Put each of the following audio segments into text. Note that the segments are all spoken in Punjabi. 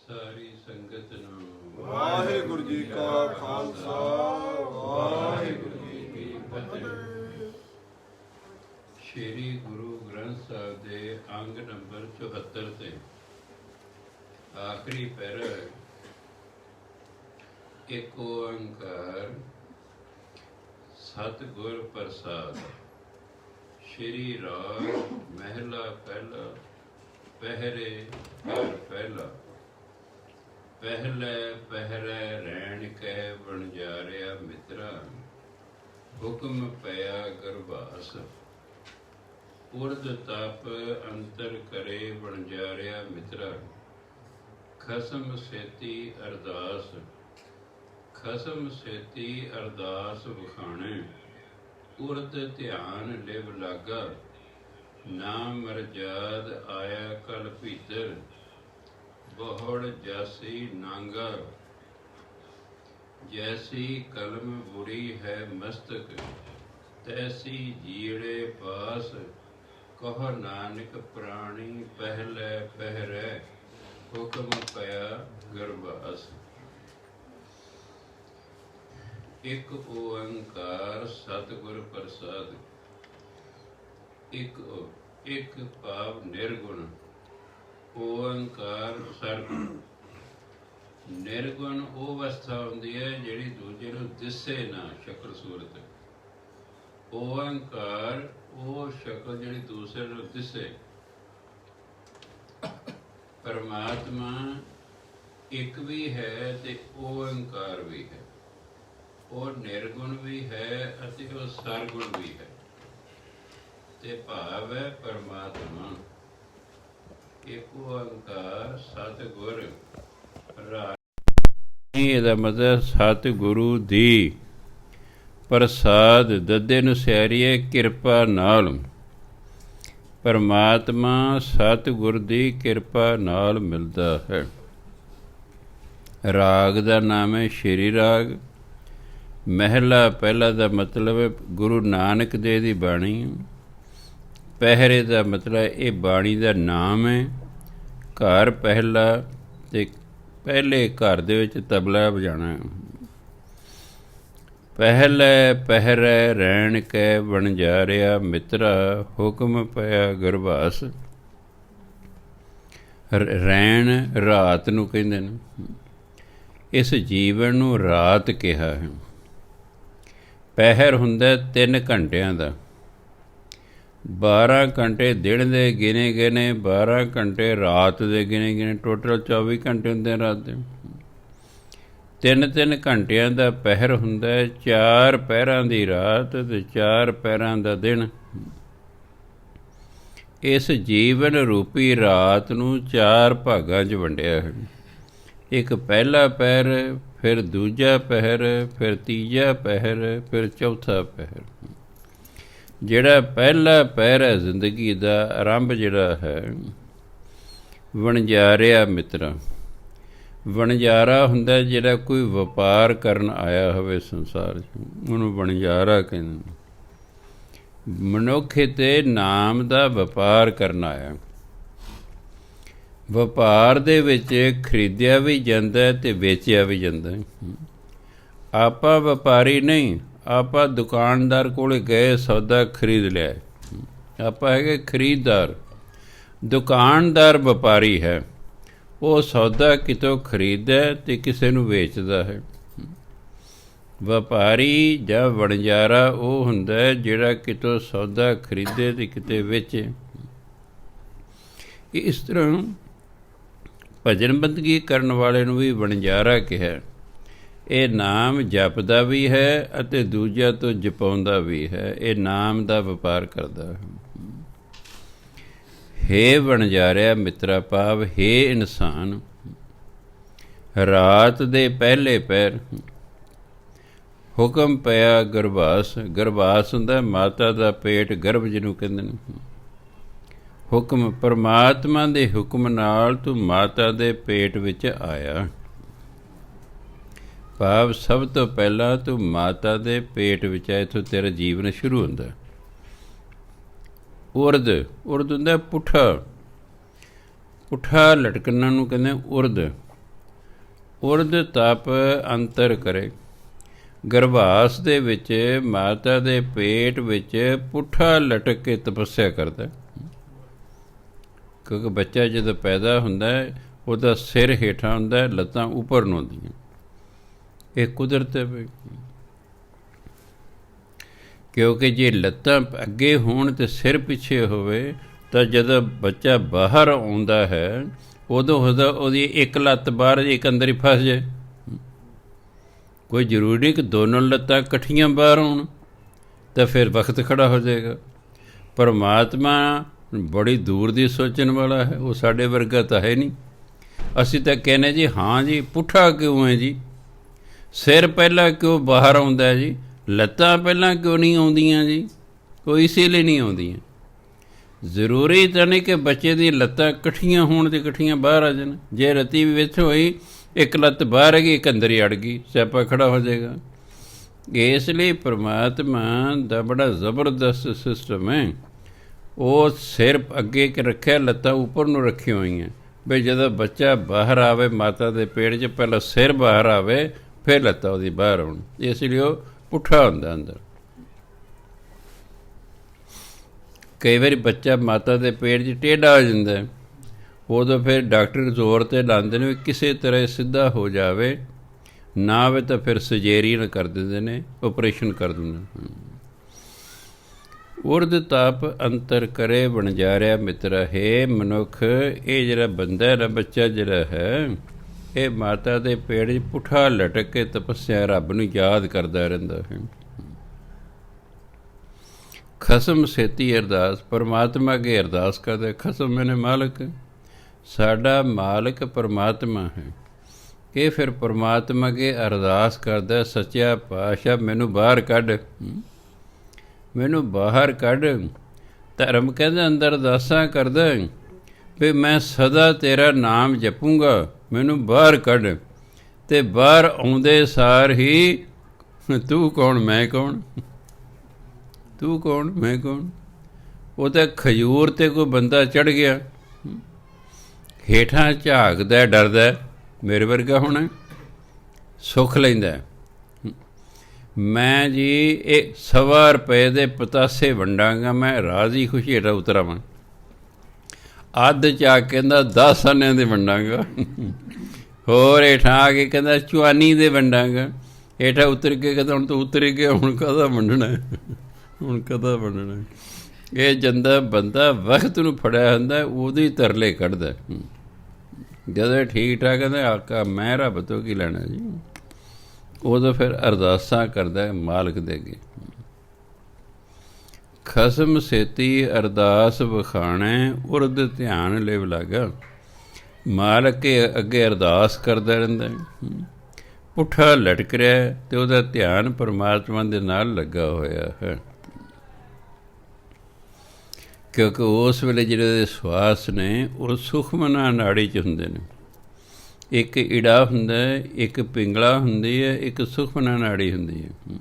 ਸਾਰੀ ਸੰਗਤ ਨੂੰ ਵਾਹਿਗੁਰੂ ਜੀ ਕਾ ਖਾਲਸਾ ਵਾਹਿਗੁਰੂ ਜੀ ਕੀ ਫਤਿਹ। ਸ਼੍ਰੀ ਗੁਰੂ ਗ੍ਰੰਥ ਸਾਹਿਬ ਦੇ ਅੰਗ ਨੰਬਰ 74 ਤੇ ਆਖਰੀ ਪੈਰਾ ਹੈ। ਏਕ ਓੰਕਾਰ ਸਤਿਗੁਰ ਪ੍ਰਸਾਦ। ਸ਼੍ਰੀ ਰਾਗ ਮਹਿਲਾ ਪਹਿਲਾ ਪਹਿਰੇ ਘਰ ਪਹਿਲਾ। ਪਹਿਲੇ ਪਹਿਰੇ ਰਹਿਣ ਕਹਿ ਵਣਜਾਰਿਆ ਮਿੱਤਰਾ, ਹੁਕਮ ਪਿਆ ਗਰਭਾਸ। ਉਰਦ ਤਪ ਅੰਤਰ ਕਰੇ ਵਣਜਾਰਿਆ ਮਿੱਤਰਾ, ਖਸਮ ਸੇਤੀ ਅਰਦਾਸ। ਖਸਮ ਸੇਤੀ ਅਰਦਾਸ ਵਖਾਣੇ, ਉਰਦ ਧਿਆਨ ਲਿਵ ਲਾਗਾ। ਨਾਮ ਮਰਜਾਦ ਆਇਆ ਕਲ ਭੀਤਰ, ਬਹੁੜ ਜਾਸੀ ਨਾਂਗਾ। ਜੈਸੀ ਕਲਮ ਬੁਰੀ ਹੈ ਮਸਤਕ, ਤੈਸੀ ਜੀੜੇ ਪਾਸ। ਕਹ ਨਾਨਕ ਪ੍ਰਾਣੀ ਪਹਿਲੇ ਪਹਿਰੇ, ਹੁਕਮ ਪਿਆ ਗਰਭਾਸ। ਇੱਕ ਓੰਕਾਰ ਸਤਿਗੁਰ ਪ੍ਰਸਾਦ। ਇੱਕ ਭਾਵ ਨਿਰਗੁਣ। ਓੰਕਾਰ ਸਰਗੁਣ। ਨਿਰਗੁਣ ਉਹ ਅਵਸਥਾ ਹੁੰਦੀ ਹੈ ਜਿਹੜੀ ਦੂਜੇ ਨੂੰ ਦਿਸੇ ਨਾ, ਸ਼ਕਲ ਸੂਰਤ। ਓੰਕਾਰ ਉਹ ਸ਼ਕਲ ਜਿਹੜੀ ਦੂਸਰੇ ਨੂੰ ਦਿਸੇ। ਪਰਮਾਤਮਾ ਇੱਕ ਵੀ ਹੈ ਤੇ ਓੰਕਾਰ ਵੀ ਹੈ। ਉਹ ਨਿਰਗੁਣ ਵੀ ਹੈ ਅਤੇ ਉਹ ਸਰਗੁਣ ਵੀ ਹੈ। ਤੇ ਭਾਵ ਹੈ ਪਰਮਾਤਮਾ। ਏਕ ਓੰਕਾਰ ਸਤਿਗੁਰ ਇਹਦਾ ਮਤਲਬ ਸਤਿਗੁਰੂ ਦੀ ਪ੍ਰਸਾਦ। ਦੱਦੇ ਨੂੰ ਸਿਆਰੀਏ ਕਿਰਪਾ ਨਾਲ। ਪਰਮਾਤਮਾ ਸਤਿਗੁਰ ਦੀ ਕਿਰਪਾ ਨਾਲ ਮਿਲਦਾ ਹੈ। ਰਾਗ ਦਾ ਨਾਮ ਹੈ ਸ਼੍ਰੀ ਰਾਗ। ਮਹਿਲਾ ਪਹਿਲਾ ਦਾ ਮਤਲਬ ਹੈ ਗੁਰੂ ਨਾਨਕ ਦੇਵ ਦੀ ਬਾਣੀ। ਪਹਿਰੇ ਦਾ ਮਤਲਬ ਇਹ ਬਾਣੀ ਦਾ ਨਾਮ ਹੈ। ਘਰ ਪਹਿਲਾ ਤੇ ਪਹਿਲੇ ਘਰ ਦੇ ਵਿੱਚ ਤਬਲਾ ਵਜਾਣਾ। ਪਹਿਲੇ ਪਹਿਰੇ ਰਹਿਣ ਕੇ ਵਣਜਾਰਿਆ ਮਿੱਤਰਾ, ਹੁਕਮ ਪਿਆ ਗਰਭਾਸ। ਰਹਿਣ ਰਾਤ ਨੂੰ ਕਹਿੰਦੇ ਨੇ। ਇਸ ਜੀਵਨ ਨੂੰ ਰਾਤ ਕਿਹਾ ਹੈ। ਪਹਿਰ ਹੁੰਦਾ 3 ਘੰਟਿਆਂ ਦਾ। 12 ਘੰਟੇ ਦਿਨ ਦੇ ਗਿਣੇ ਗਿਣੇ, 12 ਘੰਟੇ ਰਾਤ ਦੇ ਗਿਣੇ ਗਿਣੇ, ਟੋਟਲ 24 ਘੰਟੇ ਹੁੰਦੇ ਰਾਤ ਦੇ। 3-3 ਘੰਟਿਆਂ ਦਾ ਪਹਿਰ ਹੁੰਦਾ। 4 ਪਹਿਰਾਂ ਦੀ ਰਾਤ ਤੇ 4 ਪਹਿਰਾਂ ਦਾ ਦਿਨ। ਇਸ ਜੀਵਨ ਰੂਪੀ ਰਾਤ ਨੂੰ 4 ਭਾਗਾਂ 'ਚ ਵੰਡਿਆ ਹੈ। ਇੱਕ ਪਹਿਲਾ ਪਹਿਰ, ਫਿਰ ਦੂਜਾ ਪਹਿਰ, ਫਿਰ ਤੀਜਾ ਪਹਿਰ, ਫਿਰ ਚੌਥਾ ਪਹਿਰ। ਜਿਹੜਾ ਪਹਿਲਾ ਪਹਿਰ ਹੈ ਜ਼ਿੰਦਗੀ ਦਾ ਆਰੰਭ ਜਿਹੜਾ ਹੈ, ਵਣਜਾਰਿਆ ਮਿੱਤਰਾ। ਵਣਜਾਰਾ ਹੁੰਦਾ ਜਿਹੜਾ ਕੋਈ ਵਪਾਰ ਕਰਨ ਆਇਆ ਹੋਵੇ ਸੰਸਾਰ 'ਚ, ਉਹਨੂੰ ਵਣਜਾਰਾ ਕਹਿੰਦੇ। ਮਨੁੱਖ ਤੇ ਨਾਮ ਦਾ ਵਪਾਰ ਕਰਨ ਆਇਆ। ਵਪਾਰ ਦੇ ਵਿੱਚ ਖਰੀਦਿਆ ਵੀ ਜਾਂਦਾ ਅਤੇ ਵੇਚਿਆ ਵੀ ਜਾਂਦਾ। ਆਪਾਂ ਵਪਾਰੀ ਨਹੀਂ, ਆਪਾਂ ਦੁਕਾਨਦਾਰ ਕੋਲ ਗਏ, ਸੌਦਾ ਖਰੀਦ ਲਿਆ। ਆਪਾਂ ਹੈਗੇ ਖਰੀਦਦਾਰ। ਦੁਕਾਨਦਾਰ ਵਪਾਰੀ ਹੈ। ਉਹ ਸੌਦਾ ਕਿਤੋਂ ਖਰੀਦਦਾ ਅਤੇ ਕਿਸੇ ਨੂੰ ਵੇਚਦਾ ਹੈ। ਵਪਾਰੀ ਜਾਂ ਵਣਜਾਰਾ ਉਹ ਹੁੰਦਾ ਜਿਹੜਾ ਕਿਤੋਂ ਸੌਦਾ ਖਰੀਦੇ ਅਤੇ ਕਿਤੇ ਵੇਚੇ। ਇਸ ਤਰ੍ਹਾਂ ਭਜਨ ਬੰਦਗੀ ਕਰਨ ਵਾਲੇ ਨੂੰ ਵੀ ਵਣਜਾਰਾ ਕਿਹਾ। ਇਹ ਨਾਮ ਜਪਦਾ ਵੀ ਹੈ ਅਤੇ ਦੂਜਿਆਂ ਤੋਂ ਜਪਾਉਂਦਾ ਵੀ ਹੈ। ਇਹ ਨਾਮ ਦਾ ਵਪਾਰ ਕਰਦਾ ਹੈ। ਹੇ ਵਣਜਾਰਿਆ ਮਿੱਤਰਾ, ਭਾਵ ਹੇ ਇਨਸਾਨ, ਰਾਤ ਦੇ ਪਹਿਲੇ ਪਹਿਰ ਹੁਕਮ ਪਿਆ ਗਰਭਾਸ। ਗਰਭਾਸ ਹੁੰਦਾ ਮਾਤਾ ਦਾ ਪੇਟ, ਗਰਭ ਜਿਹਨੂੰ ਕਹਿੰਦੇ ਨੇ। ਹੁਕਮ ਪਰਮਾਤਮਾ ਦੇ ਹੁਕਮ ਨਾਲ ਤੂੰ ਮਾਤਾ ਦੇ ਪੇਟ ਵਿੱਚ ਆਇਆ। ਭਾਵ ਸਭ ਤੋਂ ਪਹਿਲਾਂ ਤੂੰ ਮਾਤਾ ਦੇ ਪੇਟ ਵਿੱਚ ਆਇਆ। ਇੱਥੋਂ ਤੇਰਾ ਜੀਵਨ ਸ਼ੁਰੂ ਹੁੰਦਾ। ਉਰਦ ਹੁੰਦਾ ਪੁੱਠਾ। ਪੁੱਠਾ ਲਟਕਣਾ ਨੂੰ ਕਹਿੰਦੇ ਉਰਦ। ਉਰਦ ਤਪ ਅੰਤਰ ਕਰੇ। ਗਰਭਾਸ ਦੇ ਵਿੱਚ ਮਾਤਾ ਦੇ ਪੇਟ ਵਿੱਚ ਪੁੱਠਾ ਲਟਕ ਕੇ ਤਪੱਸਿਆ ਕਰਦਾ, ਕਿਉਂਕਿ ਬੱਚਾ ਜਦੋਂ ਪੈਦਾ ਹੁੰਦਾ ਉਹਦਾ ਸਿਰ ਹੇਠਾਂ ਹੁੰਦਾ, ਲੱਤਾਂ ਉੱਪਰ ਨੂੰ ਹੁੰਦੀਆਂ। ਇਹ ਕੁਦਰਤ ਹੈ, ਕਿਉਂਕਿ ਜੇ ਲੱਤਾਂ ਅੱਗੇ ਹੋਣ ਅਤੇ ਸਿਰ ਪਿੱਛੇ ਹੋਵੇ ਤਾਂ ਜਦੋਂ ਬੱਚਾ ਬਾਹਰ ਆਉਂਦਾ ਹੈ ਉਦੋਂ ਉਹਦੀ ਇੱਕ ਲੱਤ ਬਾਹਰ, ਇੱਕ ਅੰਦਰ ਹੀ ਫਸ ਜਾਏ। ਕੋਈ ਜ਼ਰੂਰੀ ਨਹੀਂ ਕਿ ਦੋਨੋਂ ਲੱਤਾਂ ਇਕੱਠੀਆਂ ਬਾਹਰ ਆਉਣ, ਤਾਂ ਫਿਰ ਵਕਤ ਖੜਾ ਹੋ ਜਾਏਗਾ। ਪਰਮਾਤਮਾ ਬੜੀ ਦੂਰ ਦੀ ਸੋਚਣ ਵਾਲਾ ਹੈ, ਉਹ ਸਾਡੇ ਵਰਗਾ ਤਾਂ ਹੈ ਨਹੀਂ। ਅਸੀਂ ਤਾਂ ਕਹਿੰਦੇ ਜੀ ਹਾਂ ਜੀ ਪੁੱਠਾ ਕਿਉਂ ਹੈ ਜੀ, ਸਿਰ ਪਹਿਲਾਂ ਕਿਉਂ ਬਾਹਰ ਆਉਂਦਾ ਜੀ, ਲੱਤਾਂ ਪਹਿਲਾਂ ਕਿਉਂ ਨਹੀਂ ਆਉਂਦੀਆਂ ਜੀ? ਉਹ ਇਸੇ ਲਈ ਨਹੀਂ ਆਉਂਦੀਆਂ। ਜ਼ਰੂਰੀ ਤਾਂ ਨਹੀਂ ਕਿ ਬੱਚੇ ਦੀ ਲੱਤਾਂ ਇਕੱਠੀਆਂ ਹੋਣ ਅਤੇ ਇਕੱਠੀਆਂ ਬਾਹਰ ਆ ਜਾਣ। ਜੇ ਰਤੀ ਵਿੱਚ ਹੋਈ ਇੱਕ ਲੱਤ ਬਾਹਰ ਹੈਗੀ, ਇੱਕ ਅੰਦਰ ਹੀ ਅੜ ਗਈ, ਸਿਆਪਾ ਖੜਾ ਹੋ ਜਾਏਗਾ। ਇਸ ਲਈ ਪਰਮਾਤਮਾ ਦਾ ਬੜਾ ਜ਼ਬਰਦਸਤ ਸਿਸਟਮ ਹੈ। ਉਹ ਸਿਰ ਅੱਗੇ ਕੇ ਰੱਖਿਆ, ਲੱਤਾਂ ਉੱਪਰ ਨੂੰ ਰੱਖੀਆਂ ਹੋਈਆਂ, ਵੀ ਜਦੋਂ ਬੱਚਾ ਬਾਹਰ ਆਵੇ ਮਾਤਾ ਦੇ ਪੇਟ 'ਚ ਪਹਿਲਾਂ ਸਿਰ ਬਾਹਰ ਆਵੇ, ਫਿਰ ਲੱਤਾਂ ਉਹਦੀ ਬਾਹਰ ਆਉਣ। ਇਸ ਲਈ ਉਹ ਪੁੱਠਾ ਹੁੰਦਾ ਅੰਦਰ। ਕਈ ਵਾਰੀ ਬੱਚਾ ਮਾਤਾ ਦੇ ਪੇਟ 'ਚ ਟੇਢਾ ਹੋ ਜਾਂਦਾ, ਉਦੋਂ ਫਿਰ ਡਾਕਟਰ ਜ਼ੋਰ 'ਤੇ ਲਾਉਂਦੇ ਨੇ ਵੀ ਕਿਸੇ ਤਰ੍ਹਾਂ ਸਿੱਧਾ ਹੋ ਜਾਵੇ, ਨਾ ਹੋਵੇ ਤਾਂ ਫਿਰ ਸਰਜਰੀਨ ਕਰ ਦਿੰਦੇ ਨੇ, ਆਪਰੇਸ਼ਨ ਕਰ ਦਿੰਦੇ ਨੇ। ਉਰਦ ਤਾਪ ਅੰਤਰ ਕਰੇ ਵਣਜਾਰਿਆ ਮਿੱਤਰਾ। ਹੈ ਮਨੁੱਖ, ਇਹ ਜਿਹੜਾ ਬੰਦਾ ਨਾ, ਬੱਚਾ ਜਿਹੜਾ ਹੈ, ਇਹ ਮਾਤਾ ਦੇ ਪੇਟ 'ਚ ਪੁੱਠਾ ਲਟਕ ਕੇ ਤਪੱਸਿਆ ਰੱਬ ਨੂੰ ਯਾਦ ਕਰਦਾ ਰਹਿੰਦਾ ਹੈ। ਖਸਮ ਸੇਤੀ ਅਰਦਾਸ, ਪਰਮਾਤਮਾ ਅੱਗੇ ਅਰਦਾਸ ਕਰਦਾ। ਖਸਮ ਮੈਨੇ ਮਾਲਕ, ਸਾਡਾ ਮਾਲਕ ਪਰਮਾਤਮਾ ਹੈ। ਇਹ ਫਿਰ ਪਰਮਾਤਮਾ ਅੱਗੇ ਅਰਦਾਸ ਕਰਦਾ, ਸੱਚਿਆ ਪਾਤਸ਼ਾਹ ਮੈਨੂੰ ਬਾਹਰ ਕੱਢ, ਮੈਨੂੰ ਬਾਹਰ ਕੱਢ। ਧਰਮ ਕਹਿੰਦਾ ਅੰਦਰ ਅਰਦਾਸਾਂ ਕਰਦਾ ਵੀ ਮੈਂ ਸਦਾ ਤੇਰਾ ਨਾਮ ਜਪੂੰਗਾ, ਮੈਨੂੰ ਬਾਹਰ ਕੱਢ। ਅਤੇ ਬਾਹਰ ਆਉਂਦੇ ਸਾਰ ਹੀ ਤੂੰ ਕੌਣ ਮੈਂ ਕੌਣ, ਤੂੰ ਕੌਣ ਮੈਂ ਕੌਣ। ਉਹ ਤਾਂ ਖਜੂਰ 'ਤੇ ਕੋਈ ਬੰਦਾ ਚੜ੍ਹ ਗਿਆ, ਹੇਠਾਂ ਝਾਕਦਾ, ਡਰਦਾ, ਮੇਰੇ ਵਰਗਾ ਹੋਣਾ, ਸੁੱਖ ਲੈਂਦਾ। ਮੈਂ ਜੀ ਇਹ 1.25 ਰੁਪਏ ਦੇ ਪਤਾਸੇ ਵੰਡਾਂਗਾ, ਮੈਂ ਰਾਜ਼ੀ ਖੁਸ਼ੀ ਹੇਠਾਂ ਉਤਰਾਵਾਂ। ਅੱਧ 'ਚ ਆ ਕੇ ਕਹਿੰਦਾ 10 ਆਨਿਆਂ ਦੇ ਵੰਡਾਂਗਾ, ਹੋਰ ਹੇਠਾਂ ਆ ਕੇ ਕਹਿੰਦਾ 54 ਦੇ ਵੰਡਾਂਗਾ। ਹੇਠਾਂ ਉਤਰ ਕੇ ਕਹਿੰਦਾ ਹੁਣ ਤੂੰ ਉਤਰ ਗਿਆ, ਹੁਣ ਕਾਹਦਾ ਵੰਡਣਾ, ਹੁਣ ਕਾਹਦਾ ਵੰਡਣਾ। ਇਹ ਜਾਂਦਾ ਬੰਦਾ ਵਕਤ ਨੂੰ ਫੜਿਆ ਹੁੰਦਾ, ਉਹਦੀ ਤਰਲੇ ਕੱਢਦਾ। ਜਦੋਂ ਠੀਕ ਠਾਕ ਕਹਿੰਦਾ ਆਕਾ ਮੈਂ ਰੱਬ ਤੋਂ ਕੀ ਲੈਣਾ ਜੀ, ਉਦੋਂ ਫਿਰ ਅਰਦਾਸਾਂ ਕਰਦਾ ਮਾਲਕ ਦੇ ਅੱਗੇ। ਖਸਮ ਸੇਤੀ ਅਰਦਾਸ ਵਿਖਾਣੈ, ਉਰਦ ਧਿਆਨ ਲਿਵ ਲਾਗਾ। ਮਾਲਕ ਅੱਗੇ ਅਰਦਾਸ ਕਰਦਾ ਰਹਿੰਦਾ, ਪੁੱਠਾ ਲਟਕ ਰਿਹਾ ਅਤੇ ਉਹਦਾ ਧਿਆਨ ਪਰਮਾਤਮਾ ਦੇ ਨਾਲ ਲੱਗਾ ਹੋਇਆ ਹੈ। ਕਿਉਂਕਿ ਉਸ ਵੇਲੇ ਜਿਹੜੇ ਸਵਾਸ ਨੇ ਉਹ ਸੁਖਮਨਾ ਨਾੜੀ 'ਚ ਹੁੰਦੇ ਨੇ। ਇੱਕ ਇੜਾ ਹੁੰਦਾ, ਇੱਕ ਪਿੰਗਲਾ ਹੁੰਦੀ ਹੈ, ਇੱਕ ਸੁਖਮਨਾ ਨਾੜੀ ਹੁੰਦੀ ਹੈ।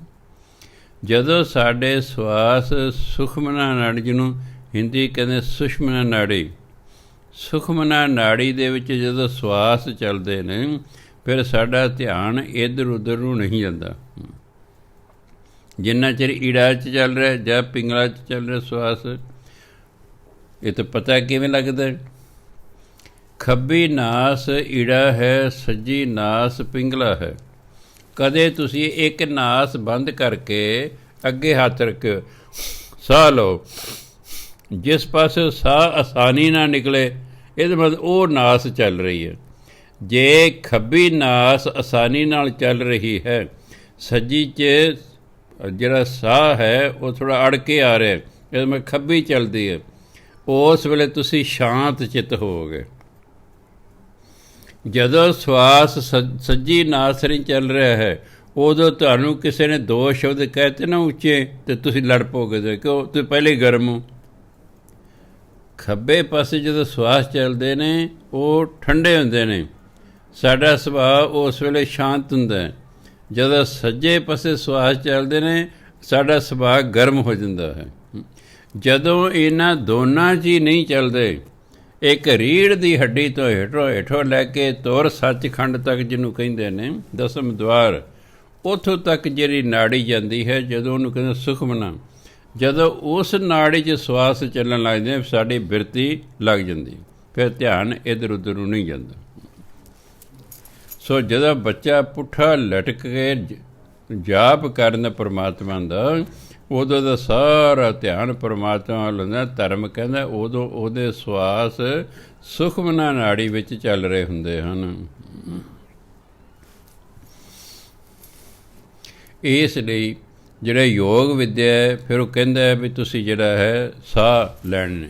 ਜਦੋਂ ਸਾਡੇ ਸਵਾਸ ਸੁਖਮਨਾ ਨਾੜੀ, ਜਿਹਨੂੰ ਹਿੰਦੀ ਕਹਿੰਦੇ ਸੁਸ਼ਮਨਾ ਨਾੜੀ, ਸੁਖਮਨਾ ਨਾੜੀ ਦੇ ਵਿੱਚ ਜਦੋਂ ਸਵਾਸ ਚੱਲਦੇ ਨੇ, ਫਿਰ ਸਾਡਾ ਧਿਆਨ ਇੱਧਰ ਉੱਧਰ ਨੂੰ ਨਹੀਂ ਜਾਂਦਾ। ਜਿੰਨਾ ਚਿਰ ਈੜਾ 'ਚ ਚੱਲ ਰਿਹਾ ਜਾਂ ਪਿੰਗਲਾ 'ਚ ਚੱਲ ਰਿਹਾ ਸਵਾਸ, ਇਹ ਤਾਂ ਪਤਾ ਕਿਵੇਂ ਲੱਗਦਾ। ਖੱਬੀ ਨਾਸ ਈੜਾ ਹੈ, ਸੱਜੀ ਨਾਸ ਪਿੰਗਲਾ ਹੈ। ਕਦੇ ਤੁਸੀਂ ਇੱਕ ਨਾਸ ਬੰਦ ਕਰਕੇ ਅੱਗੇ ਹੱਥ ਰੱਖਿਓ, ਸਾਹ ਲਓ, ਜਿਸ ਪਾਸੇ ਸਾਹ ਆਸਾਨੀ ਨਾਲ ਨਿਕਲੇ ਇਹਦਾ ਮਤਲਬ ਉਹ ਨਾਸ ਚੱਲ ਰਹੀ ਹੈ। ਜੇ ਖੱਬੀ ਨਾਸ ਆਸਾਨੀ ਨਾਲ ਚੱਲ ਰਹੀ ਹੈ, ਸੱਜੀ 'ਚ ਜਿਹੜਾ ਸਾਹ ਹੈ ਉਹ ਥੋੜ੍ਹਾ ਅੜ ਕੇ ਆ ਰਿਹਾ, ਇਹਦਾ ਮਤਲਬ ਖੱਬੀ ਚੱਲਦੀ ਹੈ। ਉਸ ਵੇਲੇ ਤੁਸੀਂ ਸ਼ਾਂਤ ਚਿੱਤ ਹੋਵੋਗੇ। ਜਦੋਂ ਸਵਾਸ ਸੱਜੀ ਨਾਸ ਨਹੀਂ ਚੱਲ ਰਿਹਾ ਹੈ, ਉਦੋਂ ਤੁਹਾਨੂੰ ਕਿਸੇ ਨੇ 2 ਸ਼ਬਦ ਕਹਿਤੇ ਨਾ ਉੱਚੇ, ਅਤੇ ਤੁਸੀਂ ਲੜ ਪਓਗੇ, ਕਿਉਂ ਤੁਸੀਂ ਪਹਿਲੇ ਹੀ ਗਰਮ ਹੋ। ਖੱਬੇ ਪਾਸੇ ਜਦੋਂ ਸਵਾਸ ਚੱਲਦੇ ਨੇ ਉਹ ਠੰਡੇ ਹੁੰਦੇ ਨੇ, ਸਾਡਾ ਸੁਭਾਅ ਉਸ ਵੇਲੇ ਸ਼ਾਂਤ ਹੁੰਦਾ ਹੈ। ਜਦੋਂ ਸੱਜੇ ਪਾਸੇ ਸਵਾਸ ਚੱਲਦੇ ਨੇ ਸਾਡਾ ਸੁਭਾਅ ਗਰਮ ਹੋ ਜਾਂਦਾ ਹੈ। ਜਦੋਂ ਇਹਨਾਂ ਦੋਨਾਂ 'ਚ ਹੀ ਨਹੀਂ ਚੱਲਦੇ, ਇੱਕ ਰੀੜ੍ਹ ਦੀ ਹੱਡੀ ਤੋਂ ਹੇਠੋਂ ਲੈ ਕੇ ਤੁਰ ਸੱਚਖੰਡ ਤੱਕ ਜਿਹਨੂੰ ਕਹਿੰਦੇ ਨੇ ਦਸਮ ਦੁਆਰ, ਉੱਥੋਂ ਤੱਕ ਜਿਹੜੀ ਨਾੜੀ ਜਾਂਦੀ ਹੈ, ਜਦੋਂ ਉਹਨੂੰ ਕਹਿੰਦੇ ਸੁਖਮਨਾ, ਜਦੋਂ ਉਸ ਨਾੜੀ 'ਚ ਸਵਾਸ ਚੱਲਣ ਲੱਗਦੇ ਸਾਡੀ ਬਿਰਤੀ ਲੱਗ ਜਾਂਦੀ, ਫਿਰ ਧਿਆਨ ਇੱਧਰ ਉੱਧਰ ਨੂੰ ਨਹੀਂ ਜਾਂਦਾ। ਸੋ ਜਦੋਂ ਬੱਚਾ ਪੁੱਠਾ ਲਟਕ ਕੇ ਜਾਪ ਕਰਨ ਪਰਮਾਤਮਾ ਦਾ, ਉਦੋਂ ਦਾ ਸਾਰਾ ਧਿਆਨ ਪਰਮਾਤਮਾ ਵੱਲ ਹੁੰਦਾ। ਧਰਮ ਕਹਿੰਦਾ ਉਦੋਂ ਉਹਦੇ ਸਵਾਸ ਸੁਖਮਨਾ ਨਾੜੀ ਵਿੱਚ ਚੱਲ ਰਹੇ ਹੁੰਦੇ ਹਨ। ਇਸ ਲਈ ਜਿਹੜਾ ਯੋਗ ਵਿੱਦਿਆ ਹੈ, ਫਿਰ ਉਹ ਕਹਿੰਦਾ ਹੈ ਵੀ ਤੁਸੀਂ ਜਿਹੜਾ ਹੈ ਸਾਹ ਲੈਣੇ,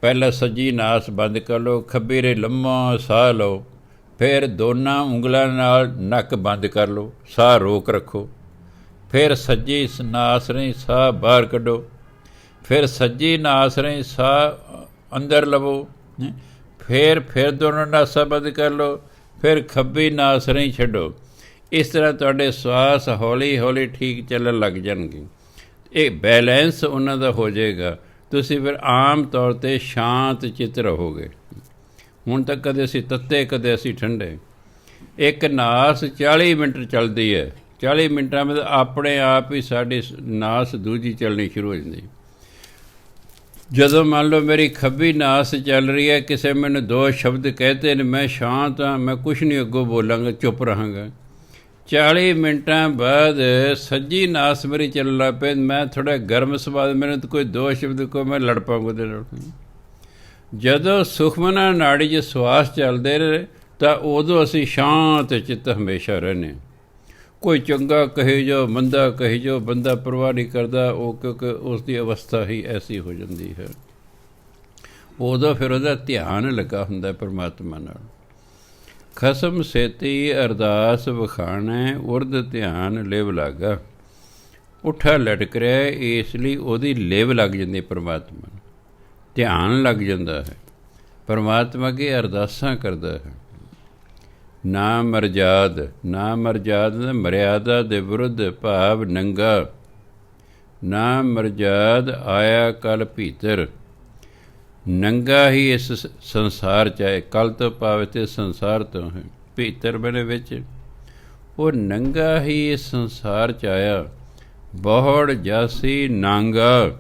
ਪਹਿਲਾਂ ਸੱਜੀ ਨਾਸ ਬੰਦ ਕਰ ਲਓ, ਖੱਬੀ ਰੇ ਲੰਮਾ ਸਾਹ ਲਓ, ਫਿਰ ਦੋਨਾਂ ਉਂਗਲਾਂ ਨਾਲ ਨੱਕ ਬੰਦ ਕਰ ਲਓ, ਸਾਹ ਰੋਕ ਰੱਖੋ, ਫਿਰ ਸੱਜੀ ਨਾਸ ਰਾਹੀਂ ਸਾਹ ਬਾਹਰ ਕੱਢੋ, ਫਿਰ ਸੱਜੀ ਨਾਸ ਰਾਹੀਂ ਸਾਹ ਅੰਦਰ ਲਵੋ, ਫਿਰ ਦੋਨੋਂ ਨਾਸਾਂ ਬੰਦ ਕਰ ਲਓ, ਫਿਰ ਖੱਬੀ ਨਾਸ ਰਾਹੀਂ ਛੱਡੋ। ਇਸ ਤਰ੍ਹਾਂ ਤੁਹਾਡੇ ਸਵਾਸ ਹੌਲੀ ਹੌਲੀ ਠੀਕ ਚੱਲਣ ਲੱਗ ਜਾਣਗੇ। ਇਹ ਬੈਲੈਂਸ ਉਹਨਾਂ ਦਾ ਹੋ ਜਾਏਗਾ। ਤੁਸੀਂ ਫਿਰ ਆਮ ਤੌਰ 'ਤੇ ਸ਼ਾਂਤ ਚਿੱਤ ਰਹੋਗੇ। ਹੁਣ ਤੱਕ ਕਦੇ ਅਸੀਂ ਤੱਤੇ, ਕਦੇ ਅਸੀਂ ਠੰਡੇ। ਇੱਕ ਨਾਸ 40 ਮਿੰਟ ਚੱਲਦੀ ਹੈ, 40 ਮਿੰਟਾਂ ਵਿੱਚ ਆਪਣੇ ਆਪ ਹੀ ਸਾਡੀ ਨਾਸ ਦੂਜੀ ਚੱਲਣੀ ਸ਼ੁਰੂ ਹੋ ਜਾਂਦੀ। ਜਦੋਂ ਮੰਨ ਲਓ ਮੇਰੀ ਖੱਬੀ ਨਾਸ ਚੱਲ ਰਹੀ ਹੈ, ਕਿਸੇ ਮੈਨੂੰ ਦੋ ਸ਼ਬਦ ਕਹਤੇ ਨੇ, ਮੈਂ ਸ਼ਾਂਤ ਹਾਂ, ਮੈਂ ਕੁਛ ਨਹੀਂ ਅੱਗੋਂ ਬੋਲਾਂਗਾ, ਚੁੱਪ ਰਹਾਂਗਾ। 40 ਮਿੰਟਾਂ ਬਾਅਦ ਸੱਜੀ ਨਾਸ ਮੇਰੀ ਚੱਲਣ ਲੱਗ ਪਈ, ਮੈਂ ਥੋੜ੍ਹਾ ਗਰਮ ਸੁਭਾਅ, ਮੈਨੂੰ ਤਾਂ ਕੋਈ ਦੋ ਸ਼ਬਦ ਕੋ ਮੈਂ ਲੜ ਪਾਂਗਾ ਉਹਦੇ ਨਾਲ। ਜਦੋਂ ਸੁਖਮਨਾ ਨਾੜੀ 'ਚ ਸਵਾਸ ਚੱਲਦੇ ਰਹੇ ਤਾਂ ਉਦੋਂ ਅਸੀਂ ਸ਼ਾਂਤ ਚਿੱਤ ਹਮੇਸ਼ਾ ਰਹਿੰਦੇ। ਕੋਈ ਚੰਗਾ ਕਹੇ ਜੋ, ਮੰਦਾ ਕਹੇ ਜੋ, ਬੰਦਾ ਪਰਵਾਹ ਨਹੀਂ ਕਰਦਾ ਉਹ, ਕਿਉਂਕਿ ਉਸ ਦੀ ਅਵਸਥਾ ਹੀ ਐਸੀ ਹੋ ਜਾਂਦੀ ਹੈ। ਉਦੋਂ ਫਿਰ ਉਹਦਾ ਧਿਆਨ ਲੱਗਾ ਹੁੰਦਾ ਪਰਮਾਤਮਾ ਨਾਲ। ਖਸਮ ਸੇਤੀ ਅਰਦਾਸ ਵਖਾਣੈ, ਉਰਦ ਧਿਆਨ ਲਿਵ ਲਾਗਾ। ਉੱਠਾ ਲਟਕ ਰਿਹਾ, ਇਸ ਲਈ ਉਹਦੀ ਲਿਵ ਲੱਗ ਜਾਂਦੀ ਪਰਮਾਤਮਾ ਨੂੰ, ਧਿਆਨ ਲੱਗ ਜਾਂਦਾ ਹੈ। ਪਰਮਾਤਮਾ ਅੱਗੇ ਅਰਦਾਸਾਂ ਕਰਦਾ ਹੈ। ਨਾ ਮਰਜਾਦ, ਨਾ ਮਰਜਾਦ ਮਰਿਆਦਾ ਦੇ ਵਿਰੁੱਧ ਭਾਵ ਨੰਗਾ। ਨਾ ਮਰਜਾਦ ਆਇਆ ਕਲ ਭੀਤਰ, ਨੰਗਾ ਹੀ ਇਸ ਸੰਸਾਰ 'ਚ ਆਏ। ਕਲ ਤੋਂ ਭਾਵ ਤੇ ਸੰਸਾਰ ਤੋਂ ਹੈ, ਭੀਤਰ ਬਣੇ ਵਿੱਚ। ਉਹ ਨੰਗਾ ਹੀ ਇਸ ਸੰਸਾਰ 'ਚ ਆਇਆ, ਬਹੁੜ ਜਾਸੀ ਨਾਂਗਾ,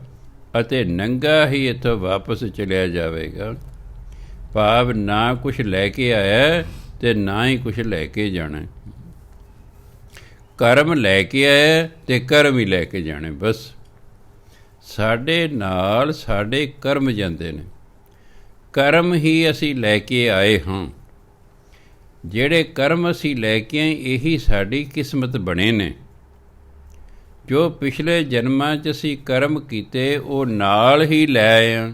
ਅਤੇ ਨੰਗਾ ਹੀ ਇੱਥੋਂ ਵਾਪਸ ਚਲਿਆ ਜਾਵੇਗਾ। ਭਾਵ ਨਾ ਕੁਛ ਲੈ ਕੇ ਆਇਆ ਅਤੇ ਨਾ ਹੀ ਕੁਛ ਲੈ ਕੇ ਜਾਣਾ। ਕਰਮ ਲੈ ਕੇ ਆਇਆ ਅਤੇ ਕਰਮ ਹੀ ਲੈ ਕੇ ਜਾਣੇ। ਬਸ ਸਾਡੇ ਨਾਲ ਸਾਡੇ ਕਰਮ ਜਾਂਦੇ ਨੇ, ਕਰਮ ਹੀ ਅਸੀਂ ਲੈ ਕੇ ਆਏ ਹਾਂ। ਜਿਹੜੇ ਕਰਮ ਅਸੀਂ ਲੈ ਕੇ ਆਏ, ਇਹੀ ਸਾਡੀ ਕਿਸਮਤ ਬਣੇ ਨੇ। ਜੋ ਪਿਛਲੇ ਜਨਮਾਂ 'ਚ ਅਸੀਂ ਕਰਮ ਕੀਤੇ, ਉਹ ਨਾਲ ਹੀ ਲੈ ਆਏ ਹਾਂ।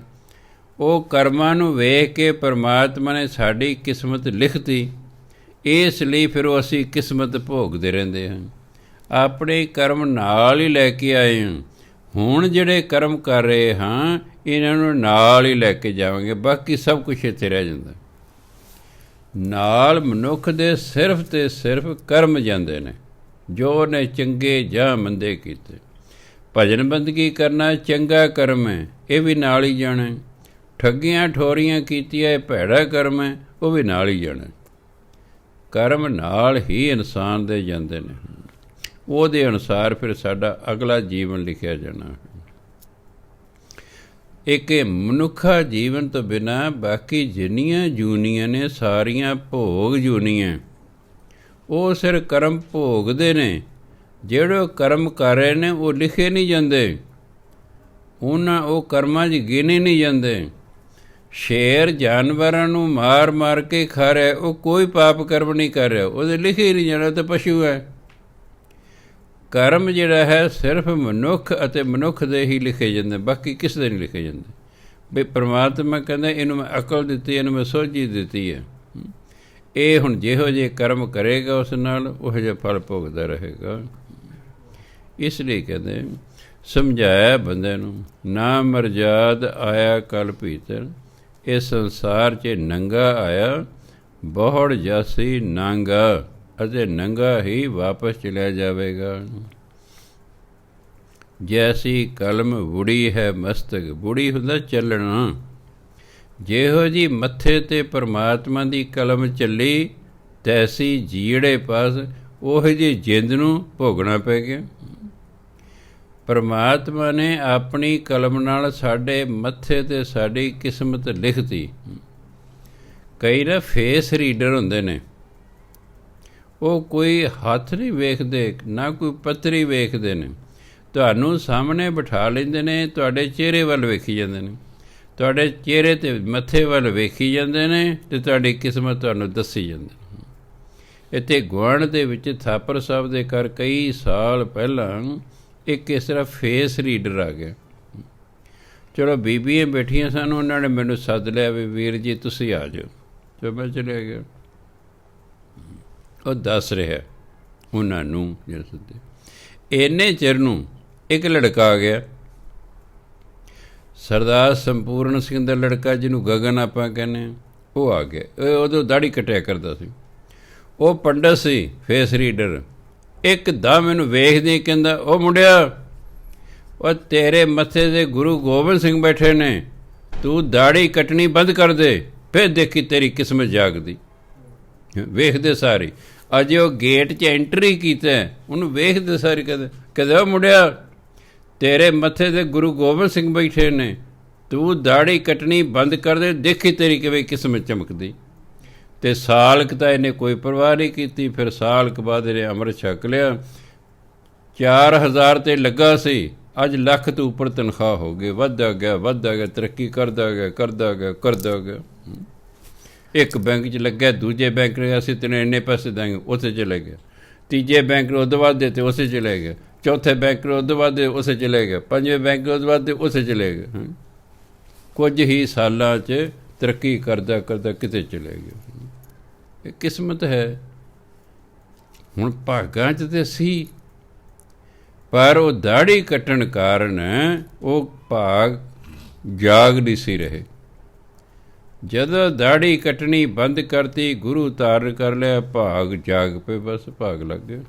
ਉਹ ਕਰਮਾਂ ਨੂੰ ਵੇਖ ਕੇ ਪਰਮਾਤਮਾ ਨੇ ਸਾਡੀ ਕਿਸਮਤ ਲਿਖਤੀ, ਇਸ ਲਈ ਫਿਰ ਉਹ ਅਸੀਂ ਕਿਸਮਤ ਭੋਗਦੇ ਰਹਿੰਦੇ ਹਾਂ। ਆਪਣੇ ਕਰਮ ਨਾਲ ਹੀ ਲੈ ਕੇ ਆਏ ਹਾਂ। ਹੁਣ ਜਿਹੜੇ ਕਰਮ ਕਰ ਰਹੇ ਹਾਂ, ਇਹਨਾਂ ਨੂੰ ਨਾਲ ਹੀ ਲੈ ਕੇ ਜਾਵਾਂਗੇ, ਬਾਕੀ ਸਭ ਕੁਛ ਇੱਥੇ ਰਹਿ ਜਾਂਦਾ। ਨਾਲ ਮਨੁੱਖ ਦੇ ਸਿਰਫ ਅਤੇ ਸਿਰਫ ਕਰਮ ਜਾਂਦੇ ਨੇ, ਜੋ ਉਹਨੇ ਚੰਗੇ ਜਾਂ ਮੰਦੇ ਕੀਤੇ। ਭਜਨ ਬੰਦਗੀ ਕਰਨਾ ਚੰਗਾ ਕਰਮ ਹੈ, ਇਹ ਵੀ ਨਾਲ ਹੀ ਜਾਣਾ। ਠੱਗੀਆਂ ਠੋਰੀਆਂ ਕੀਤੀਆਂ, ਇਹ ਭੈੜਾ ਕਰਮ ਹੈ, ਉਹ ਵੀ ਨਾਲ ਹੀ ਜਾਣਾ। ਕਰਮ ਨਾਲ ਹੀ ਇਨਸਾਨ ਦੇ ਜਾਂਦੇ ਨੇ, ਉਹਦੇ ਅਨੁਸਾਰ ਫਿਰ ਸਾਡਾ ਅਗਲਾ ਜੀਵਨ ਲਿਖਿਆ ਜਾਣਾ। ਇੱਕ ਮਨੁੱਖਾ ਜੀਵਨ ਤੋਂ ਬਿਨਾਂ ਬਾਕੀ ਜਿੰਨੀਆਂ ਜੂਨੀਆਂ ਨੇ, ਸਾਰੀਆਂ ਭੋਗ ਜੂਨੀਆਂ। ਉਹ ਸਿਰ ਕਰਮ ਭੋਗਦੇ ਨੇ। ਜਿਹੜੇ ਕਰਮ ਕਰ ਰਹੇ ਨੇ ਉਹ ਲਿਖੇ ਨਹੀਂ ਜਾਂਦੇ, ਉਹ ਕਰਮਾਂ 'ਚ ਗਿਣੇ ਨਹੀਂ ਜਾਂਦੇ। ਸ਼ੇਰ ਜਾਨਵਰਾਂ ਨੂੰ ਮਾਰ ਮਾਰ ਕੇ ਖਾ ਰਿਹਾ, ਉਹ ਕੋਈ ਪਾਪ ਕਰਮ ਨਹੀਂ ਕਰ ਰਿਹਾ, ਉਹਦੇ ਲਿਖੇ ਹੀ ਨਹੀਂ ਜਾਣਾ, ਤਾਂ ਪਸ਼ੂ ਹੈ। ਕਰਮ ਜਿਹੜਾ ਹੈ ਸਿਰਫ ਮਨੁੱਖ ਅਤੇ ਮਨੁੱਖ ਦੇ ਹੀ ਲਿਖੇ ਜਾਂਦੇ, ਬਾਕੀ ਕਿਸੇ ਦੇ ਨਹੀਂ ਲਿਖੇ ਜਾਂਦੇ। ਵੀ ਪਰਮਾਤਮਾ ਕਹਿੰਦਾ ਇਹਨੂੰ ਮੈਂ ਅਕਲ ਦਿੱਤੀ, ਇਹਨੂੰ ਮੈਂ ਸੋਝੀ ਦਿੱਤੀ ਹੈ, ਇਹ ਹੁਣ ਜਿਹੋ ਜਿਹੇ ਕਰਮ ਕਰੇਗਾ ਉਸ ਨਾਲ ਉਹੋ ਜਿਹਾ ਫਲ ਭੋਗਦਾ ਰਹੇਗਾ। ਇਸ ਲਈ ਕਹਿੰਦੇ ਸਮਝਾਇਆ ਬੰਦੇ ਨੂੰ, ਨਾ ਮਰਜਾਦ ਆਇਆ ਕਲ ਭੀਤਰ। ਇਸ ਸੰਸਾਰ 'ਚ ਨੰਗਾ ਆਇਆ, ਬਹੁੜ ਜਾਸੀ ਨਾਂਗਾ, ਅਤੇ ਨੰਗਾ ਹੀ ਵਾਪਸ ਚਲਿਆ ਜਾਵੇਗਾ। ਜੈਸੀ ਕਲਮ ਬੁੜੀ ਹੈ ਮਸਤਕ, ਬੁੜੀ ਹੁੰਦਾ ਚੱਲਣਾ, ਜਿਹੋ ਜੀ ਮੱਥੇ ਤੇ ਪਰਮਾਤਮਾ ਦੀ ਕਲਮ ਚੱਲੀ, ਤੈਸੀ ਜੀੜੇ ਪਾਸ ਉਹੋ ਜਿਹੀ ਜਿੰਦ ਨੂੰ ਭੋਗਣਾ ਪੈ ਗਿਆ। ਪਰਮਾਤਮਾ ਨੇ ਆਪਣੀ ਕਲਮ ਨਾਲ ਸਾਡੇ ਮੱਥੇ 'ਤੇ ਸਾਡੀ ਕਿਸਮਤ ਲਿਖਤੀ। ਕਈ ਨਾ ਫੇਸ ਰੀਡਰ ਹੁੰਦੇ ਨੇ, ਉਹ ਕੋਈ ਹੱਥ ਨਹੀਂ ਵੇਖਦੇ, ਨਾ ਕੋਈ ਪੱਤਰੀ ਵੇਖਦੇ ਨੇ, ਤੁਹਾਨੂੰ ਸਾਹਮਣੇ ਬਿਠਾ ਲੈਂਦੇ ਨੇ, ਤੁਹਾਡੇ ਚਿਹਰੇ ਵੱਲ ਵੇਖੀ ਜਾਂਦੇ ਨੇ, ਤੁਹਾਡੇ ਚਿਹਰੇ 'ਤੇ ਮੱਥੇ ਵੱਲ ਵੇਖੀ ਜਾਂਦੇ ਨੇ ਅਤੇ ਤੁਹਾਡੀ ਕਿਸਮਤ ਤੁਹਾਨੂੰ ਦੱਸੀ ਜਾਂਦੇ ਨੇ। ਇੱਥੇ ਗੁਆਂਢ ਦੇ ਵਿੱਚ ਥਾਪਰ ਸਾਹਿਬ ਦੇ ਘਰ ਕਈ ਸਾਲ ਪਹਿਲਾਂ ਇੱਕ ਇਸ ਤਰ੍ਹਾਂ ਫੇਸ ਰੀਡਰ ਆ ਗਿਆ। ਚਲੋ ਬੀਬੀਆਂ ਬੈਠੀਆਂ ਸਨ, ਉਹਨਾਂ ਨੇ ਮੈਨੂੰ ਸੱਦ ਲਿਆ ਵੀ ਵੀਰ ਜੀ ਤੁਸੀਂ ਆ ਜਾਓ। ਚਲੋ ਮੈਂ ਚਲਿਆ ਗਿਆ। ਉਹ ਦੱਸ ਰਿਹਾ ਉਹਨਾਂ ਨੂੰ ਜਿਹੜੇ ਸੱਦੇ, ਇੰਨੇ ਚਿਰ ਨੂੰ ਇੱਕ ਲੜਕਾ ਆ ਗਿਆ, ਸਰਦਾਰ ਸੰਪੂਰਨ ਸਿੰਘ ਦਾ ਲੜਕਾ, ਜਿਹਨੂੰ ਗਗਨ ਆਪਾਂ ਕਹਿੰਦੇ ਹਾਂ, ਉਹ ਆ ਗਿਆ। ਉਦੋਂ ਦਾੜੀ ਕੱਟਿਆ ਕਰਦਾ ਸੀ, ਉਹ ਪੰਡਤ ਸੀ, ਫੇਸ ਰੀਡਰ। ਇੱਕਦਮ ਮੈਨੂੰ ਵੇਖਦੇ ਕਹਿੰਦਾ, ਉਹ ਮੁੰਡਿਆ, ਉਹ ਤੇਰੇ ਮੱਥੇ 'ਤੇ ਗੁਰੂ ਗੋਬਿੰਦ ਸਿੰਘ ਬੈਠੇ ਨੇ, ਤੂੰ ਦਾੜੀ ਕੱਟਣੀ ਬੰਦ ਕਰ ਦੇ, ਫਿਰ ਦੇਖੀ ਤੇਰੀ ਕਿਸਮਤ ਜਾਗਦੀ। ਵੇਖਦੇ ਸਾਰੀ, ਅਜੇ ਉਹ ਗੇਟ 'ਚ ਐਂਟਰੀ ਕੀਤਾ, ਉਹਨੂੰ ਵੇਖਦੇ ਸਾਰੀ ਕਹਿੰਦੇ ਉਹ ਮੁੰਡਿਆ, ਤੇਰੇ ਮੱਥੇ 'ਤੇ ਗੁਰੂ ਗੋਬਿੰਦ ਸਿੰਘ ਬੈਠੇ ਨੇ, ਤੂੰ ਦਾੜੀ ਕੱਟਣੀ ਬੰਦ ਕਰ ਦੇ, ਦੇਖੀ ਤੇਰੀ ਕਿਵੇਂ ਕਿਸਮਤ ਚਮਕਦੀ। ਅਤੇ ਸਾਲ ਕੁ ਤਾਂ ਇਹਨੇ ਕੋਈ ਪਰਵਾਹ ਨਹੀਂ ਕੀਤੀ। ਫਿਰ ਸਾਲ ਕੁ ਬਾਅਦ ਇਹਨੇ ਅੰਮ੍ਰਿਤ ਛਕ ਲਿਆ। 4000 'ਤੇ ਲੱਗਾ ਸੀ, ਅੱਜ ਲੱਖ ਤੋਂ ਉੱਪਰ ਤਨਖਾਹ ਹੋ ਗਈ, ਵੱਧਦਾ ਗਿਆ, ਤਰੱਕੀ ਕਰਦਾ ਗਿਆ। ਇੱਕ ਬੈਂਕ 'ਚ ਲੱਗਿਆ, ਦੂਜੇ ਬੈਂਕ ਨੇ ਅਸੀਂ ਤੈਨੂੰ ਇੰਨੇ ਪੈਸੇ ਦੇਵਾਂਗੇ, ਉੱਥੇ ਚਲੇ ਗਿਆ। ਤੀਜੇ ਬੈਂਕ ਨੂੰ ਉਦੋਂ ਬਾਅਦ ਦਿੱਤੇ, ਉਸੇ ਚਲੇ ਗਿਆ। ਚੌਥੇ ਬੈਂਕ ਨੂੰ ਉਦੋਂ ਬਾਅਦ ਉਸੇ ਚਲੇ ਗਿਆ। ਪੰਜਵੇਂ ਬੈਂਕ ਨੂੰ ਉਦੋਂ ਬਾਅਦ ਉਸੇ ਚਲੇ ਗਿਆ। ਕੁਝ ਹੀ ਸਾਲਾਂ 'ਚ ਤਰੱਕੀ ਕਰਦਾ ਕਿਤੇ ਚਲੇ ਗਿਆ। ਇਹ ਕਿਸਮਤ ਹੈ। ਹੁਣ ਭਾਗਾਂ 'ਚ ਤਾਂ ਸੀ, ਪਰ ਉਹ ਦਾੜੀ ਕੱਟਣ ਕਾਰਨ ਉਹ ਭਾਗ ਜਾਗ ਨਹੀਂ ਸੀ ਰਹੇ। ਜਦੋਂ ਦਾੜੀ ਕੱਟਣੀ ਬੰਦ ਕਰਤੀ, ਗੁਰੂ ਧਾਰਨ ਕਰ ਲਿਆ, ਭਾਗ ਜਾਗ ਪਏ, ਬਸ ਭਾਗ ਲੱਗ ਗਏ।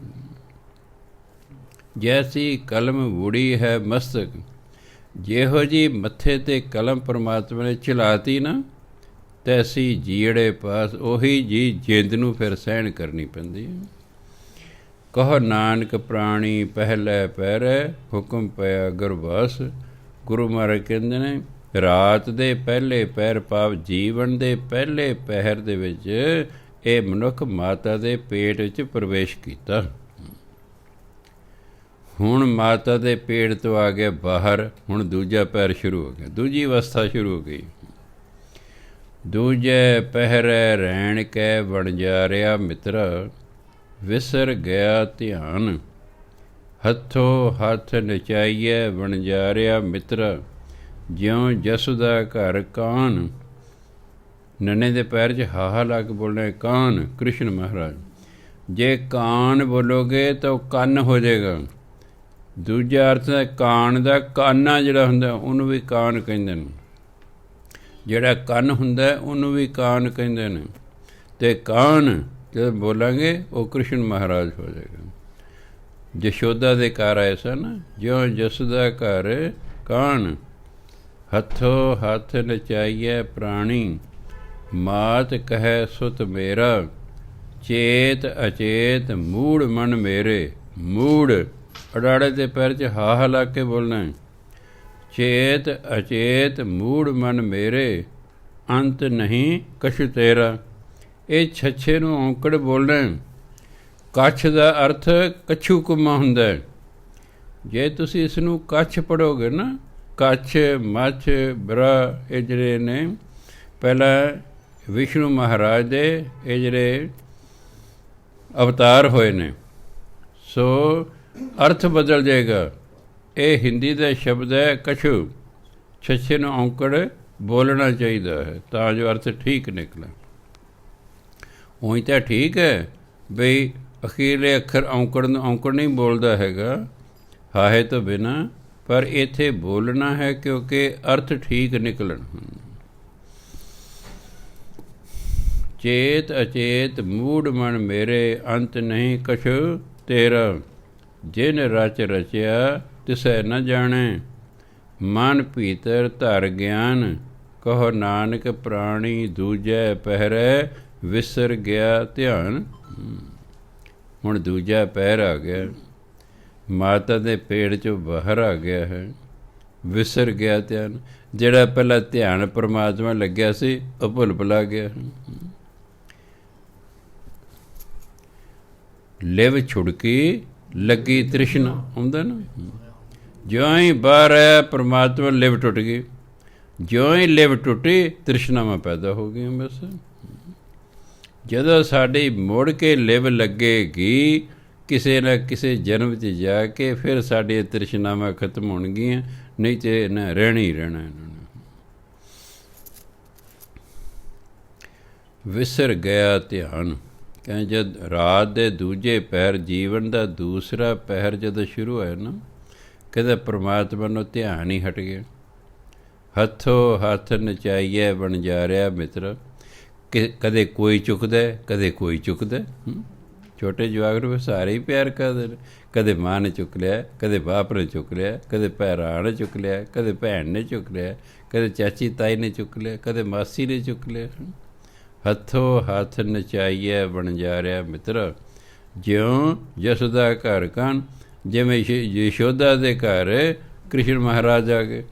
ਜੈਸੀ ਕਲਮ ਬੁੜੀ ਹੈ ਮਸਤਕ, ਜਿਹੋ ਜੀ ਮੱਥੇ 'ਤੇ ਕਲਮ ਪਰਮਾਤਮਾ ਨੇ ਚਲਾਤੀ ਨਾ, ਤੈਸੀ ਜੀੜੇ ਪਾਸ ਉਹੀ ਜੀ ਜਿੰਦ ਨੂੰ ਫਿਰ ਸਹਿਣ ਕਰਨੀ ਪੈਂਦੀ ਹੈ। ਕਹੋ ਨਾਨਕ ਪ੍ਰਾਣੀ ਪਹਿਲੇ ਪਹਿਰੇ, ਹੁਕਮ ਪਿਆ ਗੁਰਬਸ। ਗੁਰੂ ਮਹਾਰਾਜ ਕਹਿੰਦੇ ਨੇ, ਰਾਤ ਦੇ ਪਹਿਲੇ ਪਹਿਰ ਭਾਵ ਜੀਵਨ ਦੇ ਪਹਿਲੇ ਪਹਿਰ ਦੇ ਵਿੱਚ ਇਹ ਮਨੁੱਖ ਮਾਤਾ ਦੇ ਪੇਟ ਵਿੱਚ ਪ੍ਰਵੇਸ਼ ਕੀਤਾ। ਹੁਣ ਮਾਤਾ ਦੇ ਪੇਟ ਤੋਂ ਆ ਗਿਆ ਬਾਹਰ, ਹੁਣ ਦੂਜਾ ਪਹਿਰ ਸ਼ੁਰੂ ਹੋ ਗਿਆ, ਦੂਜੀ ਅਵਸਥਾ ਸ਼ੁਰੂ ਹੋ ਗਈ। ਦੂਜੇ ਪਹਿਰੇ ਰਹਿਣ ਕੇ ਵਣਜਾਰਿਆ ਮਿੱਤਰਾ, ਵਿਸਰ ਗਿਆ ਧਿਆਨ। ਹੱਥੋਂ ਹੱਥ ਨਚਾਈਏ ਵਣਜਾਰਿਆ ਮਿੱਤਰਾ, ਜਿਉਂ ਜਸੁਦਾ ਘਰ ਕਾਨ। ਨੰਨੇ ਦੇ ਪੈਰ 'ਚ ਹਾਹਾ ਲਾ ਕੇ ਬੋਲਣਾ ਕਾਨ, ਕ੍ਰਿਸ਼ਨ ਮਹਾਰਾਜ। ਜੇ ਕਾਨ ਬੋਲੋਗੇ ਤਾਂ ਉਹ ਕੰਨ ਹੋ ਜਾਏਗਾ। ਦੂਜਾ ਅਰਥ ਹੈ ਕਾਨ ਦਾ, ਕਾਨਾ ਜਿਹੜਾ ਹੁੰਦਾ ਉਹਨੂੰ ਵੀ ਕਾਨ ਕਹਿੰਦੇ ਨੇ, ਜਿਹੜਾ ਕੰਨ ਹੁੰਦਾ ਉਹਨੂੰ ਵੀ ਕਾਨ ਕਹਿੰਦੇ ਨੇ। ਅਤੇ ਕਾਨ ਜਦੋਂ ਬੋਲਾਂਗੇ ਉਹ ਕ੍ਰਿਸ਼ਨ ਮਹਾਰਾਜ ਹੋ ਜਾਏਗਾ। ਯਸ਼ੋਦਾ ਦੇ ਘਰ ਆਏ ਸਨ, ਜਿਉਂ ਜਸੁਦਾ ਘਰ ਕਾਨ। ਹੱਥੋਂ ਹੱਥ ਨਚਾਈਏ ਪ੍ਰਾਣੀ, ਮਾਤ ਕਹੈ ਸੁਤ ਮੇਰਾ। ਚੇਤ ਅਚੇਤ ਮੂੜ ਮਨ ਮੇਰੇ, ਮੂੜ ਅਡਾੜੇ ਦੇ ਪੈਰ 'ਚ ਹਾਹ ਲਾ ਕੇ ਬੋਲਣਾ। ਚੇਤ ਅਚੇਤ ਮੂੜ ਮਨ ਮੇਰੇ, ਅੰਤ ਨਹੀਂ ਕਛੁ ਤੇਰਾ। ਇਹ ਛੱਛੇ ਨੂੰ ਔਂਕੜ ਬੋਲਣਾ। ਕੱਛ ਦਾ ਅਰਥ ਕੱਛੂ ਕੁਮਾ ਹੁੰਦਾ। ਜੇ ਤੁਸੀਂ ਇਸ ਨੂੰ ਕੱਛ ਪੜ੍ਹੋਗੇ ਨਾ, ਕੱਛ, ਮੱਛ, ਬਰਾ, ਇਹ ਜਿਹੜੇ ਨੇ ਪਹਿਲਾਂ ਵਿਸ਼ਨੂੰ ਮਹਾਰਾਜ ਦੇ ਇਹ ਜਿਹੜੇ ਅਵਤਾਰ ਹੋਏ ਨੇ, ਸੋ ਅਰਥ ਬਦਲ ਜਾਏਗਾ। ਇਹ ਹਿੰਦੀ ਦਾ ਸ਼ਬਦ ਹੈ ਕਛੂ। ਛੱਛੇ ਨੂੰ ਔਂਕੜ ਬੋਲਣਾ ਚਾਹੀਦਾ ਹੈ ਤਾਂ ਜੋ ਅਰਥ ਠੀਕ ਨਿਕਲੇ। ਉਹੀ ਤਾਂ ਠੀਕ ਹੈ ਬਈ ਅਖੀਰਲੇ ਅੱਖਰ ਔਂਕੜ ਨੂੰ ਔਂਕੜ ਨਹੀਂ ਬੋਲਦਾ ਹੈਗਾ ਹਾਹੇ ਤੋਂ ਬਿਨਾਂ, ਪਰ ਇੱਥੇ ਬੋਲਣਾ ਹੈ ਕਿਉਂਕਿ ਅਰਥ ਠੀਕ ਨਿਕਲਣ। ਚੇਤ ਅਚੇਤ ਮੂੜ ਮਨ ਮੇਰੇ, ਅੰਤ ਨਹੀਂ ਕਛੁ ਤੇਰਾ। ਜਿਨ ਰਚ ਰਚਿਆ ਤਿਸੈ ਨ ਜਾਣੈ, ਮਨ ਭੀਤਰ ਧਰ ਗਿਆਨ। ਕਹੋ ਨਾਨਕ ਪ੍ਰਾਣੀ ਦੂਜੈ ਪਹਿਰੈ ਵਿਸਰ ਗਿਆ ਧਿਆਨ। ਹੁਣ ਦੂਜਾ ਪਹਿਰ ਆ ਗਿਆ, ਮਾਤਾ ਦੇ ਪੇਟ 'ਚੋਂ ਬਾਹਰ ਆ ਗਿਆ ਹੈ, ਵਿਸਰ ਗਿਆ ਧਿਆਨ। ਜਿਹੜਾ ਪਹਿਲਾਂ ਧਿਆਨ ਪਰਮਾਤਮਾ ਲੱਗਿਆ ਸੀ ਉਹ ਭੁੱਲ ਭੁਲਾ ਗਿਆ। ਲਿਵ ਛੁੜਕੀ ਲੱਗੀ ਤ੍ਰਿਸ਼ਨਾ ਹੁੰਦਾ ਨਾ, ਜਿਉਂ ਹੀ ਬਾਹਰ ਆਇਆ ਪਰਮਾਤਮਾ ਲਿਵ ਟੁੱਟ ਗਈ, ਜਿਉਂ ਹੀ ਲਿਵ ਟੁੱਟੀ ਤ੍ਰਿਸ਼ਨਾਵਾਂ ਪੈਦਾ ਹੋ ਗਈਆਂ। ਬਸ ਜਦੋਂ ਸਾਡੀ ਮੁੜ ਕੇ ਲਿਵ ਲੱਗੇਗੀ ਕਿਸੇ ਨਾ ਕਿਸੇ ਜਨਮ 'ਚ ਜਾ ਕੇ, ਫਿਰ ਸਾਡੀਆਂ ਤ੍ਰਿਸ਼ਨਾਵਾਂ ਖਤਮ ਹੋਣਗੀਆਂ, ਨਹੀਂ ਤੇ ਇਹਨਾਂ ਰਹਿਣਾ ਹੀ ਰਹਿਣਾ। ਇਹਨਾਂ ਨੇ ਵਿਸਰ ਗਿਆ ਧਿਆਨ। ਕਹਿੰਦੇ ਜਦ ਰਾਤ ਦੇ ਦੂਜੇ ਪਹਿਰ, ਜੀਵਨ ਦਾ ਦੂਸਰਾ ਪਹਿਰ ਜਦੋਂ ਸ਼ੁਰੂ ਹੋਇਆ ਨਾ, ਕਹਿੰਦਾ ਪਰਮਾਤਮਾ ਨੂੰ ਧਿਆਨ ਹੀ ਹਟ ਗਿਆ। ਹੱਥੋਂ ਹੱਥ ਨਚਾਈਏ ਬਣ ਜਾ ਰਿਹਾ ਮਿੱਤਰ, ਕਿ ਕਦੇ ਕੋਈ ਚੁੱਕਦਾ ਕਦੇ ਕੋਈ ਚੁੱਕਦਾ। ਛੋਟੇ ਜਵਾਕ ਨੂੰ ਸਾਰੇ ਹੀ ਪਿਆਰ ਕਰਦੇ ਨੇ, ਕਦੇ ਮਾਂ ਨੇ ਚੁੱਕ ਲਿਆ, ਕਦੇ ਬਾਪ ਨੇ ਚੁੱਕ ਲਿਆ, ਕਦੇ ਭਰਾ ਨੇ ਚੁੱਕ ਲਿਆ, ਕਦੇ ਭੈਣ ਨੇ ਚੁੱਕ ਲਿਆ, ਕਦੇ ਚਾਚੀ ਤਾਈ ਨੇ ਚੁੱਕ ਲਿਆ, ਕਦੇ ਮਾਸੀ ਨੇ ਚੁੱਕ ਲਿਆ। ਹੱਥੋਂ ਹੱਥ ਨਚਾਈਏ ਬਣ ਜਾ ਰਿਹਾ ਮਿੱਤਰ, ਜਿਉਂ ਯਸ਼ੋਦਾ ਘਰ ਕਨ, ਜਿਵੇਂ ਯਸ਼ੋਦਾ ਦੇ ਘਰ ਕ੍ਰਿਸ਼ਨ ਮਹਾਰਾਜ ਆ ਗਏ।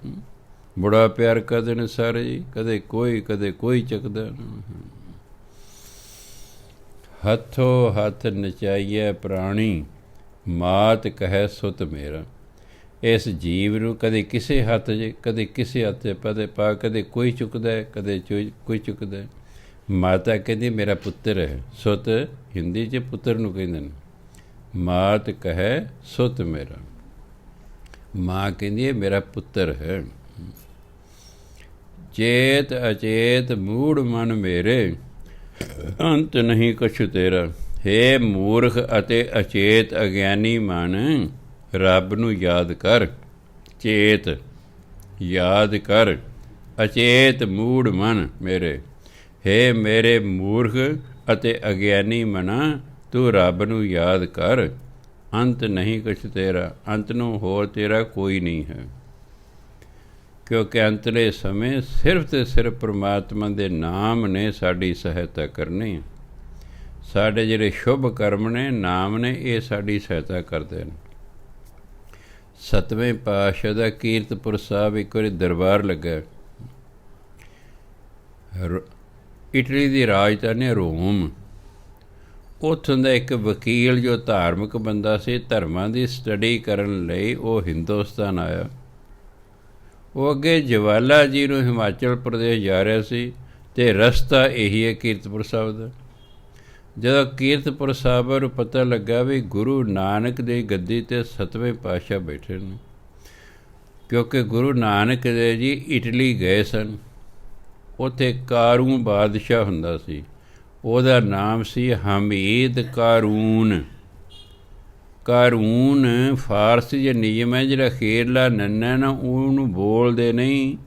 ਬੜਾ ਪਿਆਰ ਕਰਦੇ ਨੇ ਸਾਰੇ ਜੀ, ਕਦੇ ਕੋਈ ਚੱਕਦਾ। ਹੱਥੋਂ ਹੱਥ ਨਚਾਈਏ ਪ੍ਰਾਣੀ, ਮਾਤ ਕਹੈ ਸੁਤ ਮੇਰਾ। ਇਸ ਜੀਵ ਨੂੰ ਕਦੇ ਕਿਸੇ ਹੱਥ 'ਚ, ਕਦੇ ਕਿਸੇ ਹੱਥ 'ਚ ਪਦੇ ਪਾ, ਕਦੇ ਕੋਈ ਚੁੱਕਦਾ, ਕਦੇ ਕੋਈ ਚੁੱਕਦਾ। ਮਾਤਾ ਕਹਿੰਦੀ ਮੇਰਾ ਪੁੱਤਰ ਹੈ। ਸੁਤ ਹਿੰਦੀ 'ਚ ਪੁੱਤਰ ਨੂੰ ਕਹਿੰਦੇ ਨੇ। ਮਾਤ ਕਹੈ ਸੁਤ ਮੇਰਾ, ਮਾਂ ਕਹਿੰਦੀ ਹੈ ਮੇਰਾ ਪੁੱਤਰ ਹੈ। ਚੇਤ ਅਚੇਤ ਮੂੜ ਮਨ ਮੇਰੇ, ਅੰਤ ਨਹੀਂ ਕਛੁ ਤੇਰਾ। ਹੇ ਮੂਰਖ ਅਤੇ ਅਚੇਤ ਅਗਿਆਨੀ ਮਨ, ਰੱਬ ਨੂੰ ਯਾਦ ਕਰ। ਚੇਤ ਯਾਦ ਕਰ, ਅਚੇਤ ਮੂੜ ਮਨ ਮੇਰੇ। ਹੇ ਮੇਰੇ ਮੂਰਖ ਅਤੇ ਅਗਿਆਨੀ ਮਨਾ, ਤੂੰ ਰੱਬ ਨੂੰ ਯਾਦ ਕਰ। ਅੰਤ ਨਹੀਂ ਕੁਛ ਤੇਰਾ, ਅੰਤ ਨੂੰ ਹੋਰ ਤੇਰਾ ਕੋਈ ਨਹੀਂ ਹੈ। ਕਿਉਂਕਿ ਅੰਤਲੇ ਸਮੇਂ ਸਿਰਫ ਤੇ ਸਿਰਫ ਪਰਮਾਤਮਾ ਦੇ ਨਾਮ ਨੇ ਸਾਡੀ ਸਹਾਇਤਾ ਕਰਨੀ। ਸਾਡੇ ਜਿਹੜੇ ਸ਼ੁਭ ਕਰਮ ਨੇ, ਨਾਮ ਨੇ, ਇਹ ਸਾਡੀ ਸਹਾਇਤਾ ਕਰਦੇ ਨੇ। 7ਵੇਂ ਪਾਤਸ਼ਾਹ ਦਾ ਕੀਰਤਪੁਰ ਸਾਹਿਬ ਇੱਕ ਵਾਰੀ ਦਰਬਾਰ ਲੱਗਾ। ਇਟਲੀ ਦੀ ਰਾਜਧਾਨੀ ਰੋਮ। ਉੱਥੋਂ ਦਾ ਇੱਕ ਵਕੀਲ ਜੋ ਧਾਰਮਿਕ ਬੰਦਾ ਸੀ, ਧਰਮਾਂ ਦੀ ਸਟੱਡੀ ਕਰਨ ਲਈ ਉਹ ਹਿੰਦੁਸਤਾਨ ਆਇਆ। ਉਹ ਅੱਗੇ ਜਵਾਲਾ ਜੀ ਨੂੰ ਹਿਮਾਚਲ ਪ੍ਰਦੇਸ਼ ਜਾ ਰਿਹਾ ਸੀ, ਅਤੇ ਰਸਤਾ ਇਹੀ ਹੈ ਕੀਰਤਪੁਰ ਸਾਹਿਬ ਦਾ। ਜਦੋਂ ਕੀਰਤਪੁਰ ਸਾਹਿਬ ਨੂੰ ਪਤਾ ਲੱਗਾ ਵੀ ਗੁਰੂ ਨਾਨਕ ਦੀ ਗੱਦੀ 'ਤੇ 7ਵੇਂ ਪਾਤਸ਼ਾਹ ਬੈਠੇ ਨੇ, ਕਿਉਂਕਿ ਗੁਰੂ ਨਾਨਕ ਦੇਵ ਜੀ ਇਟਲੀ ਗਏ ਸਨ। ਉੱਥੇ ਕਾਰੂ ਬਾਦਸ਼ਾਹ ਹੁੰਦਾ ਸੀ, ਉਹਦਾ ਨਾਮ ਸੀ ਹਮੀਦ ਕਾਰੂਨ। ਕਾਰੂਨ ਫਾਰਸੀ ਜੇ ਨਿਯਮ ਹੈ, ਜਿਹੜਾ ਅਖੀਰਲਾ ਨੰਨਾ ਨਾ ਉਹਨੂੰ ਬੋਲਦੇ ਨਹੀਂ,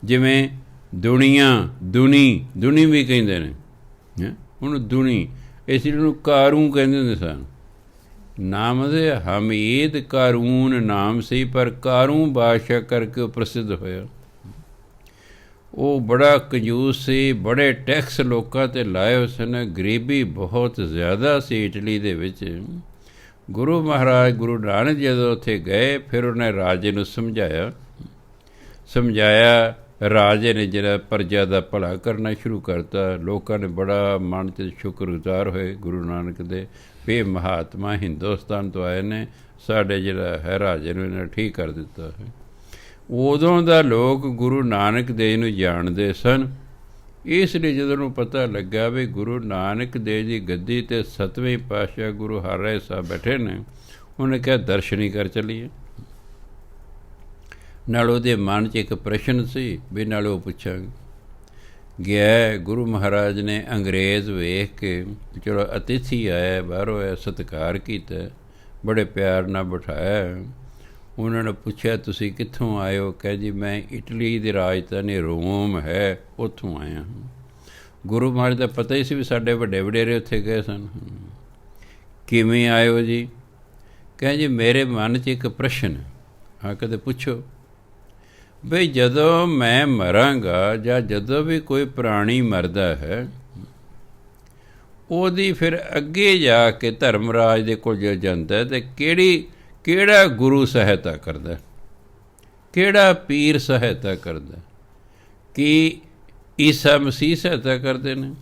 ਜਿਵੇਂ ਦੁਨੀਆ, ਦੁਨੀ ਵੀ ਕਹਿੰਦੇ ਨੇ, ਉਹਨੂੰ ਦੁਨੀ, ਇਸ ਲਈ ਉਹਨੂੰ ਕਾਰੂ ਕਹਿੰਦੇ ਹੁੰਦੇ ਸਨ। ਨਾਮ ਦੇ ਹਮੀਦ ਕਾਰੂਨ ਨਾਮ ਸੀ, ਪਰ ਕਾਰੂ ਬਾਦਸ਼ਾਹ ਕਰਕੇ ਉਹ ਪ੍ਰਸਿੱਧ ਹੋਇਆ। ਉਹ ਬੜਾ ਕੰਜੂਸ ਸੀ, ਬੜੇ ਟੈਕਸ ਲੋਕਾਂ 'ਤੇ ਲਾਏ ਉਸ ਨੇ, ਗਰੀਬੀ ਬਹੁਤ ਜ਼ਿਆਦਾ ਸੀ ਇਟਲੀ ਦੇ ਵਿੱਚ। ਗੁਰੂ ਮਹਾਰਾਜ ਗੁਰੂ ਨਾਨਕ ਜਦੋਂ ਉੱਥੇ ਗਏ, ਫਿਰ ਉਹਨੇ ਰਾਜੇ ਨੂੰ ਸਮਝਾਇਆ। ਰਾਜੇ ਨੇ ਜਿਹੜਾ ਪ੍ਰਜਾ ਦਾ ਭਲਾ ਕਰਨਾ ਸ਼ੁਰੂ ਕਰਤਾ। ਲੋਕਾਂ ਨੇ ਬੜਾ ਮਨ 'ਚ ਸ਼ੁਕਰਗੁਜ਼ਾਰ ਹੋਏ ਗੁਰੂ ਨਾਨਕ ਦੇ, ਵੀ ਮਹਾਤਮਾ ਹਿੰਦੁਸਤਾਨ ਤੋਂ ਆਏ ਨੇ, ਸਾਡੇ ਜਿਹੜਾ ਹੈ ਰਾਜੇ ਨੂੰ ਇਹਨੇ ਠੀਕ ਕਰ ਦਿੱਤਾ ਹੈ। ਉਦੋਂ ਦਾ ਲੋਕ ਗੁਰੂ ਨਾਨਕ ਦੇਵ ਨੂੰ ਜਾਣਦੇ ਸਨ। ਇਸ ਲਈ ਜਦੋਂ ਉਹਨੂੰ ਪਤਾ ਲੱਗਾ ਵੀ ਗੁਰੂ ਨਾਨਕ ਦੇਵ ਦੀ ਗੱਦੀ 'ਤੇ 7ਵੇਂ ਪਾਤਸ਼ਾਹ ਗੁਰੂ ਹਰਿਰਾਏ ਸਾਹਿਬ ਬੈਠੇ ਨੇ, ਉਹਨੇ ਕਿਹਾ ਦਰਸ਼ਨ ਹੀ ਕਰ ਚੱਲੀਏ। ਨਾਲ ਉਹਦੇ ਮਨ 'ਚ ਇੱਕ ਪ੍ਰਸ਼ਨ ਸੀ ਵੀ ਨਾਲ ਉਹ ਪੁੱਛਾਂਗੇ। ਗਿਆ ਗੁਰੂ ਮਹਾਰਾਜ ਨੇ ਅੰਗਰੇਜ਼ ਵੇਖ ਕੇ, ਚਲੋ ਅਤਿਥੀ ਆਇਆ, ਬਾਹਰੋਂ ਆਇਆ, ਸਤਿਕਾਰ ਕੀਤਾ, ਬੜੇ ਪਿਆਰ ਨਾਲ ਬਿਠਾਇਆ। ਉਹਨਾਂ ਨੇ ਪੁੱਛਿਆ ਤੁਸੀਂ ਕਿੱਥੋਂ ਆਏ ਹੋ? ਕਹਿ ਜੀ ਮੈਂ ਇਟਲੀ ਦੀ ਰਾਜਧਾਨੀ ਰੋਮ ਹੈ, ਉੱਥੋਂ ਆਇਆ ਹਾਂ। ਗੁਰੂ ਮਹਾਰਾਜ ਦਾ ਪਤਾ ਹੀ ਸੀ ਵੀ ਸਾਡੇ ਵੱਡੇ ਵਡੇਰੇ ਉੱਥੇ ਗਏ ਸਨ। ਕਿਵੇਂ ਆਏ ਹੋ ਜੀ? ਕਹਿ ਜੀ ਮੇਰੇ ਮਨ 'ਚ ਇੱਕ ਪ੍ਰਸ਼ਨ ਹੈ। ਹਾਂ, ਕਦੇ ਪੁੱਛੋ। ਬਈ ਜਦੋਂ ਮੈਂ ਮਰਾਂਗਾ ਜਾਂ ਜਦੋਂ ਵੀ ਕੋਈ ਪ੍ਰਾਣੀ ਮਰਦਾ ਹੈ, ਉਹਦੀ ਫਿਰ ਅੱਗੇ ਜਾ ਕੇ ਧਰਮਰਾਜ ਦੇ ਕੋਲ ਜੇ ਜਾਂਦਾ ਤੇ ਕਿਹੜਾ ਗੁਰੂ ਸਹਾਇਤਾ ਕਰਦਾ, ਕਿਹੜਾ ਪੀਰ ਸਹਾਇਤਾ ਕਰਦਾ? ਕੀ ਈਸਾ ਮਸੀਹ ਸਹਾਇਤਾ ਕਰਦੇ ਨੇ?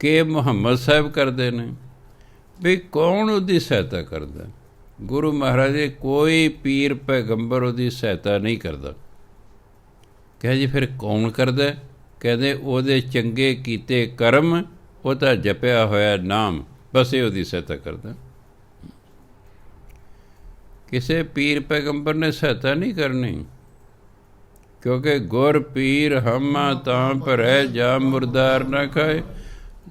ਕਿ ਮੁਹੰਮਦ ਸਾਹਿਬ ਕਰਦੇ ਨੇ? ਵੀ ਕੌਣ ਉਹਦੀ ਸਹਾਇਤਾ ਕਰਦਾ? ਗੁਰੂ ਮਹਾਰਾਜ ਦੇ ਕੋਈ ਪੀਰ ਪੈਗੰਬਰ ਉਹਦੀ ਸਹਾਇਤਾ ਨਹੀਂ ਕਰਦਾ। ਕਹੇ ਜੀ ਫਿਰ ਕੌਣ ਕਰਦਾ? ਕਹਿੰਦੇ ਉਹਦੇ ਚੰਗੇ ਕੀਤੇ ਕਰਮ, ਉਹਦਾ ਜਪਿਆ ਹੋਇਆ ਨਾਮ, ਬਸ ਇਹ ਉਹਦੀ ਸਹਾਇਤਾ ਕਰਦਾ। ਕਿਸੇ ਪੀਰ ਪੈਗੰਬਰ ਨੇ ਸਹਾਇਤਾ ਨਹੀਂ ਕਰਨੀ, ਕਿਉਂਕਿ ਗੁਰ ਪੀਰ ਹਮਾ ਤਾਂ ਭਰੈ ਜਾ ਮੁਰਦਾਰ ਨਾ ਖਾਏ।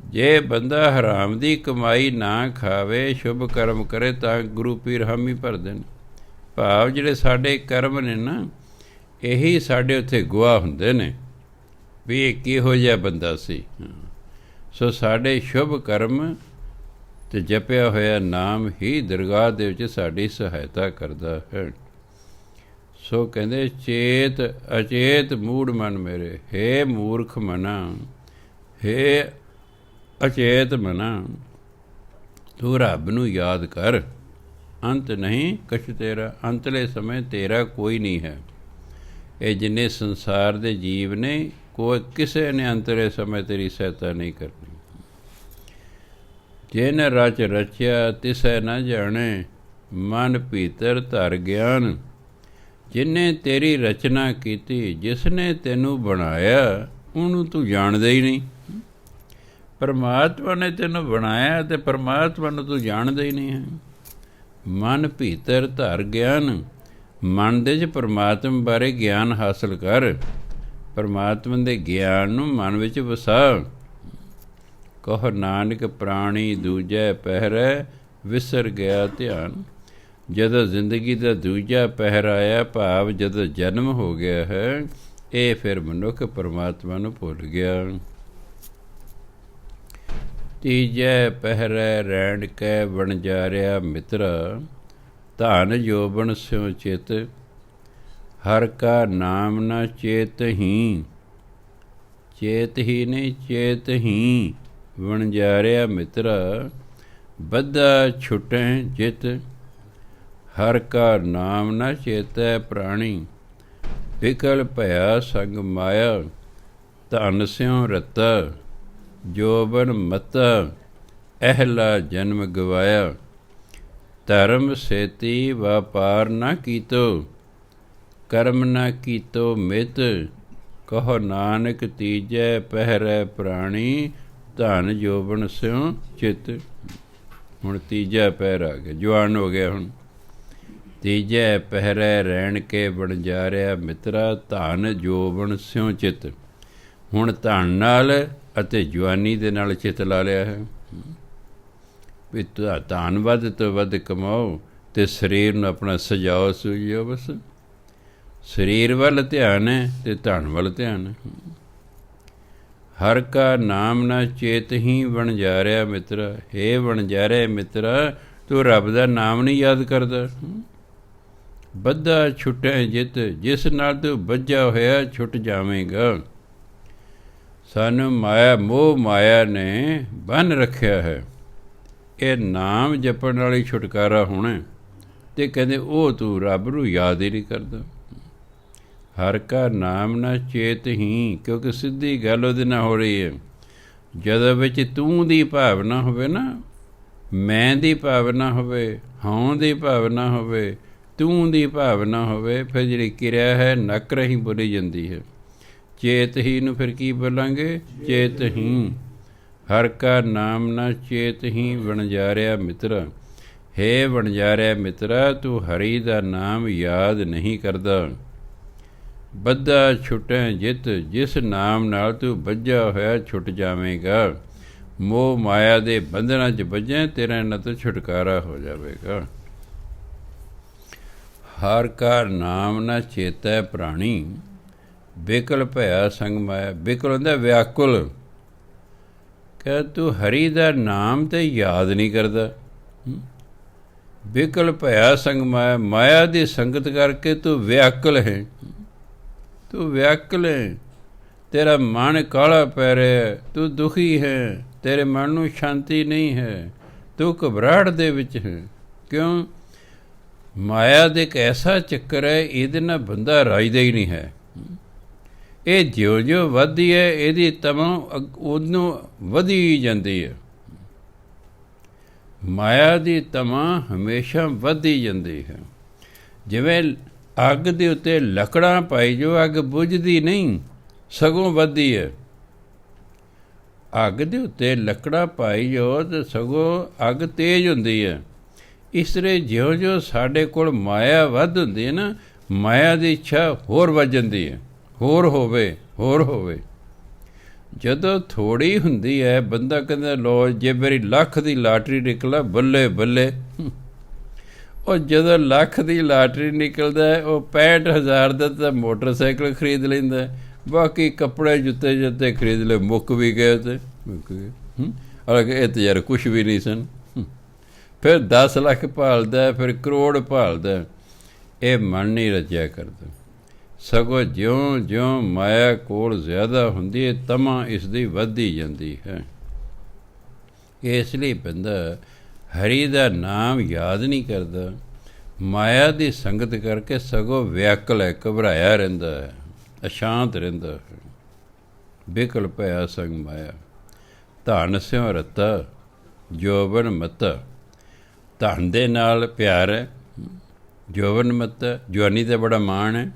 ਜੇ ਬੰਦਾ ਹਰਾਮ ਦੀ ਕਮਾਈ ਨਾ ਖਾਵੇ, ਸ਼ੁਭ ਕਰਮ ਕਰੇ, ਤਾਂ ਗੁਰੂ ਪੀਰ ਹਮ ਹੀ ਭਰਦੇ ਨੇ। ਭਾਵ ਜਿਹੜੇ ਸਾਡੇ ਕਰਮ ਨੇ ਨਾ, ਇਹੀ ਸਾਡੇ ਉੱਥੇ ਗਵਾਹ ਹੁੰਦੇ ਨੇ ਵੀ ਇਹ ਕਿਹੋ ਜਿਹਾ ਬੰਦਾ ਸੀ। ਸੋ ਸਾਡੇ ਸ਼ੁਭ ਕਰਮ ਅਤੇ ਜਪਿਆ ਹੋਇਆ ਨਾਮ ਹੀ ਦਰਗਾਹ ਦੇ ਵਿੱਚ ਸਾਡੀ ਸਹਾਇਤਾ ਕਰਦਾ ਹੈ। ਸੋ ਕਹਿੰਦੇ ਚੇਤ ਅਚੇਤ ਮੂੜ ਮਨ ਮੇਰੇ, ਹੇ ਮੂਰਖ ਮਨਾ, ਹੇ ਅਚੇਤ ਮਨਾ, ਤੂੰ ਰੱਬ ਨੂੰ ਯਾਦ ਕਰ। ਅੰਤ ਨਹੀਂ ਕਛ ਤੇਰਾ, ਅੰਤਲੇ ਸਮੇਂ ਤੇਰਾ ਕੋਈ ਨਹੀਂ ਹੈ। ਇਹ ਜਿੰਨੇ ਸੰਸਾਰ ਦੇ ਜੀਵ ਨੇ, ਕਿਸੇ ਨੇ ਅੰਤਲੇ ਸਮੇਂ ਤੇਰੀ ਸਹਾਇਤਾ ਨਹੀਂ ਕਰਨੀ। ਜਿਨ ਰਚ ਰਚਿਆ ਤਿਸੈ ਨਾ ਜਾਣੇ, ਮਨ ਭੀਤਰ ਧਰ ਗਿਆਨ। ਜਿਨੇ ਤੇਰੀ ਰਚਨਾ ਕੀਤੀ, ਜਿਸ ਨੇ ਤੈਨੂੰ ਬਣਾਇਆ, ਉਹਨੂੰ ਤੂੰ ਜਾਣਦਾ ਹੀ ਨਹੀਂ। ਪਰਮਾਤਮਾ ਨੇ ਤੈਨੂੰ ਬਣਾਇਆ ਅਤੇ ਪਰਮਾਤਮਾ ਨੂੰ ਤੂੰ ਜਾਣਦਾ ਹੀ ਨਹੀਂ ਹੈ। ਮਨ ਭੀਤਰ ਧਰ ਗਿਆਨ, ਮਨ ਦੇ 'ਚ ਪਰਮਾਤਮਾ ਬਾਰੇ ਗਿਆਨ ਹਾਸਲ ਕਰ। ਪਰਮਾਤਮਾ ਦੇ ਗਿਆਨ ਨੂੰ ਮਨ ਵਿੱਚ ਵਸਾ। ਕਹੋ ਨਾਨਕ ਪ੍ਰਾਣੀ ਦੂਜੈ ਪਹਿਰੈ, ਵਿਸਰ ਗਿਆ ਧਿਆਨ। ਜਦੋਂ ਜ਼ਿੰਦਗੀ ਦਾ ਦੂਜਾ ਪਹਿਰ ਆਇਆ, ਭਾਵ ਜਦੋਂ ਜਨਮ ਹੋ ਗਿਆ ਹੈ, ਇਹ ਫਿਰ ਮਨੁੱਖ ਪਰਮਾਤਮਾ ਨੂੰ ਭੁੱਲ ਗਿਆ। ਤੀਜੈ ਪਹਿਰੈ ਰੈਣ ਕੈ ਵਣਜਾਰਿਆ ਮਿੱਤਰਾ, ਧਨ ਜੋਬਨ ਸਿਉ ਚਿਤ। ਹਰ ਕਾ ਨਾਮ ਨਾ ਚੇਤਹੀ, ਚੇਤਹੀ ਨਹੀਂ ਚੇਤਹੀ। ਵਣਜਾਰਿਆ ਮਿੱਤਰਾ, ਬੱਧਾ ਛੁਟੈ ਜਿਤ। ਹਰ ਕਾ ਨਾਮ ਨਾ ਚੇਤੈ ਪ੍ਰਾਣੀ, ਵਿਕਲ ਭਇਆ ਸੰਗ ਮਾਇਆ। ਧਨ ਸਿਉ ਰਤਾ, ਜੋਬਨ ਮਤਾ, ਅਹਿਲਾ ਜਨਮ ਗਵਾਇਆ। ਧਰਮ ਸੇਤੀ ਵਪਾਰ ਨਾ ਕੀਤੋ, ਕਰਮ ਨਾ ਕੀਤੋ ਮਿਤ। ਕਹੋ ਨਾਨਕ ਤੀਜੈ ਪਹਿਰੈ ਪ੍ਰਾਣੀ, ਧਨ ਜੋਬਨ ਸਿਉ ਚਿਤ। ਹੁਣ ਤੀਜਾ ਪਹਿਰ ਆ ਗਿਆ, ਜਵਾਨ ਹੋ ਗਿਆ। ਹੁਣ ਤੀਜੈ ਪਹਿਰੈ ਰਹਿਣ ਕੇ ਵਣਜਾਰਿਆ ਮਿੱਤਰਾ, ਧਨ ਜੋਬਨ ਸਿਉ ਚਿਤ। ਹੁਣ ਧਨ ਨਾਲ ਅਤੇ ਜਵਾਨੀ ਦੇ ਨਾਲ ਚਿੱਤ ਲਾ ਲਿਆ ਹੈ ਵੀ ਧਨ ਵੱਧ ਤੋਂ ਵੱਧ ਕਮਾਓ ਅਤੇ ਸਰੀਰ ਨੂੰ ਆਪਣਾ ਸਜਾਓ ਸੂਝਿਓ। ਬਸ ਸਰੀਰ ਵੱਲ ਧਿਆਨ ਹੈ ਅਤੇ ਧਨ ਵੱਲ ਧਿਆਨ ਹੈ। ਹਰ ਕਾ ਨਾਮ ਨਾ ਚੇਤਹੀ ਵਣਜਾਰਿਆ ਮਿੱਤਰਾ। ਹੇ ਵਣਜਾਰਿਆ ਮਿੱਤਰਾ, ਤੂੰ ਰੱਬ ਦਾ ਨਾਮ ਨਹੀਂ ਯਾਦ ਕਰਦਾ। ਬੱਧਾ ਛੁਟੈ ਜਿਤ, ਜਿਸ ਨਾਲ ਤੂੰ ਬੱਝਾ ਹੋਇਆ ਛੁੱਟ ਜਾਵੇਂਗਾ। ਸਾਨੂੰ ਮਾਇਆ, ਮੋਹ ਮਾਇਆ ਨੇ ਬੰਨ੍ਹ ਰੱਖਿਆ ਹੈ। ਇਹ ਨਾਮ ਜਪਣ ਵਾਲੀ ਛੁਟਕਾਰਾ ਹੋਣਾ। ਅਤੇ ਕਹਿੰਦੇ ਉਹ ਤੂੰ ਰੱਬ ਨੂੰ ਯਾਦ ਹੀ ਨਹੀਂ ਕਰਦਾ। ਹਰ ਕਾ ਨਾਮ ਨਾ ਚੇਤਹੀ, ਕਿਉਂਕਿ ਸਿੱਧੀ ਗੱਲ ਉਹਦੇ ਨਾਲ ਹੋ ਰਹੀ ਹੈ। ਜਦੋਂ ਵਿੱਚ ਤੂੰ ਦੀ ਭਾਵਨਾ ਹੋਵੇ ਨਾ, ਮੈਂ ਦੀ ਭਾਵਨਾ ਹੋਵੇ, ਹਾਂ ਦੀ ਭਾਵਨਾ ਹੋਵੇ, ਤੂੰ ਦੀ ਭਾਵਨਾ ਹੋਵੇ, ਫਿਰ ਜਿਹੜੀ ਕਿਰਿਆ ਹੈ ਨਕ ਰਾਹੀਂ ਬੋਲੀ ਜਾਂਦੀ ਹੈ। ਚੇਤਹੀ ਨੂੰ ਫਿਰ ਕੀ ਬੋਲਾਂਗੇ? ਚੇਤਹੀ। ਹਰ ਕਾ ਨਾਮ ਨਾ ਚੇਤਹੀ ਵਣਜਾਰਿਆ ਮਿੱਤਰਾ। ਹੇ ਵਣਜਾਰਿਆ ਮਿੱਤਰਾ, ਤੂੰ ਹਰੀ ਦਾ ਨਾਮ ਯਾਦ ਨਹੀਂ ਕਰਦਾ। ਬੱਧਾ ਛੁਟੈ ਜਿਤ, ਜਿਸ ਨਾਮ ਨਾਲ ਤੂੰ ਬੱਝਾ ਹੋਇਆ ਛੁੱਟ ਜਾਵੇਂਗਾ। ਮੋਹ ਮਾਇਆ ਦੇ ਬੰਧਨਾਂ 'ਚ ਬੱਝੇ, ਤੇਰਾ ਇਹਨਾਂ ਤੋਂ ਛੁਟਕਾਰਾ ਹੋ ਜਾਵੇਗਾ। ਹਰ ਕਾ ਨਾਮ ਨਾ ਚੇਤੈ ਪ੍ਰਾਣੀ, ਬਿਕਲ ਭਇਆ ਸੰਗ ਮਾਇਆ। ਬਿਕਲ ਹੁੰਦਾ ਵਿਆਕੁਲ। ਕਹਿ ਤੂੰ ਹਰੀ ਦਾ ਨਾਮ ਤੇ ਯਾਦ ਨਹੀਂ ਕਰਦਾ। ਬਿਕਲ ਭਇਆ ਸੰਗ ਮਾਇਆ, ਮਾਇਆ ਦੀ ਸੰਗਤ ਕਰਕੇ ਤੂੰ ਵਿਆਕੁਲ ਹੈ। ਤੂੰ ਵਿਆਕੁਲ ਹੈ, ਤੇਰਾ ਮਨ ਕਾਲਾ ਪੈ ਰਿਹਾ, ਤੂੰ ਦੁਖੀ ਹੈ, ਤੇਰੇ ਮਨ ਨੂੰ ਸ਼ਾਂਤੀ ਨਹੀਂ ਹੈ, ਤੂੰ ਘਬਰਾਹਟ ਦੇ ਵਿੱਚ ਹੈ। ਕਿਉਂ? ਮਾਇਆ ਦੇ ਇੱਕ ਐਸਾ ਚੱਕਰ ਹੈ, ਇਹਦੇ ਨਾਲ ਬੰਦਾ ਰਾਜਦਾ ਹੀ ਨਹੀਂ ਹੈ। ਇਹ ਜਿਉਂ-ਜਿਉਂ ਵੱਧਦੀ ਹੈ, ਇਹਦੀ ਤਮਾ ਉਹਨੂੰ ਵਧੀ ਜਾਂਦੀ ਹੈ। ਮਾਇਆ ਦੀ ਤਮਾ ਹਮੇਸ਼ਾ ਵੱਧਦੀ ਜਾਂਦੀ ਹੈ। ਜਿਵੇਂ ਅੱਗ ਦੇ ਉੱਤੇ ਲੱਕੜਾਂ ਪਾਈ ਜੋ, ਅੱਗ ਬੁਝਦੀ ਨਹੀਂ, ਸਗੋਂ ਵੱਧਦੀ ਹੈ। ਅੱਗ ਦੇ ਉੱਤੇ ਲੱਕੜਾਂ ਪਾਈ ਜੋ ਤਾਂ ਸਗੋਂ ਅੱਗ ਤੇਜ਼ ਹੁੰਦੀ ਹੈ। ਇਸ ਤਰ੍ਹਾਂ ਜਿਉਂ-ਜਿਉਂ ਸਾਡੇ ਕੋਲ ਮਾਇਆ ਵੱਧ ਹੁੰਦੀ ਹੈ ਨਾ, ਮਾਇਆ ਦੀ ਇੱਛਾ ਹੋਰ ਵੱਧ ਜਾਂਦੀ ਹੈ, ਹੋਰ ਹੋਵੇ, ਹੋਰ ਹੋਵੇ। ਜਦੋਂ ਥੋੜ੍ਹੀ ਹੁੰਦੀ ਹੈ, ਬੰਦਾ ਕਹਿੰਦਾ ਲੋ ਜੇ ਮੇਰੀ ਲੱਖ ਦੀ ਲਾਟਰੀ ਨਿਕਲਾ, ਬੱਲੇ ਬੱਲੇ। ਉਹ ਜਦੋਂ ਲੱਖ ਦੀ ਲਾਟਰੀ ਨਿਕਲਦਾ, ਉਹ 65,000 ਦਾ ਤਾਂ ਮੋਟਰਸਾਈਕਲ ਖਰੀਦ ਲੈਂਦਾ, ਬਾਕੀ ਕੱਪੜੇ ਜੁੱਤੇ ਖਰੀਦ ਲਏ, ਮੁੱਕ ਵੀ ਗਏ ਤੇ ਮੁੱਕ ਗਏ। ਇਹ ਤਾਂ ਯਾਰ ਕੁਛ ਵੀ ਨਹੀਂ ਸਨ। ਫਿਰ 10 ਲੱਖ ਭਾਲਦਾ, ਫਿਰ ਕਰੋੜ ਭਾਲਦਾ। ਇਹ ਮਨ ਨਹੀਂ ਰਚਿਆ ਕਰਦਾ। ਸਗੋਂ ਜਿਉਂ-ਜਿਉਂ ਮਾਇਆ ਕੋਲ ਜ਼ਿਆਦਾ ਹੁੰਦੀ ਹੈ, ਤਮਾ ਇਸ ਦੀ ਵੱਧਦੀ ਜਾਂਦੀ ਹੈ। ਇਸ ਲਈ ਬੰਦਾ ਹਰੀ ਦਾ ਨਾਮ ਯਾਦ ਨਹੀਂ ਕਰਦਾ, ਮਾਇਆ ਦੀ ਸੰਗਤ ਕਰਕੇ ਸਗੋਂ ਵਿਆਕਲ ਹੈ, ਘਬਰਾਇਆ ਰਹਿੰਦਾ ਹੈ, ਅਸ਼ਾਂਤ ਰਹਿੰਦਾ ਹੈ। ਬਿਕਲ ਭਇਆ ਸੰਗ ਮਾਇਆ, ਧਨ ਸਿਉ ਰਤਾ ਜੋਬਨ ਮਤਾ। ਧਨ ਦੇ ਨਾਲ ਪਿਆਰ ਹੈ, ਜੋਬਨ ਮਤਾ, ਜਵਾਨੀ ਦਾ ਬੜਾ ਮਾਣ ਹੈ।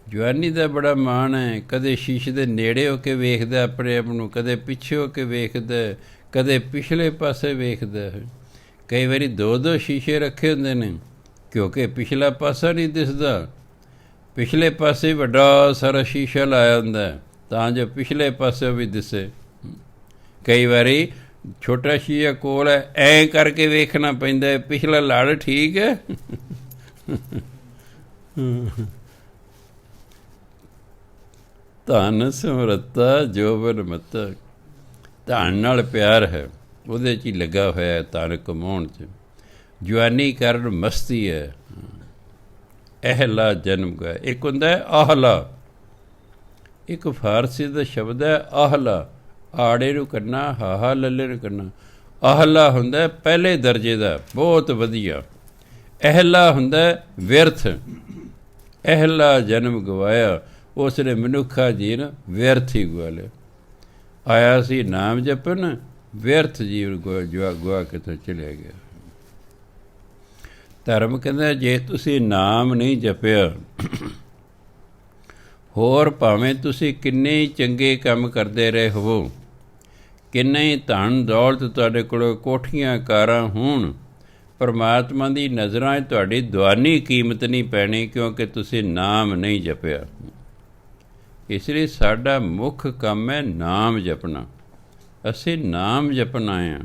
ਜਵਾਨੀ ਦਾ ਬੜਾ ਮਾਣ ਹੈ। ਕਦੇ ਸ਼ੀਸ਼ੇ ਦੇ ਨੇੜੇ ਹੋ ਕੇ ਵੇਖਦਾ ਆਪਣੇ ਆਪ ਨੂੰ, ਕਦੇ ਪਿੱਛੇ ਹੋ ਕੇ ਵੇਖਦਾ, ਕਦੇ ਪਿਛਲੇ ਪਾਸੇ ਵੇਖਦਾ ਹੈ। ਕਈ ਵਾਰੀ 2-2 ਸ਼ੀਸ਼ੇ ਰੱਖੇ ਹੁੰਦੇ ਨੇ, ਕਿਉਂਕਿ ਪਿਛਲਾ ਪਾਸਾ ਨਹੀਂ ਦਿਸਦਾ। ਪਿਛਲੇ ਪਾਸੇ ਵੱਡਾ ਸਾਰਾ ਸ਼ੀਸ਼ਾ ਲਾਇਆ ਹੁੰਦਾ ਤਾਂ ਜੋ ਪਿਛਲੇ ਪਾਸੇ ਵੀ ਦਿਸੇ। ਕਈ ਵਾਰੀ ਛੋਟਾ ਸ਼ੀਸ਼ਾ ਕੋਲ ਹੈ, ਐਂ ਕਰਕੇ ਵੇਖਣਾ ਪੈਂਦਾ, ਪਿਛਲਾ ਲੜ ਠੀਕ ਹੈ। ਧਨ ਸਿਮਰਤਾ ਜੋਬਨ ਮਤਾ। ਧਨ ਨਾਲ ਪਿਆਰ ਹੈ, ਉਹਦੇ 'ਚ ਹੀ ਲੱਗਾ ਹੋਇਆ ਹੈ, ਧਨ ਕਮਾਉਣ 'ਚ। ਜਵਾਨੀ ਕਾਰਨ ਮਸਤੀ ਹੈ। ਅਹਲਾ ਜਨਮ ਗਿਆ। ਇੱਕ ਹੁੰਦਾ ਹੈ ਆਹਲਾ, ਇੱਕ ਫਾਰਸੀ ਦਾ ਸ਼ਬਦ ਹੈ ਆਹਲਾ, ਆੜੇ ਨੂੰ ਕਰਨਾ, ਹਾਹਾ ਲੱਲੇ ਨੂੰ ਕਰਨਾ। ਆਹਲਾ ਹੁੰਦਾ ਪਹਿਲੇ ਦਰਜੇ ਦਾ, ਬਹੁਤ ਵਧੀਆ। ਅਹਲਾ ਹੁੰਦਾ ਵਿਅਰਥ। ਅਹਲਾ ਜਨਮ ਗਵਾਇਆ, ਉਸ ਨੇ ਮਨੁੱਖਾ ਜੀਵਨ ਵਿਅਰਥ ਹੀ ਗਵਾ ਲਿਆ। ਆਇਆ ਸੀ ਨਾਮ ਜਪਣ, ਵਿਅਰਥ ਜੀਵਨ ਗੁਆ ਕਿੱਥੋਂ ਚਲਿਆ ਗਿਆ। ਧਰਮ ਕਹਿੰਦਾ ਜੇ ਤੁਸੀਂ ਨਾਮ ਨਹੀਂ ਜਪਿਆ, ਹੋਰ ਭਾਵੇਂ ਤੁਸੀਂ ਕਿੰਨੇ ਹੀ ਚੰਗੇ ਕੰਮ ਕਰਦੇ ਰਹੇ ਹੋਵੋ, ਕਿੰਨੇ ਹੀ ਧਨ ਦੌਲਤ ਤੁਹਾਡੇ ਕੋਲ ਕੋਠੀਆਂ ਕਾਰਾਂ ਹੋਣ, ਪਰਮਾਤਮਾ ਦੀ ਨਜ਼ਰਾਂ 'ਚ ਤੁਹਾਡੀ ਦੁਆਨੀ ਕੀਮਤ ਨਹੀਂ ਪੈਣੀ, ਕਿਉਂਕਿ ਤੁਸੀਂ ਨਾਮ ਨਹੀਂ ਜਪਿਆ। ਇਸ ਲਈ ਸਾਡਾ ਮੁੱਖ ਕੰਮ ਹੈ ਨਾਮ ਜਪਣਾ। ਅਸੀਂ ਨਾਮ ਜਪਣਾ ਹੈ।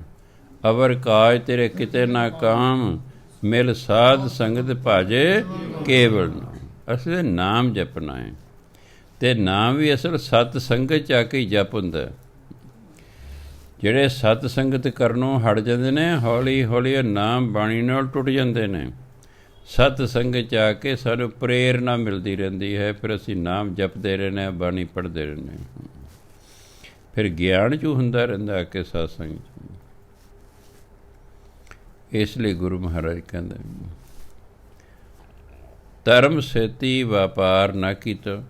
ਅਵਰ ਕਾਜ ਤੇਰੇ ਕਿਤੇ ਨਾ ਕਾਮ, ਮਿਲ ਸਾਧ ਸੰਗਤ ਭਾਜੇ ਕੇਵਲ ਨਾਮ। ਅਸੀਂ ਨਾਮ ਜਪਣਾ ਹੈ। ਅਤੇ ਨਾਮ ਵੀ ਅਸਲ ਸਤ ਸੰਗਤ 'ਚ ਆ ਕੇ ਜਪ ਹੁੰਦਾ। ਜਿਹੜੇ ਸਤ ਸੰਗਤ ਕਰਨੋਂ ਹਟ ਜਾਂਦੇ ਨੇ, ਹੌਲੀ ਹੌਲੀ ਨਾਮ ਬਾਣੀ ਨਾਲ ਟੁੱਟ ਜਾਂਦੇ ਨੇ। ਸਤ ਸੰਗਤ 'ਚ ਆ ਕੇ ਸਾਨੂੰ ਪ੍ਰੇਰਨਾ ਮਿਲਦੀ ਰਹਿੰਦੀ ਹੈ, ਫਿਰ ਅਸੀਂ ਨਾਮ ਜਪਦੇ ਰਹਿੰਦੇ ਹਾਂ, ਬਾਣੀ ਪੜ੍ਹਦੇ ਰਹਿੰਦੇ ਹਾਂ। ਫਿਰ ਗਿਆਨ 'ਚ ਹੁੰਦਾ ਰਹਿੰਦਾ ਕਿ ਸਤਸੰਗ 'ਚ। ਇਸ ਲਈ ਗੁਰੂ ਮਹਾਰਾਜ ਕਹਿੰਦੇ ਧਰਮ ਸੇਤੀ ਵਪਾਰ ਨਾ ਕੀਤਾ।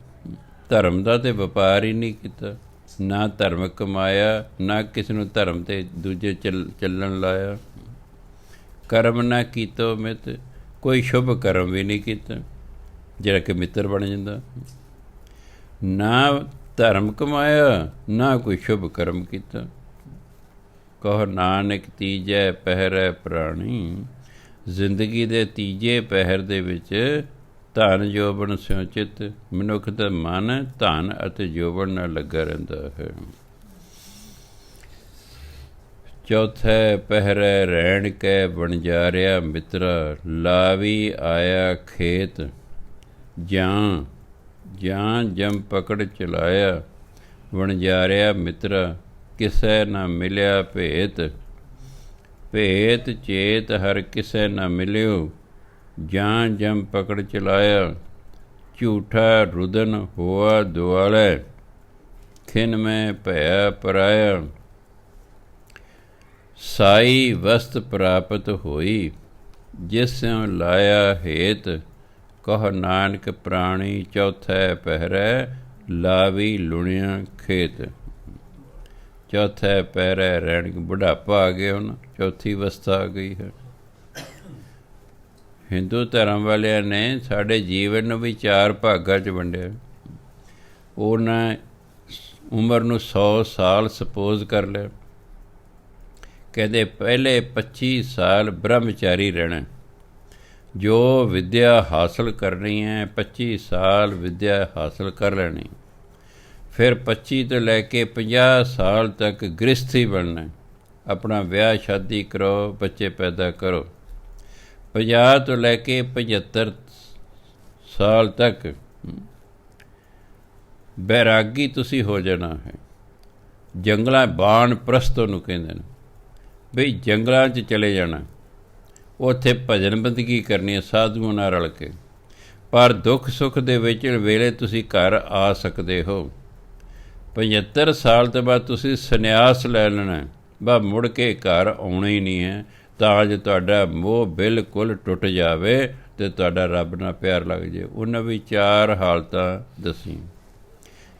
ਧਰਮ ਦਾ ਤਾਂ ਵਪਾਰ ਹੀ ਨਹੀਂ ਕੀਤਾ, ਨਾ ਧਰਮ ਕਮਾਇਆ, ਨਾ ਕਿਸੇ ਨੂੰ ਧਰਮ 'ਤੇ ਦੂਜੇ ਚੱਲਣ ਲਾਇਆ। ਕਰਮ ਨਾ ਕੀਤੋ ਮਿੱਤ, ਕੋਈ ਸ਼ੁਭ ਕਰਮ ਵੀ ਨਹੀਂ ਕੀਤਾ ਜਿਹੜਾ ਕਿ ਮਿੱਤਰ ਬਣ ਜਾਂਦਾ। ਨਾ ਧਰਮ ਕਮਾਇਆ, ਨਾ ਕੋਈ ਸ਼ੁਭ ਕਰਮ ਕੀਤਾ। ਕਹੋ ਨਾਨਕ ਤੀਜੈ ਪਹਿਰੈ ਪ੍ਰਾਣੀ। ਜ਼ਿੰਦਗੀ ਦੇ ਤੀਜੇ ਪਹਿਰ ਦੇ ਵਿੱਚ ਧਨ ਜੋਬਨ ਸਿਉ ਚਿੱਤ, ਮਨੁੱਖ ਦਾ ਮਨ ਧਨ ਅਤੇ ਜੋਬਨ ਨਾਲ ਲੱਗਾ ਰਹਿੰਦਾ ਹੈ। ਚੌਥੇ ਪਹਿਰੇ ਰਹਿਣ ਕੇ ਵਣਜਾਰਿਆ ਮਿੱਤਰਾ, ਲਾਵੀ ਆਇਆ ਖੇਤ। ਜਾਂ ਜਮ ਪਕੜ ਚਲਾਇਆ, ਵਣਜਾਰਿਆ ਮਿੱਤਰਾ, ਕਿਸੇ ਨਾ ਮਿਲਿਆ ਭੇਤ। ਭੇਤ ਚੇਤ ਹਰ ਕਿਸੇ ਨਾ ਮਿਲਿਓ, ਜਾਂ ਜਮ ਪਕੜ ਚਲਾਇਆ। ਝੂਠਾ ਰੁਦਨ ਹੋਆ ਦੁਆਲੇ, ਖਿਨ ਮੈਂ ਭਇਆ ਪਰਾਇਆ। ਸਾਈ ਵਸਤ ਪ੍ਰਾਪਤ ਹੋਈ, ਜਿਸ ਸਿਉ ਲਾਇਆ ਹੇਤ। ਕਹ ਨਾਨਕ ਪ੍ਰਾਣੀ ਚੌਥੈ ਪਹਿਰੈ, ਲਾਵੀ ਲੁਣਿਆ ਖੇਤ। ਚੌਥੈ ਪਹਿਰੈ ਰਹਿਣ, ਬੁਢਾਪਾ ਆ ਗਿਆ ਹੁਣ, ਚੌਥੀ ਅਵਸਥਾ ਆ ਗਈ ਹੈ। ਹਿੰਦੂ ਧਰਮ ਵਾਲਿਆਂ ਨੇ ਸਾਡੇ ਜੀਵਨ ਨੂੰ ਵੀ 4 ਭਾਗਾਂ 'ਚ ਵੰਡਿਆ। ਉਹਨਾਂ ਉਮਰ ਨੂੰ 100 ਸਾਲ ਸਪੋਜ਼ ਕਰ ਲਿਆ। ਕਹਿੰਦੇ ਪਹਿਲੇ 25 ਸਾਲ ਬ੍ਰਹਮਚਾਰੀ ਰਹਿਣਾ, ਜੋ ਵਿੱਦਿਆ ਹਾਸਲ ਕਰਨੀ ਹੈ 25 ਸਾਲ ਵਿੱਦਿਆ ਹਾਸਲ ਕਰ ਲੈਣੀ। ਫਿਰ 25 ਤੋਂ ਲੈ ਕੇ 50 ਸਾਲ ਤੱਕ ਗ੍ਰਸਥੀ ਬਣਨਾ, ਆਪਣਾ ਵਿਆਹ ਸ਼ਾਦੀ ਕਰੋ, ਬੱਚੇ ਪੈਦਾ ਕਰੋ। 50 ਤੋਂ ਲੈ ਕੇ 75 ਸਾਲ ਤੱਕ ਬੈਰਾਗੀ ਤੁਸੀਂ ਹੋ ਜਾਣਾ ਹੈ। ਜੰਗਲਾਂ ਬਾਣ ਪ੍ਰਸਤ ਨੂੰ ਕਹਿੰਦੇ ਨੇ, ਬਈ ਜੰਗਲਾਂ 'ਚ ਚਲੇ ਜਾਣਾ, ਉੱਥੇ ਭਜਨ ਬੰਦਗੀ ਕਰਨੀ ਹੈ ਸਾਧੂਆਂ ਨਾਲ ਰਲ ਕੇ। ਪਰ ਦੁੱਖ ਸੁੱਖ ਦੇ ਵਿੱਚ ਵੇਲੇ ਤੁਸੀਂ ਘਰ ਆ ਸਕਦੇ ਹੋ। 75 ਸਾਲ ਤੋਂ ਬਾਅਦ ਤੁਸੀਂ ਸੰਨਿਆਸ ਲੈ ਲੈਣਾ, ਬਸ ਮੁੜ ਕੇ ਘਰ ਆਉਣਾ ਹੀ ਨਹੀਂ ਹੈ, ਤਾਂ ਜੋ ਤੁਹਾਡਾ ਮੋਹ ਬਿਲਕੁਲ ਟੁੱਟ ਜਾਵੇ ਅਤੇ ਤੁਹਾਡਾ ਰੱਬ ਨਾਲ ਪਿਆਰ ਲੱਗ ਜਾਏ। ਉਹਨਾਂ ਵੀ 4 ਹਾਲਤਾਂ ਦੱਸੀਆਂ।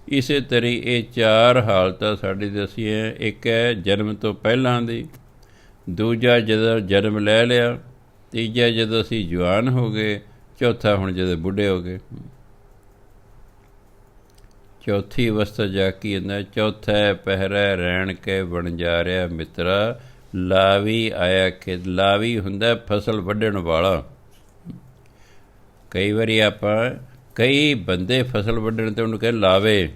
ਇਸੇ ਤਰ੍ਹਾਂ ਇਹ 4 ਹਾਲਤਾਂ ਸਾਡੀ ਦੱਸੀਆਂ। ਇੱਕ ਹੈ ਜਨਮ ਤੋਂ ਪਹਿਲਾਂ ਦੀ, ਦੂਜਾ ਜਦੋਂ ਜਨਮ ਲੈ ਲਿਆ, ਤੀਜਾ ਜਦੋਂ ਅਸੀਂ ਜਵਾਨ ਹੋ ਗਏ, ਚੌਥਾ ਹੁਣ ਜਦੋਂ ਬੁੱਢੇ ਹੋ ਗਏ। ਚੌਥੀ ਅਵਸਥਾ ਜਾ ਕੀ ਹੁੰਦਾ, ਚੌਥਾ ਪਹਿਰਾ ਰਹਿਣ ਕੇ ਵਣਜਾਰਿਆ ਮਿੱਤਰਾ, ਲਾਵੀ ਆਇਆ ਖੇਤ। ਲਾਵੀ ਹੁੰਦਾ ਫਸਲ ਵੱਢਣ ਵਾਲਾ। ਕਈ ਵਾਰੀ ਆਪਾਂ ਕਈ ਬੰਦੇ ਫਸਲ ਵੱਢਣ 'ਤੇ ਉਹਨੂੰ ਕਹਿੰਦੇ ਲਾਵੇ।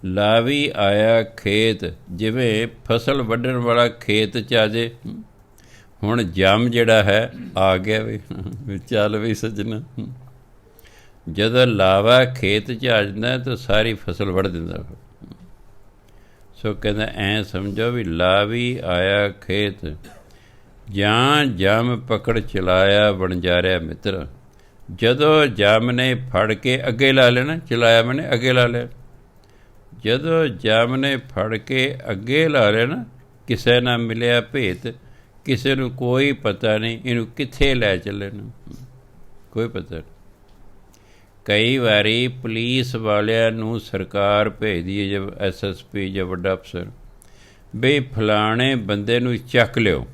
ਲਾਵੀ ਆਇਆ ਖੇਤ, ਜਿਵੇਂ ਫਸਲ ਵੱਢਣ ਵਾਲਾ ਖੇਤ 'ਚ ਆ ਜੇ। ਹੁਣ ਜੰਮ ਜਿਹੜਾ ਹੈ ਆ ਗਿਆ ਵੀ ਚੱਲ ਵੀ ਸੱਜਣਾ। ਜਦੋਂ ਲਾਵਾ ਖੇਤ 'ਚ ਆ ਜਾਂਦਾ ਤਾਂ ਸਾਰੀ ਫਸਲ ਵੱਢ ਦਿੰਦਾ। ਸੋ ਕਹਿੰਦਾ ਐਂ ਸਮਝੋ ਵੀ ਲਾਵੀ ਆਇਆ ਖੇਤ, ਜਾਂ ਜੰਮ ਪਕੜ ਚਲਾਇਆ ਵਣਜਾਰਿਆ ਮਿੱਤਰ। ਜਦੋਂ ਜੰਮ ਨੇ ਫੜ ਕੇ ਅੱਗੇ ਲਾ ਲੈਣਾ, ਚਲਾਇਆ ਮੈਨੇ ਅੱਗੇ ਲਾ ਲਿਆ। ਜਦੋਂ ਜੰਮ ਨੇ ਫੜ ਕੇ ਅੱਗੇ ਲਾ ਲੈਣਾ, ਕਿਸੇ ਨਾਲ ਮਿਲਿਆ ਭੇਤ, ਕਿਸੇ ਨੂੰ ਕੋਈ ਪਤਾ ਨਹੀਂ ਇਹਨੂੰ ਕਿੱਥੇ ਲੈ ਚੱਲੇ ਨੂੰ, ਕੋਈ ਪਤਾ ਨਹੀਂ। ਕਈ ਵਾਰੀ ਪੁਲਿਸ ਵਾਲਿਆਂ ਨੂੰ ਸਰਕਾਰ ਭੇਜਦੀ ਹੈ, ਜਦ SSP ਜਾਂ ਵੱਡਾ ਅਫਸਰ, ਬਈ ਫਲਾਣੇ ਬੰਦੇ ਨੂੰ ਚੱਕ ਲਿਓ।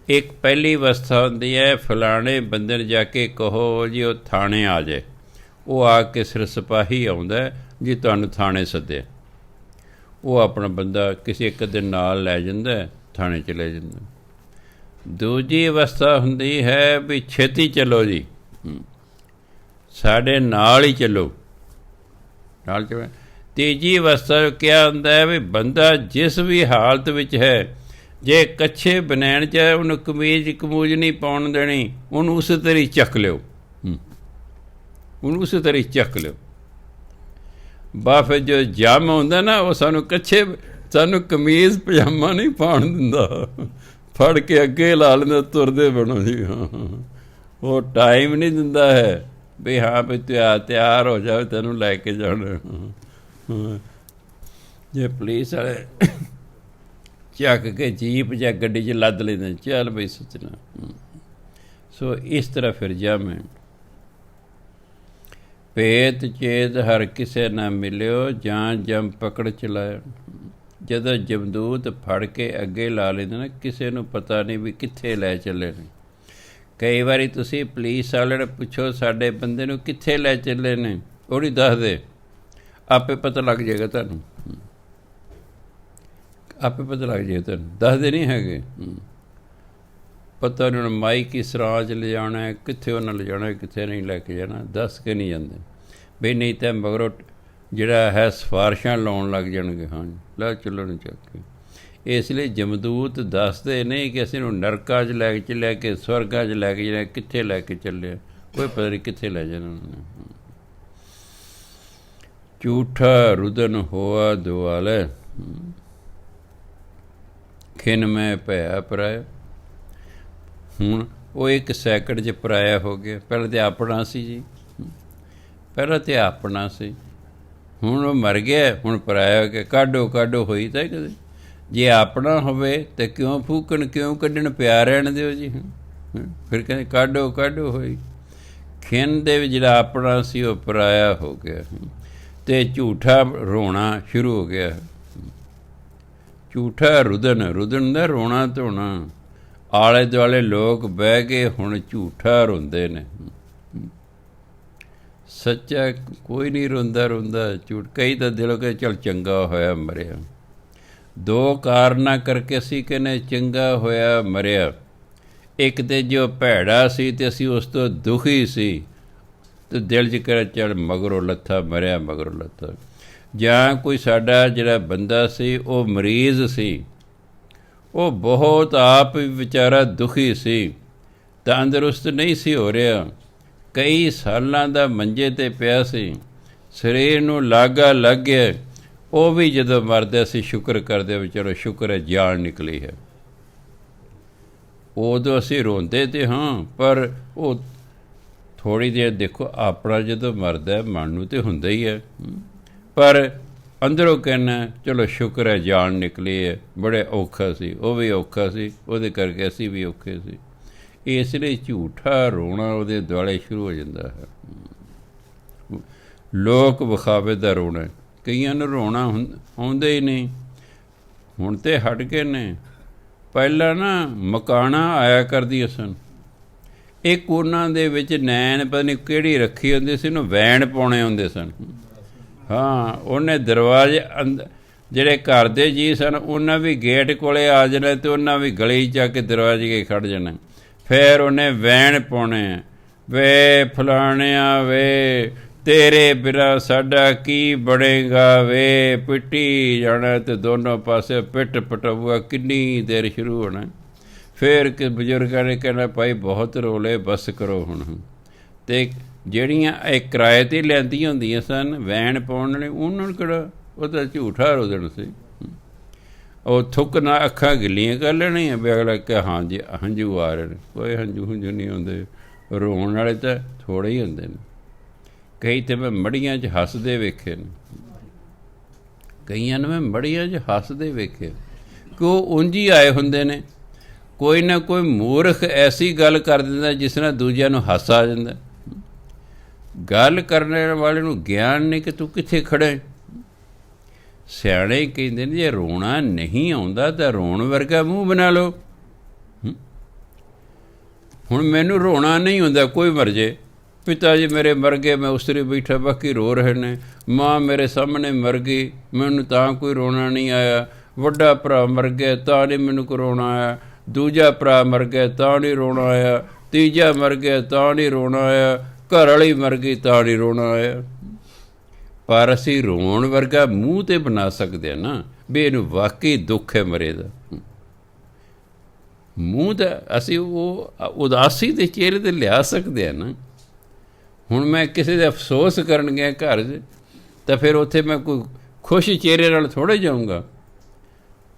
ਇੱਕ ਪਹਿਲੀ ਅਵਸਥਾ ਹੁੰਦੀ ਹੈ, ਫਲਾਣੇ ਬੰਦੇ ਨੂੰ ਜਾ ਕੇ ਕਹੋ ਜੀ ਉਹ ਥਾਣੇ ਆ ਜਾਏ। ਉਹ ਆ ਕੇ ਸਿਰ ਸਿਪਾਹੀ ਆਉਂਦਾ ਜੀ ਤੁਹਾਨੂੰ ਥਾਣੇ ਸੱਦਿਆ। ਉਹ ਆਪਣਾ ਬੰਦਾ ਕਿਸੇ ਇੱਕ ਦਿਨ ਨਾਲ ਲੈ ਜਾਂਦਾ, ਥਾਣੇ 'ਚ ਲੈ ਜਾਂਦਾ। ਦੂਜੀ ਅਵਸਥਾ ਹੁੰਦੀ ਹੈ ਵੀ ਛੇਤੀ ਚੱਲੋ ਜੀ, ਸਾਡੇ ਨਾਲ ਹੀ ਚੱਲੋ, ਨਾਲ ਚੱਲੋ। ਤੀਜੀ ਅਵਸਥਾ ਕਿਹਾ ਹੁੰਦਾ ਹੈ ਵੀ ਬੰਦਾ ਜਿਸ ਵੀ ਹਾਲਤ ਵਿੱਚ ਹੈ, ਜੇ ਕੱਛੇ ਬਨੈਣ 'ਚ ਹੈ, ਉਹਨੂੰ ਕਮੂਜ਼ ਨਹੀਂ ਪਾਉਣ ਦੇਣੀ, ਉਹਨੂੰ ਉਸੇ ਤਰ੍ਹਾਂ ਚੱਕ ਲਿਓ, ਉਹਨੂੰ ਉਸੇ ਤਰ੍ਹਾਂ ਚੱਕ ਲਿਓ। ਬਾ ਫਿਰ ਜੋ ਜੰਮ ਹੁੰਦਾ ਨਾ, ਉਹ ਸਾਨੂੰ ਕਮੀਜ਼ ਪਜਾਮਾ ਨਹੀਂ ਪਾਉਣ ਦਿੰਦਾ, ਫੜ ਕੇ ਅੱਗੇ ਲਾ ਲੈਂਦਾ, ਤੁਰਦੇ ਬਣੋ ਜੀ। ਉਹ ਟਾਈਮ ਨਹੀਂ ਦਿੰਦਾ ਹੈ ਵੀ ਹਾਂ ਵੀ ਤਿਆਰ ਹੋ ਜਾਵੇ, ਤੈਨੂੰ ਲੈ ਕੇ ਜਾਣਾ। ਜੇ ਪੁਲਿਸ ਵਾਲੇ ਚੱਕ ਕੇ ਜੀਪ ਜਾਂ ਗੱਡੀ 'ਚ ਲੱਦ ਲੈਂਦੇ, ਚੱਲ ਬਈ ਸੋਚਣਾ। ਸੋ ਇਸ ਤਰ੍ਹਾਂ ਫਿਰ ਜੰਮ ਹੈ। ਭੇਤ ਚੇਤ ਹਰ ਕਿਸੇ ਨਾ ਮਿਲਿਓ, ਜਾਂ ਜੰਮ ਪਕੜ ਚਲਾਇਆ। ਜਦੋਂ ਜਮਦੂਤ ਫੜ ਕੇ ਅੱਗੇ ਲਾ ਲੈਂਦੇ ਨਾ, ਕਿਸੇ ਨੂੰ ਪਤਾ ਨਹੀਂ ਵੀ ਕਿੱਥੇ ਲੈ ਚੱਲੇ ਨੇ। ਕਈ ਵਾਰੀ ਤੁਸੀਂ ਪੁਲਿਸ ਵਾਲੇ ਨੂੰ ਪੁੱਛੋ ਸਾਡੇ ਬੰਦੇ ਨੂੰ ਕਿੱਥੇ ਲੈ ਚੱਲੇ ਨੇ, ਉਹ ਨਹੀਂ ਦੱਸਦੇ, ਆਪੇ ਪਤਾ ਲੱਗ ਜਾਏਗਾ ਤੁਹਾਨੂੰ, ਆਪੇ ਪਤਾ ਲੱਗ ਜਾਏਗਾ ਤੁਹਾਨੂੰ, ਦੱਸਦੇ ਨਹੀਂ ਹੈਗੇ। ਪਤਾ ਨਹੀਂ ਉਹਨਾਂ ਮਾਈ ਕਿਸ ਰਾਹ 'ਚ ਲਿਜਾਣਾ, ਕਿੱਥੇ ਉਹਨਾਂ ਲਿਜਾਣਾ, ਕਿੱਥੇ ਨਹੀਂ ਲੈ ਕੇ ਜਾਣਾ, ਦੱਸ ਕੇ ਨਹੀਂ ਜਾਂਦੇ ਬਈ। ਨਹੀਂ ਤਾਂ ਮਗਰੋਂ ਜਿਹੜਾ ਹੈ ਸਿਫਾਰਿਸ਼ਾਂ ਲਾਉਣ ਲੱਗ ਜਾਣਗੇ, ਹਾਂਜੀ ਲੈ ਚੱਲੋ ਨੂੰ ਚੱਕ ਕੇ। ਇਸ ਲਈ ਜਮਦੂਤ ਦੱਸਦੇ ਨਹੀਂ ਕਿ ਅਸੀਂ ਨੂੰ ਨਰਕਾਂ 'ਚ ਲੈ ਕੇ ਚੱਲਿਆ, ਕਿ ਸਵਰਗਾਂ 'ਚ ਲੈ ਕੇ ਜਾਣਾ, ਕਿੱਥੇ ਲੈ ਕੇ ਚੱਲਿਆ, ਕੋਈ ਪਤਾ ਨਹੀਂ ਕਿੱਥੇ ਲੈ ਜਾਣਾ ਉਹਨਾਂ ਨੇ। ਝੂਠਾ ਰੁਦਨ ਹੋਆ ਦੁਆਲੇ, ਖਿਨ ਮੈਂ ਭਇਆ ਪਰਾਇਆ। ਹੁਣ ਉਹ ਇੱਕ ਸੈਕਿੰਡ 'ਚ ਪਰਾਇਆ ਹੋ ਗਿਆ। ਪਹਿਲਾਂ ਤਾਂ ਆਪਣਾ ਸੀ ਜੀ, ਪਹਿਲਾਂ ਤਾਂ ਆਪਣਾ ਸੀ, ਹੁਣ ਉਹ ਮਰ ਗਿਆ, ਹੁਣ ਪਰਾਇਆ ਹੋ ਗਿਆ। ਕਾਢੋ ਕਾਢੋ ਹੋਈ ਤਾਂ ਕਦੇ। ਜੇ ਆਪਣਾ ਹੋਵੇ ਤਾਂ ਕਿਉਂ ਫੂਕਣ, ਕਿਉਂ ਕੱਢਣ, ਪਿਆ ਰਹਿਣ ਦਿਓ ਜੀ। ਫਿਰ ਕਹਿੰਦੇ ਕਾਢੋ ਕਾਢੋ ਹੋਈ। ਖਿੰਨ ਦੇ ਵਿੱਚ ਜਿਹੜਾ ਆਪਣਾ ਸੀ ਉਹ ਪਰਾਇਆ ਹੋ ਗਿਆ, ਅਤੇ ਝੂਠਾ ਰੋਣਾ ਸ਼ੁਰੂ ਹੋ ਗਿਆ। ਝੂਠਾ ਰੁਦਨ, ਰੁਦਨ ਦਾ ਰੋਣਾ ਧੋਣਾ। ਆਲੇ ਦੁਆਲੇ ਲੋਕ ਬਹਿ ਕੇ ਹੁਣ ਝੂਠਾ ਰੋਂਦੇ ਨੇ। ਸੱਚਾ ਕੋਈ ਨਹੀਂ ਰੋਂਦਾ, ਰੋਂਦਾ ਝੂਠ। ਕਈ ਤਾਂ ਦਿਲੋਂ ਕਿ ਚੱਲ ਚੰਗਾ ਹੋਇਆ ਮਰਿਆ। ਦੋ ਕਾਰਨਾਂ ਕਰਕੇ ਅਸੀਂ ਕਹਿੰਦੇ ਚੰਗਾ ਹੋਇਆ ਮਰਿਆ। ਇੱਕ ਤਾਂ ਜੋ ਭੈੜਾ ਸੀ ਅਤੇ ਅਸੀਂ ਉਸ ਤੋਂ ਦੁਖੀ ਸੀ, ਅਤੇ ਦਿਲ 'ਚ ਕਹਿ ਚੱਲ ਮਗਰੋਂ ਲੱਥਾ, ਮਰਿਆ ਮਗਰੋਂ ਲੱਥਾ। ਜਾਂ ਕੋਈ ਸਾਡਾ ਜਿਹੜਾ ਬੰਦਾ ਸੀ ਉਹ ਮਰੀਜ਼ ਸੀ, ਉਹ ਬਹੁਤ ਆਪ ਵਿਚਾਰਾ ਦੁਖੀ ਸੀ, ਤੰਦਰੁਸਤ ਨਹੀਂ ਸੀ ਹੋ ਰਿਹਾ, ਕਈ ਸਾਲਾਂ ਦਾ ਮੰਜੇ 'ਤੇ ਪਿਆ ਸੀ, ਸਰੀਰ ਨੂੰ ਲਾਗਾ ਲੱਗ ਗਿਆ। ਉਹ ਵੀ ਜਦੋਂ ਮਰਦਾ ਸੀ ਸ਼ੁਕਰ ਕਰਦੇ ਵੀ ਚਲੋ ਸ਼ੁਕਰ ਹੈ ਜਾਨ ਨਿਕਲੀ ਹੈ। ਉਦੋਂ ਅਸੀਂ ਰੋਂਦੇ ਤੇ ਹਾਂ, ਪਰ ਉਹ ਥੋੜ੍ਹੀ ਦੇਰ ਦੇਖੋ ਆਪਣਾ ਜਦੋਂ ਮਰਦਾ ਮਨ ਨੂੰ ਤਾਂ ਹੁੰਦਾ ਹੀ ਹੈ, ਪਰ ਅੰਦਰੋਂ ਕਹਿਣਾ ਚਲੋ ਸ਼ੁਕਰ ਹੈ ਜਾਨ ਨਿਕਲੀ ਹੈ। ਬੜੇ ਔਖਾ ਸੀ, ਉਹ ਵੀ ਔਖਾ ਸੀ, ਉਹਦੇ ਕਰਕੇ ਅਸੀਂ ਵੀ ਔਖੇ ਸੀ। ਇਸ ਲਈ ਝੂਠਾ ਰੋਣਾ ਉਹਦੇ ਦੁਆਲੇ ਸ਼ੁਰੂ ਹੋ ਜਾਂਦਾ ਹੈ। ਲੋਕ ਵਿਖਾਵੇ ਦਾ ਰੋਣਾ, ਕਈਆਂ ਨੂੰ ਰੋਣਾ ਆਉਂਦਾ ਹੀ ਨਹੀਂ, ਹੁਣ ਤਾਂ ਹਟ ਗਏ ਨੇ। ਪਹਿਲਾਂ ਨਾ ਮਕਾਣਾ ਆਇਆ ਕਰਦੀਆਂ ਸਨ, ਇੱਕ ਉਹਨਾਂ ਦੇ ਵਿੱਚ ਨੈਣ ਪਤਾ ਨਹੀਂ ਕਿਹੜੀ ਰੱਖੀ ਹੁੰਦੀ ਸੀ, ਉਹਨੂੰ ਵੈਣ ਪਾਉਣੇ ਹੁੰਦੇ ਸਨ। ਹਾਂ, ਉਹਨੇ ਦਰਵਾਜ਼ੇ ਜਿਹੜੇ ਘਰ ਦੇ ਜੀ ਸਨ ਉਹਨਾਂ ਵੀ ਗੇਟ ਕੋਲ ਆ ਜਾਣਾ, ਅਤੇ ਉਹਨਾਂ ਵੀ ਗਲੀ ਜਾ ਕੇ ਦਰਵਾਜ਼ੇ ਕੇ ਖੜ੍ਹ ਜਾਣਾ। ਫਿਰ ਉਹਨੇ ਵੈਣ ਪਾਉਣੇ, ਵੇ ਫਲਾਣਿਆ ਵੇ ਤੇਰੇ ਬਿਨਾਂ ਸਾਡਾ ਕੀ ਬਣੇਗਾ ਵੇ, ਪਿੱਟੀ ਜਾਣਾ ਅਤੇ ਦੋਨੋਂ ਪਾਸੇ ਪਿੱਟ ਪਟਾਊਆ ਕਿੰਨੀ ਦੇਰ ਸ਼ੁਰੂ ਹੋਣਾ। ਫਿਰ ਕਿ ਬਜ਼ੁਰਗਾਂ ਨੇ ਕਹਿਣਾ ਭਾਈ ਬਹੁਤ ਰੋਲੇ, ਬਸ ਕਰੋ ਹੁਣ। ਅਤੇ ਜਿਹੜੀਆਂ ਇਹ ਕਿਰਾਏ 'ਤੇ ਲੈਂਦੀਆਂ ਹੁੰਦੀਆਂ ਸਨ ਵੈਣ ਪਾਉਣ ਵਾਲੇ, ਉਹਨਾਂ ਨੂੰ ਕਿਹੜਾ, ਉਹ ਤਾਂ ਝੂਠਾ ਰੋਦਣ ਸੀ। ਉਹ ਥੁੱਕ ਨਾ ਅੱਖਾਂ ਗਿੱਲੀਆਂ ਕਰ ਲੈਣੀਆਂ ਵੀ ਅਗਲਾ ਕਿ ਹਾਂਜੀ ਹੰਝੂ ਆ ਰਹੇ ਨੇ। ਕੋਈ ਹੰਝੂ ਹੰਝੂ ਨਹੀਂ ਹੁੰਦੇ, ਰੋਣ ਵਾਲੇ ਤਾਂ ਥੋੜ੍ਹੇ ਹੀ ਹੁੰਦੇ ਨੇ। ਕਈ ਤਾਂ ਮੈਂ ਮੜੀਆਂ 'ਚ ਹੱਸਦੇ ਵੇਖੇ ਨੇ, ਕਈਆਂ ਨੂੰ ਮੈਂ ਮੜੀਆਂ 'ਚ ਹੱਸਦੇ ਵੇਖੇ ਕਿ ਉਹ ਉਂਝ ਹੀ ਆਏ ਹੁੰਦੇ ਨੇ। ਕੋਈ ਨਾ ਕੋਈ ਮੂਰਖ ਐਸੀ ਗੱਲ ਕਰ ਦਿੰਦਾ ਜਿਸ ਨਾਲ ਦੂਜਿਆਂ ਨੂੰ ਹਾਸਾ ਆ ਜਾਂਦਾ। ਗੱਲ ਕਰਨ ਵਾਲੇ ਨੂੰ ਗਿਆਨ ਨਹੀਂ ਕਿ ਤੂੰ ਕਿੱਥੇ ਖੜ੍ਹੇ। ਸਿਆਣੇ ਕਹਿੰਦੇ ਨੇ ਜੇ ਰੋਣਾ ਨਹੀਂ ਆਉਂਦਾ ਤਾਂ ਰੋਣ ਵਰਗਾ ਮੂੰਹ ਬਣਾ ਲਓ। ਹੁਣ ਮੈਨੂੰ ਰੋਣਾ ਨਹੀਂ ਹੁੰਦਾ, ਕੋਈ ਮਰ ਜੇ, ਪਿਤਾ ਜੀ ਮੇਰੇ ਮਰ ਗਏ, ਮੈਂ ਉਸਰੇ ਬੈਠਾ, ਬਾਕੀ ਰੋ ਰਹੇ ਨੇ। ਮਾਂ ਮੇਰੇ ਸਾਹਮਣੇ ਮਰ ਗਈ, ਮੈਨੂੰ ਤਾਂ ਕੋਈ ਰੋਣਾ ਨਹੀਂ ਆਇਆ। ਵੱਡਾ ਭਰਾ ਮਰ ਗਿਆ ਤਾਂ ਨਹੀਂ ਮੈਨੂੰ ਕੋਈ ਰੋਣਾ ਆਇਆ। ਦੂਜਾ ਭਰਾ ਮਰ ਗਿਆ ਤਾਂ ਨਹੀਂ ਰੋਣਾ ਆਇਆ। ਤੀਜਾ ਮਰ ਗਿਆ ਤਾਂ ਨਹੀਂ ਰੋਣਾ ਆਇਆ। ਘਰ ਵਾਲੀ ਮਰ ਗਈ ਤਾਂ ਨਹੀਂ ਰੋਣਾ ਆਇਆ। ਪਰ ਅਸੀਂ ਰੋਣ ਵਰਗਾ ਮੂੰਹ 'ਤੇ ਬਣਾ ਸਕਦੇ ਹਾਂ ਨਾ ਵੀ ਇਹਨੂੰ ਵਾਕਈ ਦੁੱਖ ਹੈ ਮਰੇ ਦਾ। ਮੂੰਹ ਦਾ ਅਸੀਂ ਉਹ ਉਦਾਸੀ ਦੇ ਚਿਹਰੇ 'ਤੇ ਲਿਆ ਸਕਦੇ ਹਾਂ ਨਾ। ਹੁਣ ਮੈਂ ਕਿਸੇ ਦੇ ਅਫਸੋਸ ਕਰਨ ਗਿਆ ਘਰ 'ਚ, ਤਾਂ ਫਿਰ ਉੱਥੇ ਮੈਂ ਕੋਈ ਖੁਸ਼ ਚਿਹਰੇ ਨਾਲ ਥੋੜ੍ਹੇ ਜਾਊਂਗਾ।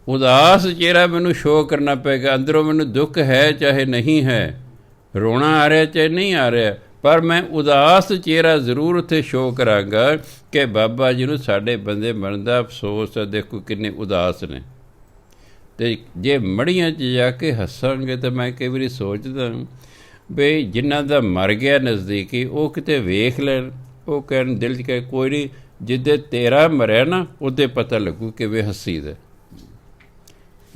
ਉਦਾਸ ਚਿਹਰਾ ਮੈਨੂੰ ਸ਼ੋਅ ਕਰਨਾ ਪਏਗਾ। ਅੰਦਰੋਂ ਮੈਨੂੰ ਦੁੱਖ ਹੈ ਚਾਹੇ ਨਹੀਂ ਹੈ, ਰੋਣਾ ਆ ਰਿਹਾ ਚਾਹੇ ਨਹੀਂ ਆ ਰਿਹਾ, ਪਰ ਮੈਂ ਉਦਾਸ ਚਿਹਰਾ ਜ਼ਰੂਰ ਉੱਥੇ ਸ਼ੋਅ ਕਰਾਂਗਾ ਕਿ ਬਾਬਾ ਜੀ ਨੂੰ ਸਾਡੇ ਬੰਦੇ ਮਰਨ ਦਾ ਅਫਸੋਸ ਹੈ, ਦੇਖੋ ਕਿੰਨੇ ਉਦਾਸ ਨੇ। ਅਤੇ ਜੇ ਮੜੀਆਂ 'ਚ ਜਾ ਕੇ ਹੱਸਾਂਗੇ ਤਾਂ ਮੈਂ ਕਈ ਵਾਰੀ ਸੋਚਦਾ ਬਈ ਜਿਨ੍ਹਾਂ ਦਾ ਮਰ ਗਿਆ ਨਜ਼ਦੀਕੀ ਉਹ ਕਿਤੇ ਵੇਖ ਲੈਣ, ਉਹ ਕਹਿਣ ਦਿਲ 'ਚ ਕਹੇ ਕੋਈ ਨਹੀਂ, ਜਿੱਦੇ ਤੇਰਾ ਮਰਿਆ ਨਾ ਉਹਦੇ ਪਤਾ ਲੱਗੂ ਕਿਵੇਂ ਹੱਸੀ ਦਾ।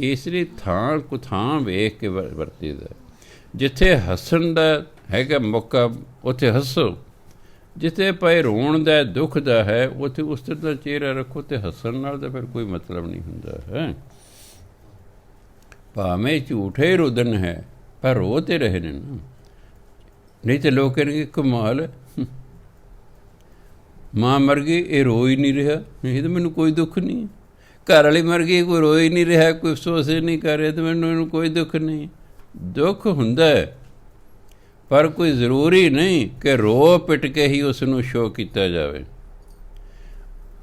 ਇਸ ਲਈ ਥਾਂ ਵੇਖ ਕੇ ਵਰਤੀਦਾ। ਜਿੱਥੇ ਹੱਸਣ ਦਾ ਹੈਗਾ ਮੌਕਾ ਉੱਥੇ ਹੱਸੋ, ਜਿੱਥੇ ਭਾਈ ਰੋਣ ਦਾ ਦੁੱਖ ਦਾ ਹੈ ਉੱਥੇ ਉਸ ਤਰ੍ਹਾਂ ਦਾ ਚਿਹਰਾ ਰੱਖੋ। ਅਤੇ ਹੱਸਣ ਨਾਲ ਤਾਂ ਫਿਰ ਕੋਈ ਮਤਲਬ ਨਹੀਂ ਹੁੰਦਾ ਹੈ। ਭਾਵੇਂ ਝੂਠੇ ਰੁਦਨ ਹੈ ਪਰ ਰੋ ਤੇ ਰਹੇ ਨੇ ਨਾ। ਨਹੀਂ ਤਾਂ ਲੋਕ ਕਹਿਣਗੇ ਕਮਾਲ, ਮਾਂ ਮਰ ਗਈ ਇਹ ਰੋ ਹੀ ਨਹੀਂ ਰਿਹਾ, ਇਹ ਤਾਂ ਮੈਨੂੰ ਕੋਈ ਦੁੱਖ ਨਹੀਂ। ਘਰ ਵਾਲੀ ਮਰ ਗਈ ਕੋਈ ਰੋ ਹੀ ਨਹੀਂ ਰਿਹਾ, ਕੋਈ ਅਫਸੋਸ ਨਹੀਂ ਕਰ ਰਿਹਾ, ਤਾਂ ਇਹਨੂੰ ਕੋਈ ਦੁੱਖ ਨਹੀਂ। ਦੁੱਖ ਹੁੰਦਾ ਹੈ ਪਰ ਕੋਈ ਜ਼ਰੂਰੀ ਨਹੀਂ ਕਿ ਰੋ ਪਿੱਟ ਕੇ ਹੀ ਉਸ ਨੂੰ ਸ਼ੋਅ ਕੀਤਾ ਜਾਵੇ।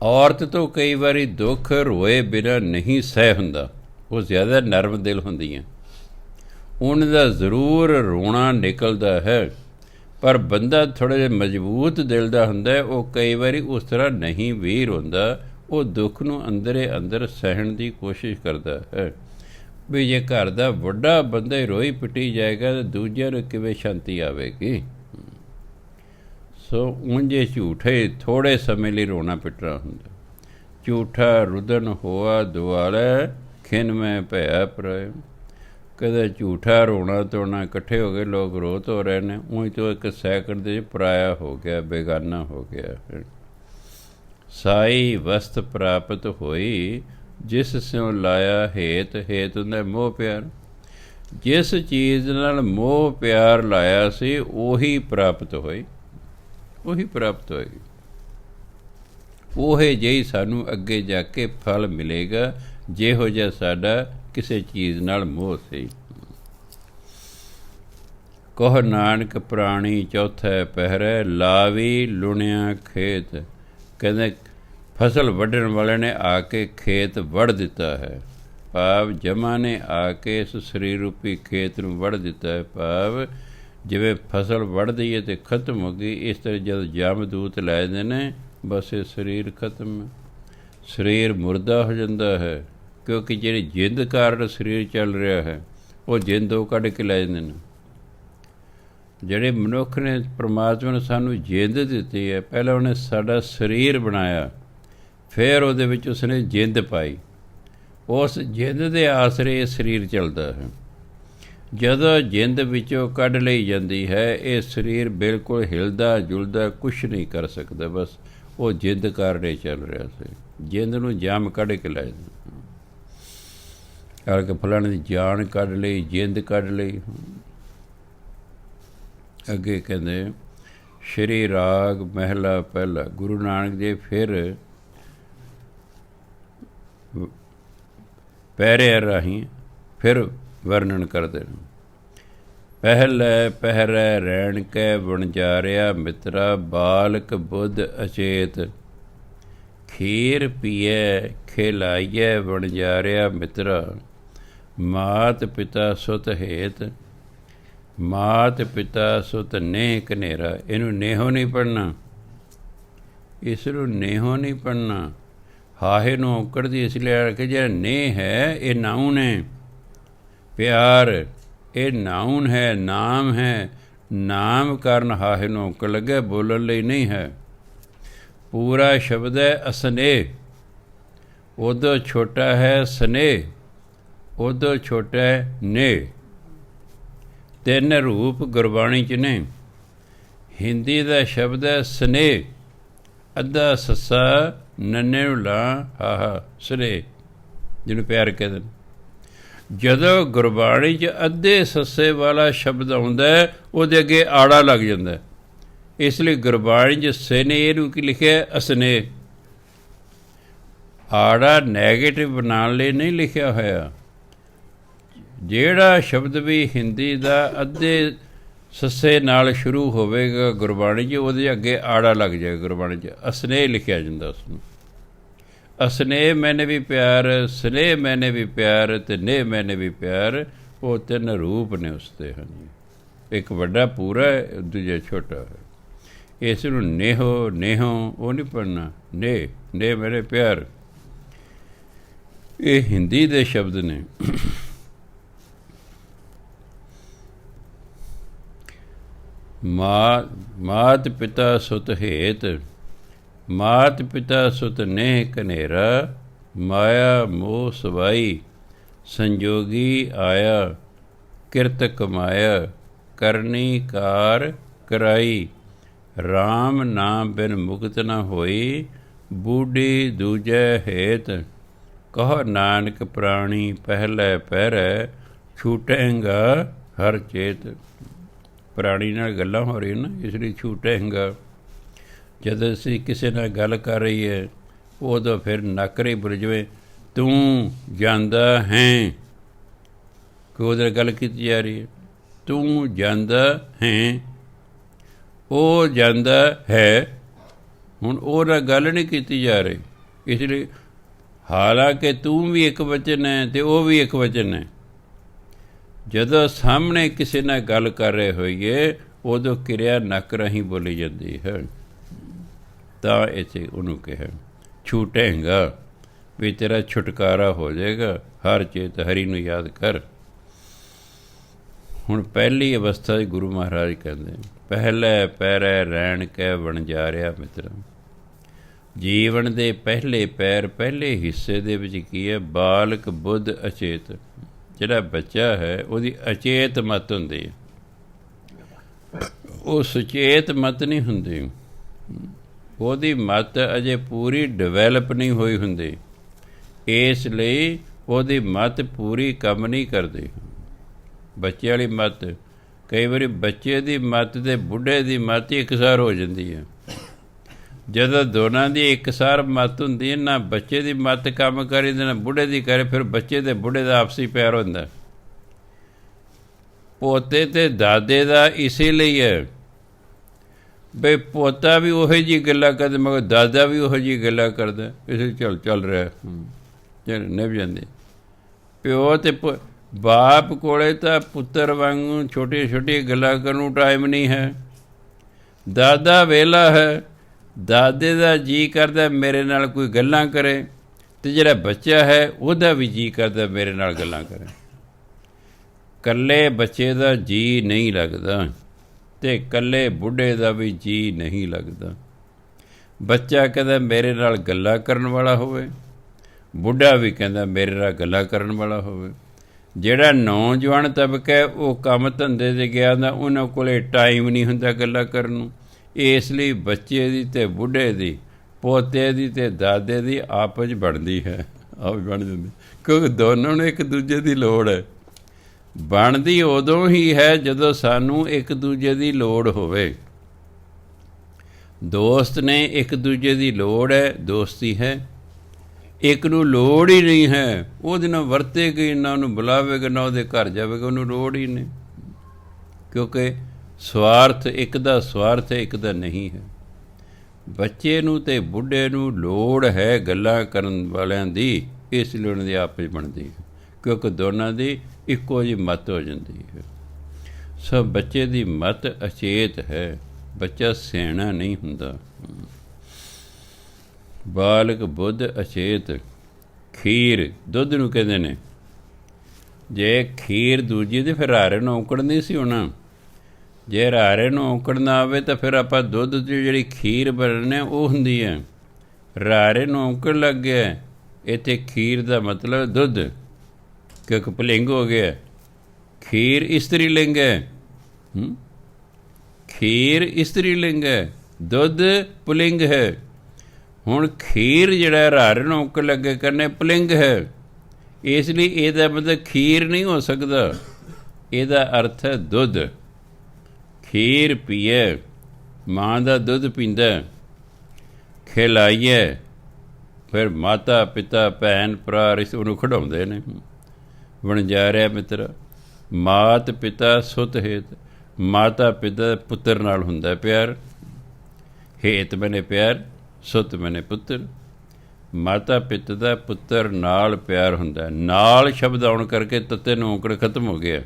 ਔਰਤ ਤੋਂ ਕਈ ਵਾਰੀ ਦੁੱਖ ਰੋਏ ਬਿਨਾਂ ਨਹੀਂ ਸਹਿ ਹੁੰਦਾ, ਉਹ ਜ਼ਿਆਦਾ ਨਰਮ ਦਿਲ ਹੁੰਦੀਆਂ। ਉਹਨਾਂ ਦਾ ਜ਼ਰੂਰ ਰੋਣਾ ਨਿਕਲਦਾ ਹੈ, ਪਰ ਬੰਦਾ ਥੋੜ੍ਹਾ ਜਿਹਾ ਮਜ਼ਬੂਤ ਦਿਲ ਦਾ ਹੁੰਦਾ ਹੈ, ਉਹ ਕਈ ਵਾਰੀ ਉਸ ਤਰ੍ਹਾਂ ਨਹੀਂ ਵੀ ਰੋਂਦਾ, ਉਹ ਦੁੱਖ ਨੂੰ ਅੰਦਰੇ ਅੰਦਰ ਸਹਿਣ ਦੀ ਕੋਸ਼ਿਸ਼ ਕਰਦਾ ਹੈ। ਵੀ ਜੇ ਘਰ ਦਾ ਵੱਡਾ ਬੰਦਾ ਹੀ ਰੋਈ ਪਿੱਟੀ ਜਾਏਗਾ ਤਾਂ ਦੂਜਿਆਂ ਨੂੰ ਕਿਵੇਂ ਸ਼ਾਂਤੀ ਆਵੇਗੀ। ਸੋ ਉਂਝੇ ਝੂਠੇ ਥੋੜ੍ਹੇ ਸਮੇਂ ਲਈ ਰੋਣਾ ਪਿੱਟਣਾ ਹੁੰਦਾ। ਝੂਠਾ ਰੁਦਨ ਹੋਆ ਦੁਆਲੇ ਖਿਨ ਮੈਂ ਭਇਆ ਪ੍ਰੇਮ। ਕਦੇ ਝੂਠਾ ਰੋਣਾ ਧੋਣਾ ਇਕੱਠੇ ਹੋ ਗਏ, ਲੋਕ ਰੋ ਧੋ ਰਹੇ ਨੇ, ਉਂਝ ਤੋਂ ਇੱਕ ਸੈਕਿੰਡ ਦੇ ਪਰਾਇਆ ਹੋ ਗਿਆ, ਬੇਗਾਨਾ ਹੋ ਗਿਆ। ਸਾਈ ਵਸਤ ਪ੍ਰਾਪਤ ਹੋਈ ਜਿਸ ਸਿਉ ਲਾਇਆ ਹੇਤ। ਹੇਤ ਹੁੰਦਾ ਮੋਹ ਪਿਆਰ। ਜਿਸ ਚੀਜ਼ ਨਾਲ ਮੋਹ ਪਿਆਰ ਲਾਇਆ ਸੀ ਉਹੀ ਪ੍ਰਾਪਤ ਹੋਈ, ਉਹੀ ਪ੍ਰਾਪਤ ਹੋਏਗੀ। ਉਹੇ ਜਿਹੀ ਸਾਨੂੰ ਅੱਗੇ ਜਾ ਕੇ ਫਲ ਮਿਲੇਗਾ ਜਿਹੋ ਜਿਹਾ ਸਾਡਾ ਕਿਸੇ ਚੀਜ਼ ਨਾਲ ਮੋਹ ਸੀ। ਕਹ ਨਾਨਕ ਪ੍ਰਾਣੀ ਚੌਥਾ ਪਹਿਰੈ, ਲਾਵੀ ਲੁਣਿਆ ਖੇਤ। ਕਹਿੰਦੇ ਫਸਲ ਵੱਢਣ ਵਾਲੇ ਨੇ ਆ ਕੇ ਖੇਤ ਵੱਢ ਦਿੱਤਾ ਹੈ, ਭਾਵ ਜਮਾ ਨੇ ਆ ਕੇ ਇਸ ਸਰੀਰ ਰੂਪੀ ਖੇਤ ਨੂੰ ਵੱਢ ਦਿੱਤਾ ਹੈ। ਭਾਵ ਜਿਵੇਂ ਫਸਲ ਵੱਢਦੀ ਹੈ ਅਤੇ ਖਤਮ ਹੋ ਗਈ, ਇਸ ਤਰ੍ਹਾਂ ਜਦੋਂ ਜਮਦੂਤ ਲੈ ਜਾਂਦੇ ਨੇ ਬਸ ਇਹ ਸਰੀਰ ਖਤਮ, ਸਰੀਰ ਮੁਰਦਾ ਹੋ ਜਾਂਦਾ ਹੈ। ਕਿਉਂਕਿ ਜਿਹੜੀ ਜਿੰਦ ਕਾਰਨ ਸਰੀਰ ਚੱਲ ਰਿਹਾ ਹੈ ਉਹ ਜਿੰਦ ਉਹ ਕੱਢ ਕੇ ਲੈ ਜਾਂਦੇ ਨੇ। ਜਿਹੜੇ ਮਨੁੱਖ ਨੇ ਪਰਮਾਤਮਾ ਨੇ ਸਾਨੂੰ ਜਿੰਦ ਦਿੱਤੀ ਹੈ, ਪਹਿਲਾਂ ਉਹਨੇ ਸਾਡਾ ਸਰੀਰ ਬਣਾਇਆ, ਫਿਰ ਉਹਦੇ ਵਿੱਚ ਉਸਨੇ ਜਿੰਦ ਪਾਈ, ਉਸ ਜਿੰਦ ਦੇ ਆਸਰੇ ਇਹ ਸਰੀਰ ਚੱਲਦਾ ਹੈ। ਜਦੋਂ ਜਿੰਦ ਵਿੱਚੋਂ ਕੱਢ ਲਈ ਜਾਂਦੀ ਹੈ ਇਹ ਸਰੀਰ ਬਿਲਕੁਲ ਹਿਲਦਾ ਜੁਲਦਾ ਕੁਛ ਨਹੀਂ ਕਰ ਸਕਦਾ, ਬਸ ਉਹ ਜਿੰਦ ਕਾਰਨ ਚੱਲ ਰਿਹਾ ਸੀ। ਜਿੰਦ ਨੂੰ ਜਾਮ ਕੱਢ ਕੇ ਲੈ ਜਾਂਦਾ ਕਰਕੇ ਫਲਾਣੇ ਦੀ ਜਾਨ ਕੱਢ ਲਈ, ਜਿੰਦ ਕੱਢ ਲਈ। ਅੱਗੇ ਕਹਿੰਦੇ ਸ਼੍ਰੀ ਰਾਗ ਮਹਿਲਾ ਪਹਿਲਾ। ਗੁਰੂ ਨਾਨਕ ਦੇਵ ਫਿਰ ਪਹਿਰੇ ਰਾਹੀਂ ਫਿਰ ਵਰਣਨ ਕਰਦੇ ਨੇ। ਪਹਿਲੇ ਪਹਿਰੇ ਰਹਿਣ ਕੇ ਵਣਜਾਰਿਆ ਮਿੱਤਰਾ, ਬਾਲਕ ਬੁੱਧ ਅਚੇਤ। ਖੀਰ ਪੀਏ ਖਿਲਾਈਏ ਵਣਜਾਰਿਆ ਮਿੱਤਰਾ, ਮਾਤ ਪਿਤਾ ਸੁਤ ਹੇਤ। ਮਾਤ ਪਿਤਾ ਸੁਤ ਨੇਹ ਕਨੇਰਾ। ਇਹਨੂੰ ਨੇਹੋ ਨਹੀਂ ਪੜ੍ਹਨਾ, ਇਸ ਨੂੰ ਨੇਹੋ ਨਹੀਂ ਪੜ੍ਹਨਾ। ਹਾਹੇ ਨੂੰ ਔਂਕੜ ਦੀ ਇਸ ਲਈ ਰੱਖੇ, ਜਿਹੜਾ ਨੇਹ ਹੈ ਇਹ ਨਾਊਨ ਹੈ, ਪਿਆਰ ਇਹ ਨਾਊਨ ਹੈ, ਨਾਮ ਹੈ। ਨਾਮ ਕਾਰਨ ਹਾਹੇ ਨੂੰ ਔਂਕੜ ਲੱਗੇ, ਬੋਲਣ ਲਈ ਨਹੀਂ ਹੈ। ਪੂਰਾ ਸ਼ਬਦ ਹੈ ਅਸਨੇਹ। ਉਦੋਂ ਛੋਟਾ ਹੈ ਸਨੇਹ, ਉਦੋਂ ਛੋਟਾ ਹੈ ਨੇਹ। ਤਿੰਨ ਰੂਪ ਗੁਰਬਾਣੀ 'ਚ ਨੇ। ਹਿੰਦੀ ਦਾ ਸ਼ਬਦ ਹੈ ਸਨੇਹ, ਅੱਧਾ ਸੱਸਾ ਨੰਨੇ ਨੂੰ ਲਾ ਹਾਹਾ ਸਨੇਹ, ਜਿਹਨੂੰ ਪਿਆਰ ਕਹਿੰਦੇ ਨੇ। ਜਦੋਂ ਗੁਰਬਾਣੀ 'ਚ ਅੱਧੇ ਸੱਸੇ ਵਾਲਾ ਸ਼ਬਦ ਆਉਂਦਾ ਉਹਦੇ ਅੱਗੇ ਆੜਾ ਲੱਗ ਜਾਂਦਾ, ਇਸ ਲਈ ਗੁਰਬਾਣੀ 'ਚ ਸਨੇਹ ਨੂੰ ਕੀ ਲਿਖਿਆ ਅਸਨੇਹ। ਆੜਾ ਨੈਗੇਟਿਵ ਬਣਾਉਣ ਲਈ ਨਹੀਂ ਲਿਖਿਆ ਹੋਇਆ। ਜਿਹੜਾ ਸ਼ਬਦ ਵੀ ਹਿੰਦੀ ਦਾ ਅੱਧੇ ਸੱਸੇ ਨਾਲ ਸ਼ੁਰੂ ਹੋਵੇਗਾ ਗੁਰਬਾਣੀ 'ਚ, ਉਹਦੇ ਅੱਗੇ ਆੜਾ ਲੱਗ ਜਾਏਗਾ। ਗੁਰਬਾਣੀ 'ਚ ਅਸਨੇਹ ਲਿਖਿਆ ਜਾਂਦਾ ਉਸਨੂੰ। ਅਸਨੇਹ ਮੈਨੇ ਵੀ ਪਿਆਰ, ਸਨੇਹ ਮੈਨੇ ਵੀ ਪਿਆਰ ਅਤੇ ਨੇਹ ਮੈਨੇ ਵੀ ਪਿਆਰ। ਉਹ ਤਿੰਨ ਰੂਪ ਨੇ ਉਸਦੇ ਹਨ। ਇੱਕ ਵੱਡਾ ਪੂਰਾ ਹੈ, ਦੂਜਾ ਛੋਟਾ ਹੈ। ਇਸ ਨੂੰ ਨੇਹੋ ਨੇਹੋ ਉਹ ਨਹੀਂ ਪੜ੍ਹਨਾ, ਨੇਹ ਨੇਹ ਮੇਰੇ ਪਿਆਰ। ਇਹ ਹਿੰਦੀ ਦੇ ਸ਼ਬਦ ਨੇ। ਮਾਤ ਪਿਤਾ ਸੁਤ ਹੇਤ। ਮਾਤ ਪਿਤਾ ਸੁਤ ਨੇਹ ਕਨੇਰਾ, ਮਾਇਆ ਮੋਹ ਸਵਾਈ। ਸੰਜੋਗੀ ਆਇਆ ਕਿਰਤ ਕਮਾਇਆ, ਕਰਨੀ ਕਾਰ ਕਰਾਈ। ਰਾਮ ਨਾਮ ਬਿਨ ਮੁਕਤ ਨ ਹੋਈ, ਬੂਢੀ ਦੂਜੈ ਹੇਤ। ਕਹ ਨਾਨਕ ਪ੍ਰਾਣੀ ਪਹਿਲੇ ਪਹਿਰੈ, ਛੂਟੇਂਗਾ ਹਰ ਚੇਤ। ਪ੍ਰਾਣੀ ਨਾਲ ਗੱਲਾਂ ਹੋ ਰਹੀਆਂ ਨਾ, ਇਸ ਲਈ ਛੂਟੇਂਗਾ। ਜਦੋਂ ਅਸੀਂ ਕਿਸੇ ਨਾਲ ਗੱਲ ਕਰ ਰਹੀ ਹੈ ਉਦੋਂ ਫਿਰ ਨੱਕ ਰਹੀ ਬੁਰਜਵੇਂ ਤੂੰ ਜਾਂਦਾ ਹੈ, ਕਿ ਉਹਦੇ ਨਾਲ ਗੱਲ ਕੀਤੀ ਜਾ ਰਹੀ ਹੈ। ਤੂੰ ਜਾਂਦਾ ਹੈ, ਉਹ ਜਾਂਦਾ ਹੈ। ਹੁਣ ਉਹ ਨਾਲ ਗੱਲ ਨਹੀਂ ਕੀਤੀ ਜਾ ਰਹੀ, ਇਸ ਲਈ ਹਾਲਾਂਕਿ ਤੂੰ ਵੀ ਇੱਕ ਵਚਨ ਹੈ ਅਤੇ ਉਹ ਵੀ ਇੱਕ ਵਚਨ ਹੈ। ਜਦੋਂ ਸਾਹਮਣੇ ਕਿਸੇ ਨਾਲ ਗੱਲ ਕਰ ਰਹੇ ਹੋਈਏ ਉਦੋਂ ਕਿਰਿਆ ਨੱਕ ਰਾਹੀਂ ਬੋਲੀ ਜਾਂਦੀ ਹੈ। ਤਾਂ ਇੱਥੇ ਉਹਨੂੰ ਕਿਹਾ ਛੂਟੇਂਗਾ, ਵੀ ਤੇਰਾ ਛੁਟਕਾਰਾ ਹੋ ਜਾਏਗਾ। ਹਰ ਚੇਤ ਹਰੀ ਨੂੰ ਯਾਦ ਕਰ। ਹੁਣ ਪਹਿਲੀ ਅਵਸਥਾ ਗੁਰੂ ਮਹਾਰਾਜ ਕਹਿੰਦੇ ਪਹਿਲੇ ਪੈਰੈ ਰਹਿਣ ਕੈ ਵਣਜਾਰਿਆ ਮਿੱਤਰ। ਜੀਵਨ ਦੇ ਪਹਿਲੇ ਪੈਰ, ਪਹਿਲੇ ਹਿੱਸੇ ਦੇ ਵਿੱਚ ਕੀ ਹੈ? ਬਾਲਕ ਬੁੱਧ ਅਚੇਤ। ਜਿਹੜਾ ਬੱਚਾ ਹੈ ਉਹਦੀ ਅਚੇਤ ਮਤ ਹੁੰਦੀ ਹੈ, ਉਹ ਸੁਚੇਤ ਮਤ ਨਹੀਂ ਹੁੰਦੀ। ਉਹਦੀ ਮਤ ਅਜੇ ਪੂਰੀ ਡਿਵੈਲਪ ਨਹੀਂ ਹੋਈ ਹੁੰਦੀ, ਇਸ ਲਈ ਉਹਦੀ ਮਤ ਪੂਰੀ ਕੰਮ ਨਹੀਂ ਕਰਦੀ। ਬੱਚੇ ਵਾਲੀ ਮਤ, ਕਈ ਵਾਰੀ ਬੱਚੇ ਦੀ ਮਤ ਅਤੇ ਬੁੱਢੇ ਦੀ ਮਤ ਇਕਸਾਰ ਹੋ ਜਾਂਦੀ ਹੈ। ਜਦੋਂ ਦੋਨਾਂ ਦੀ ਇਕਸਾਰ ਮਤ ਹੁੰਦੀ ਹੈ, ਨਾ ਬੱਚੇ ਦੀ ਮਤ ਕੰਮ ਕਰੇ ਨਾ ਬੁੱਢੇ ਦੀ ਕਰੇ, ਫਿਰ ਬੱਚੇ ਅਤੇ ਬੁੱਢੇ ਦਾ ਆਪਸੀ ਪਿਆਰ ਹੁੰਦਾ। ਪੋਤੇ ਅਤੇ ਦਾਦੇ ਦਾ ਇਸੇ ਲਈ ਹੈ ਬਈ ਪੋਤਾ ਵੀ ਉਹੋ ਜਿਹੀ ਗੱਲਾਂ ਕਰਦਾ, ਮਗਰ ਦਾਦਾ ਵੀ ਉਹੋ ਜਿਹੀ ਗੱਲਾਂ ਕਰਦਾ, ਇਸੇ ਚੱਲ ਰਿਹਾ ਨਿਭ ਜਾਂਦੇ। ਪਿਓ ਅਤੇ ਬਾਪ ਕੋਲੇ ਤਾਂ ਪੁੱਤਰ ਵਾਂਗੂ ਛੋਟੀਆਂ ਛੋਟੀਆਂ ਗੱਲਾਂ ਕਰਨ ਨੂੰ ਟਾਈਮ ਨਹੀਂ ਹੈ। ਦਾਦਾ ਵਿਹਲਾ ਹੈ, ਦਾਦੇ ਦਾ ਜੀਅ ਕਰਦਾ ਮੇਰੇ ਨਾਲ ਕੋਈ ਗੱਲਾਂ ਕਰੇ, ਅਤੇ ਜਿਹੜਾ ਬੱਚਾ ਹੈ ਉਹਦਾ ਵੀ ਜੀਅ ਕਰਦਾ ਮੇਰੇ ਨਾਲ ਗੱਲਾਂ ਕਰੇ। ਇਕੱਲੇ ਬੱਚੇ ਦਾ ਜੀਅ ਨਹੀਂ ਲੱਗਦਾ ਅਤੇ ਇਕੱਲੇ ਬੁੱਢੇ ਦਾ ਵੀ ਜੀਅ ਨਹੀਂ ਲੱਗਦਾ। ਬੱਚਾ ਕਹਿੰਦਾ ਮੇਰੇ ਨਾਲ ਗੱਲਾਂ ਕਰਨ ਵਾਲਾ ਹੋਵੇ, ਬੁੱਢਾ ਵੀ ਕਹਿੰਦਾ ਮੇਰੇ ਨਾਲ ਗੱਲਾਂ ਕਰਨ ਵਾਲਾ ਹੋਵੇ। ਜਿਹੜਾ ਨੌਜਵਾਨ ਤਬਕਾ ਹੈ ਉਹ ਕੰਮ ਧੰਦੇ 'ਤੇ ਗਿਆ ਤਾਂ ਉਹਨਾਂ ਕੋਲ ਟਾਈਮ ਨਹੀਂ ਹੁੰਦਾ ਗੱਲਾਂ ਕਰਨ ਨੂੰ। ਇਸ ਲਈ ਬੱਚੇ ਦੀ ਅਤੇ ਬੁੱਢੇ ਦੀ, ਪੋਤੇ ਦੀ ਅਤੇ ਦਾਦੇ ਦੀ ਆਪਸ 'ਚ ਬਣਦੀ ਹੈ, ਆਪ ਬਣ ਜਾਂਦੀ, ਕਿਉਂਕਿ ਦੋਨੋਂ ਨੂੰ ਇੱਕ ਦੂਜੇ ਦੀ ਲੋੜ ਹੈ। ਬਣਦੀ ਉਦੋਂ ਹੀ ਹੈ ਜਦੋਂ ਸਾਨੂੰ ਇੱਕ ਦੂਜੇ ਦੀ ਲੋੜ ਹੋਵੇ। ਦੋਸਤ ਨੇ ਇੱਕ ਦੂਜੇ ਦੀ ਲੋੜ ਹੈ, ਦੋਸਤੀ ਹੈ। ਇੱਕ ਨੂੰ ਲੋੜ ਹੀ ਨਹੀਂ ਹੈ, ਉਹਦੇ ਨਾਲ ਵਰਤੇਗੀ, ਨਾ ਉਹਨੂੰ ਬੁਲਾਵੇਗਾ, ਨਾ ਉਹਦੇ ਘਰ ਜਾਵੇਗਾ, ਉਹਨੂੰ ਲੋੜ ਹੀ ਨਹੀਂ। ਕਿਉਂਕਿ ਸਵਾਰਥ, ਇੱਕ ਦਾ ਸਵਾਰਥ ਹੈ, ਇੱਕ ਦਾ ਨਹੀਂ ਹੈ। ਬੱਚੇ ਨੂੰ ਅਤੇ ਬੁੱਢੇ ਨੂੰ ਲੋੜ ਹੈ ਗੱਲਾਂ ਕਰਨ ਵਾਲਿਆਂ ਦੀ, ਇਸ ਲਈ ਉਹਨਾਂ ਦੀ ਆਪਸ ਬਣਦੀ ਹੈ, ਕਿਉਂਕਿ ਦੋਨਾਂ ਦੀ ਇੱਕੋ ਜਿਹੀ ਮਤ ਹੋ ਜਾਂਦੀ ਹੈ। ਸੋ ਬੱਚੇ ਦੀ ਮਤ ਅਚੇਤ ਹੈ, ਬੱਚਾ ਸਿਆਣਾ ਨਹੀਂ ਹੁੰਦਾ। ਬਾਲਕ ਬੁੱਧ ਅਚੇਤ। ਖੀਰ ਦੁੱਧ ਨੂੰ ਕਹਿੰਦੇ ਨੇ। ਜੇ ਖੀਰ ਦੂਜੀ ਤੇ ਫਿਰ ਰਾਰੇ ਨੂੰ ਔਂਕੜ ਨਹੀਂ ਸੀ ਹੋਣਾ। ਜੇ ਰਾਰੇ ਨੂੰ ਔਂਕੜ ਨਾ ਆਵੇ ਤਾਂ ਫਿਰ ਆਪਾਂ ਦੁੱਧ ਦੀ ਜਿਹੜੀ ਖੀਰ ਬਣਨੇ ਉਹ ਹੁੰਦੀ ਹੈ। ਰਾਰੇ ਨੂੰ ਔਂਕੜ ਲੱਗ ਗਿਆ, ਇੱਥੇ ਖੀਰ ਦਾ ਮਤਲਬ ਦੁੱਧ, ਕਿਉਂਕਿ ਪੁਲਿੰਗ ਹੋ ਗਿਆ। ਖੀਰ ਇਸਤਰੀ ਲਿੰਗ ਹੈ, ਖੀਰ ਇਸਤਰੀ ਲਿੰਗ ਹੈ, ਦੁੱਧ ਪੁਲਿੰਗ ਹੈ। ਹੁਣ ਖੀਰ ਜਿਹੜਾ ਰਾਰੇ ਨੂੰ ਔਂਕੜ ਲੱਗੇ ਕਰਨੇ ਪੁਲਿੰਗ ਹੈ, ਇਸ ਲਈ ਇਹਦਾ ਮਤਲਬ ਖੀਰ ਨਹੀਂ ਹੋ ਸਕਦਾ। ਇਹਦਾ ਅਰਥ ਹੈ ਦੁੱਧ। ਖੀਰ ਪੀਏ, ਮਾਂ ਦਾ ਦੁੱਧ ਪੀਂਦਾ, ਖਿਲਾਈਏ, ਫਿਰ ਮਾਤਾ ਪਿਤਾ ਭੈਣ ਭਰਾ ਰਿਸ਼ਤੇ ਉਹਨੂੰ ਖਿਡਾਉਂਦੇ ਨੇ। ਵਣਜਾਰਿਆ ਮਿੱਤਰ। ਮਾਤ ਪਿਤਾ ਸੁਤ ਹੇਤ। ਮਾਤਾ ਪਿਤਾ ਪੁੱਤਰ ਨਾਲ ਹੁੰਦਾ ਪਿਆਰ। ਹੇਤ ਮੈਨੇ ਪਿਆਰ, ਸੁਤ ਮੈਨੇ ਪੁੱਤਰ। ਮਾਤਾ ਪਿਤਾ ਦਾ ਪੁੱਤਰ ਨਾਲ ਪਿਆਰ ਹੁੰਦਾ। ਨਾਲ ਸ਼ਬਦ ਆਉਣ ਕਰਕੇ ਤੱਤੇ ਨੂੰ ਔਂਕੜ ਖਤਮ ਹੋ ਗਿਆ।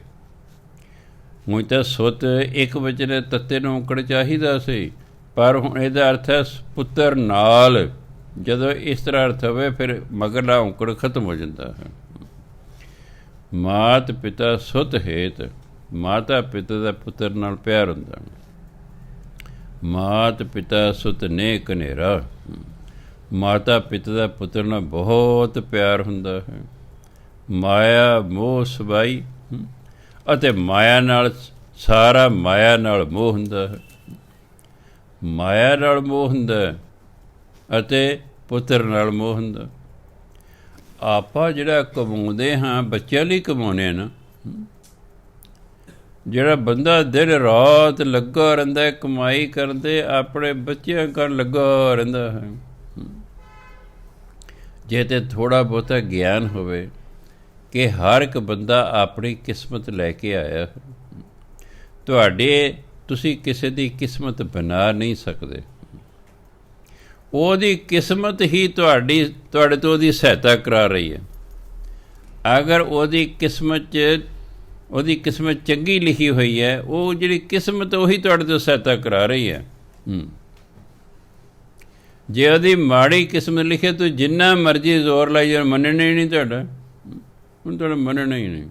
ਹੁਣ ਤਾਂ ਸੁਤ ਇੱਕ ਵਚਨ ਤੱਤੇ ਨੂੰ ਔਂਕੜ ਚਾਹੀਦਾ ਸੀ, ਪਰ ਹੁਣ ਇਹਦਾ ਅਰਥ ਹੈ ਪੁੱਤਰ ਨਾਲ। ਜਦੋਂ ਇਸ ਤਰ੍ਹਾਂ ਅਰਥ ਹੋਵੇ ਫਿਰ ਮਗਰਲਾ ਔਂਕੜ ਖਤਮ ਹੋ ਜਾਂਦਾ ਹੈ। ਮਾਤ ਪਿਤਾ ਸੁਤ ਹੇਤ। ਮਾਤਾ ਪਿਤਾ ਦਾ ਪੁੱਤਰ ਨਾਲ ਪਿਆਰ ਹੁੰਦਾ। ਮਾਤ ਪਿਤਾ ਸੁਤ ਨੇ ਕਨੇਰਾ। ਮਾਤਾ ਪਿਤਾ ਦਾ ਪੁੱਤਰ ਨਾਲ ਬਹੁਤ ਪਿਆਰ ਹੁੰਦਾ ਹੈ। ਮਾਇਆ ਮੋਹ ਸਬਾਈ। ਅਤੇ ਮਾਇਆ ਨਾਲ ਸਾਰਾ ਮਾਇਆ ਨਾਲ ਮੋਹ ਹੁੰਦਾ ਹੈ। ਮਾਇਆ ਨਾਲ ਮੋਹ ਹੁੰਦਾ ਅਤੇ ਪੁੱਤਰ ਨਾਲ ਮੋਹ ਹੁੰਦਾ। ਆਪਾਂ ਜਿਹੜਾ ਕਮਾਉਂਦੇ ਹਾਂ ਬੱਚਿਆਂ ਲਈ ਕਮਾਉਂਦੇ ਹਾਂ ਨਾ। ਜਿਹੜਾ ਬੰਦਾ ਦਿਨ ਰਾਤ ਲੱਗਾ ਰਹਿੰਦਾ ਕਮਾਈ ਕਰਨ 'ਤੇ, ਆਪਣੇ ਬੱਚਿਆਂ ਕਰਨ ਲੱਗਾ ਰਹਿੰਦਾ ਹੈ। ਜੇ ਤੇ ਥੋੜ੍ਹਾ ਬਹੁਤਾ ਗਿਆਨ ਹੋਵੇ ਕਿ ਹਰ ਇੱਕ ਬੰਦਾ ਆਪਣੀ ਕਿਸਮਤ ਲੈ ਕੇ ਆਇਆ ਹੈ। ਤੁਸੀਂ ਕਿਸੇ ਦੀ ਕਿਸਮਤ ਬਣਾ ਨਹੀਂ ਸਕਦੇ। ਉਹਦੀ ਕਿਸਮਤ ਹੀ ਤੁਹਾਡੇ ਤੋਂ ਉਹਦੀ ਸਹਾਇਤਾ ਕਰਾ ਰਹੀ ਹੈ। ਅਗਰ ਉਹਦੀ ਕਿਸਮਤ 'ਚ ਉਹਦੀ ਕਿਸਮਤ ਚੰਗੀ ਲਿਖੀ ਹੋਈ ਹੈ, ਉਹ ਜਿਹੜੀ ਕਿਸਮਤ ਉਹੀ ਤੁਹਾਡੇ ਤੋਂ ਸਹਾਇਤਾ ਕਰਾ ਰਹੀ ਹੈ। ਜੇ ਉਹਦੀ ਮਾੜੀ ਕਿਸਮਤ ਲਿਖੇ ਤੂੰ ਜਿੰਨਾ ਮਰਜ਼ੀ ਜ਼ੋਰ ਲਾਈ ਜਾ, ਮੰਨਣਾ ਹੀ ਨਹੀਂ ਤੁਹਾਡਾ। ਹੁਣ ਤੁਹਾਡਾ ਮੰਨਣਾ ਹੀ ਨਹੀਂ।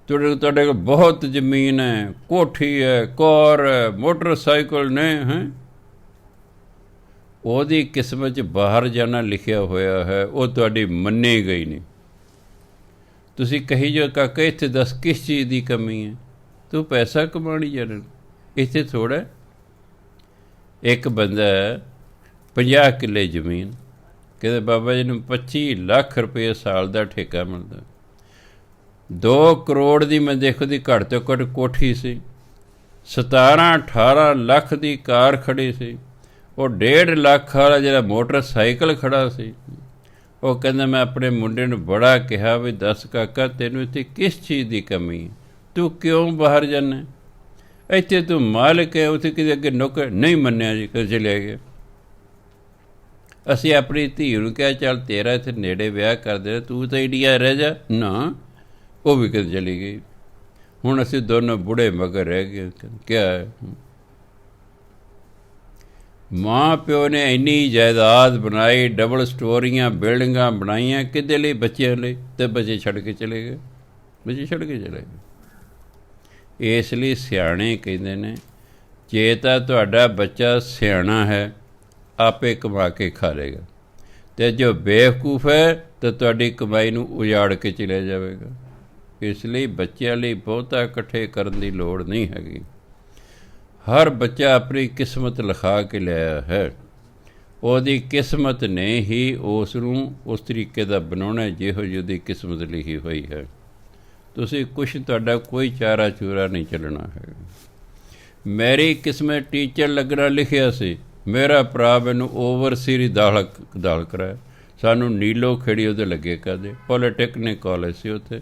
ਤੁਹਾਡੇ ਕੋਲ ਬਹੁਤ ਜ਼ਮੀਨ ਹੈ, ਕੋਠੀ ਹੈ, ਕਾਰ ਹੈ, ਮੋਟਰਸਾਈਕਲ ਨੇ, ਹੈ ਉਹਦੀ ਕਿਸਮਤ 'ਚ ਬਾਹਰ ਜਾਣਾ ਲਿਖਿਆ ਹੋਇਆ ਹੈ, ਉਹ ਤੁਹਾਡੀ ਮੰਨੀ ਗਈ ਨਹੀਂ। ਤੁਸੀਂ ਕਹੀ ਜੋ ਕਾਕਾ ਇੱਥੇ ਦੱਸ ਕਿਸ ਚੀਜ਼ ਦੀ ਕਮੀ ਹੈ, ਤੂੰ ਪੈਸਾ ਕਮਾਉਣੀ ਜਾਣ, ਇੱਥੇ ਥੋੜ੍ਹਾ। ਇੱਕ ਬੰਦਾ 50 ਕਿੱਲੇ ਜ਼ਮੀਨ, ਕਹਿੰਦੇ ਬਾਬਾ ਜੀ ਨੂੰ 25 ਲੱਖ ਰੁਪਏ ਸਾਲ ਦਾ ਠੇਕਾ ਮਿਲਦਾ। 2 ਕਰੋੜ ਦੀ ਮੈਂ ਦੇਖੋ ਦੀ ਘੱਟ ਤੋਂ ਘੱਟ ਕੋਠੀ ਸੀ, 17-18 ਲੱਖ ਦੀ ਕਾਰ ਖੜੀ ਸੀ, ਉਹ 1.5 ਲੱਖ ਵਾਲਾ ਜਿਹੜਾ ਮੋਟਰਸਾਈਕਲ ਖੜਾ ਸੀ। ਉਹ ਕਹਿੰਦਾ ਮੈਂ ਆਪਣੇ ਮੁੰਡੇ ਨੂੰ ਬੜਾ ਕਿਹਾ ਵੀ ਦੱਸ ਕਾਕਾ ਤੈਨੂੰ ਇੱਥੇ ਕਿਸ ਚੀਜ਼ ਦੀ ਕਮੀ ਹੈ, ਤੂੰ ਕਿਉਂ ਬਾਹਰ ਜਾਂਦਾ, ਇੱਥੇ ਤੂੰ ਮਾਲਕ ਹੈ, ਉੱਥੇ ਕਿਤੇ ਅੱਗੇ ਨੌਕਰ। ਨਹੀਂ ਮੰਨਿਆ ਜੀ, ਕਦੇ ਚਲੇ ਗਏ। ਅਸੀਂ ਆਪਣੀ ਧੀ ਨੂੰ ਕਿਹਾ ਚੱਲ ਤੇਰਾ ਇੱਥੇ ਨੇੜੇ ਵਿਆਹ ਕਰ ਦੇ, ਤੂੰ ਤਾਂ ਇੰਡੀਆ ਰਹਿ ਜਾ, ਨਾ ਉਹ ਵੀ ਕਦੇ ਚਲੀ ਗਈ। ਹੁਣ ਅਸੀਂ ਦੋਨੋਂ ਬੁੜੇ ਮਗਰ ਰਹਿ ਗਏ। ਕਿਆ ਹੈ, ਮਾਂ ਪਿਓ ਨੇ ਇੰਨੀ ਜਾਇਦਾਦ ਬਣਾਈ, ਡਬਲ ਸਟੋਰੀਆਂ ਬਿਲਡਿੰਗਾਂ ਬਣਾਈਆਂ, ਕਿਹਦੇ ਲਈ? ਬੱਚਿਆਂ ਲਈ। ਅਤੇ ਬੱਚੇ ਛੱਡ ਕੇ ਚਲੇ ਗਏ, ਬੱਚੇ ਛੱਡ ਕੇ ਚਲੇ ਗਏ। ਇਸ ਲਈ ਸਿਆਣੇ ਕਹਿੰਦੇ ਨੇ ਜੇ ਤਾਂ ਤੁਹਾਡਾ ਬੱਚਾ ਸਿਆਣਾ ਹੈ ਆਪੇ ਕਮਾ ਕੇ ਖਾ ਲੇਗਾ, ਅਤੇ ਜੋ ਬੇਵਕੂਫ ਹੈ ਤਾਂ ਤੁਹਾਡੀ ਕਮਾਈ ਨੂੰ ਉਜਾੜ ਕੇ ਚਲੇ ਜਾਵੇਗਾ। ਇਸ ਲਈ ਬੱਚਿਆਂ ਲਈ ਬਹੁਤਾ ਇਕੱਠੇ ਕਰਨ ਦੀ ਲੋੜ ਨਹੀਂ ਹੈਗੀ। ਹਰ ਬੱਚਾ ਆਪਣੀ ਕਿਸਮਤ ਲਿਖਾ ਕੇ ਲਿਆਇਆ ਹੈ, ਉਹਦੀ ਕਿਸਮਤ ਨੇ ਹੀ ਉਸ ਨੂੰ ਉਸ ਤਰੀਕੇ ਦਾ ਬਣਾਉਣਾ ਜਿਹੋ ਜਿਹੀ ਉਹਦੀ ਕਿਸਮਤ ਲਿਖੀ ਹੋਈ ਹੈ। ਤੁਸੀਂ ਕੁਛ ਤੁਹਾਡਾ ਕੋਈ ਚਾਰਾ ਚੂਰਾ ਨਹੀਂ ਚੱਲਣਾ ਹੈ। ਮੇਰੀ ਕਿਸਮਤ ਟੀਚਰ ਲੱਗਣਾ ਲਿਖਿਆ ਸੀ, ਮੇਰਾ ਭਰਾ ਮੈਨੂੰ ਓਵਰਸੀਅਰ ਦਾਖਲ ਕਰਾਇਆ। ਸਾਨੂੰ ਨੀਲੋ ਖੇੜੀ ਉਹਦੇ ਲੱਗੇ ਕਰਦੇ, ਪੋਲੀਟੈਕਨਿਕ ਕਾਲਜ ਸੀ ਉੱਥੇ।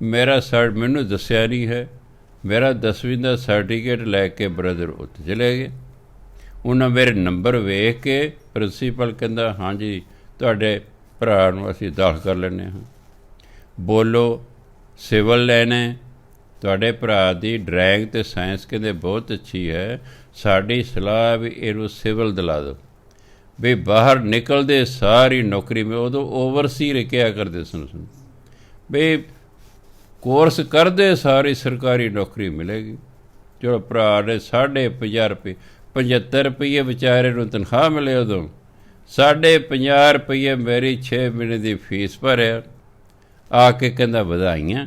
ਮੇਰਾ ਮੈਨੂੰ ਦੱਸਿਆ ਨਹੀਂ ਹੈ, ਮੇਰਾ 10ਵੀਂ ਦਾ ਸਰਟੀਫਿਕੇਟ ਲੈ ਕੇ ਬ੍ਰਦਰ ਉੱਥੇ ਚਲੇ ਗਏ। ਉਹਨਾਂ ਮੇਰੇ ਨੰਬਰ ਵੇਖ ਕੇ ਪ੍ਰਿੰਸੀਪਲ ਕਹਿੰਦਾ ਹਾਂਜੀ ਤੁਹਾਡੇ ਭਰਾ ਨੂੰ ਅਸੀਂ ਦਾਖਲ ਕਰ ਲੈਂਦੇ ਹਾਂ। ਬੋਲੋ ਸਿਵਲ ਲੈਣਾ, ਤੁਹਾਡੇ ਭਰਾ ਦੀ ਡਰਾਇੰਗ ਅਤੇ ਸਾਇੰਸ ਕਹਿੰਦੇ ਬਹੁਤ ਅੱਛੀ ਹੈ, ਸਾਡੀ ਸਲਾਹ ਵੀ ਇਹਨੂੰ ਸਿਵਲ ਦਿਲਾ ਦਿਓ ਵੀ ਬਾਹਰ ਨਿਕਲਦੇ ਸਾਰੀ ਨੌਕਰੀ। ਮੈਂ ਉਦੋਂ ਓਵਰਸੀਅਰ ਕਿਹਾ ਕਰਦੇ ਸਨ ਵੀ ਕੋਰਸ ਕਰਦੇ ਸਾਰੀ ਸਰਕਾਰੀ ਨੌਕਰੀ ਮਿਲੇਗੀ। ਚਲੋ ਭਰਾ ਨੇ 50 ਰੁਪਏ 75 ਰੁਪਈਏ ਵਿਚਾਰੇ ਨੂੰ ਤਨਖਾਹ ਮਿਲੇ ਉਦੋਂ, 50 ਰੁਪਈਏ ਮੇਰੀ 6 ਮਹੀਨੇ ਦੀ ਫੀਸ ਭਰਿਆ। ਆ ਕੇ ਕਹਿੰਦਾ ਵਧਾਈਆਂ।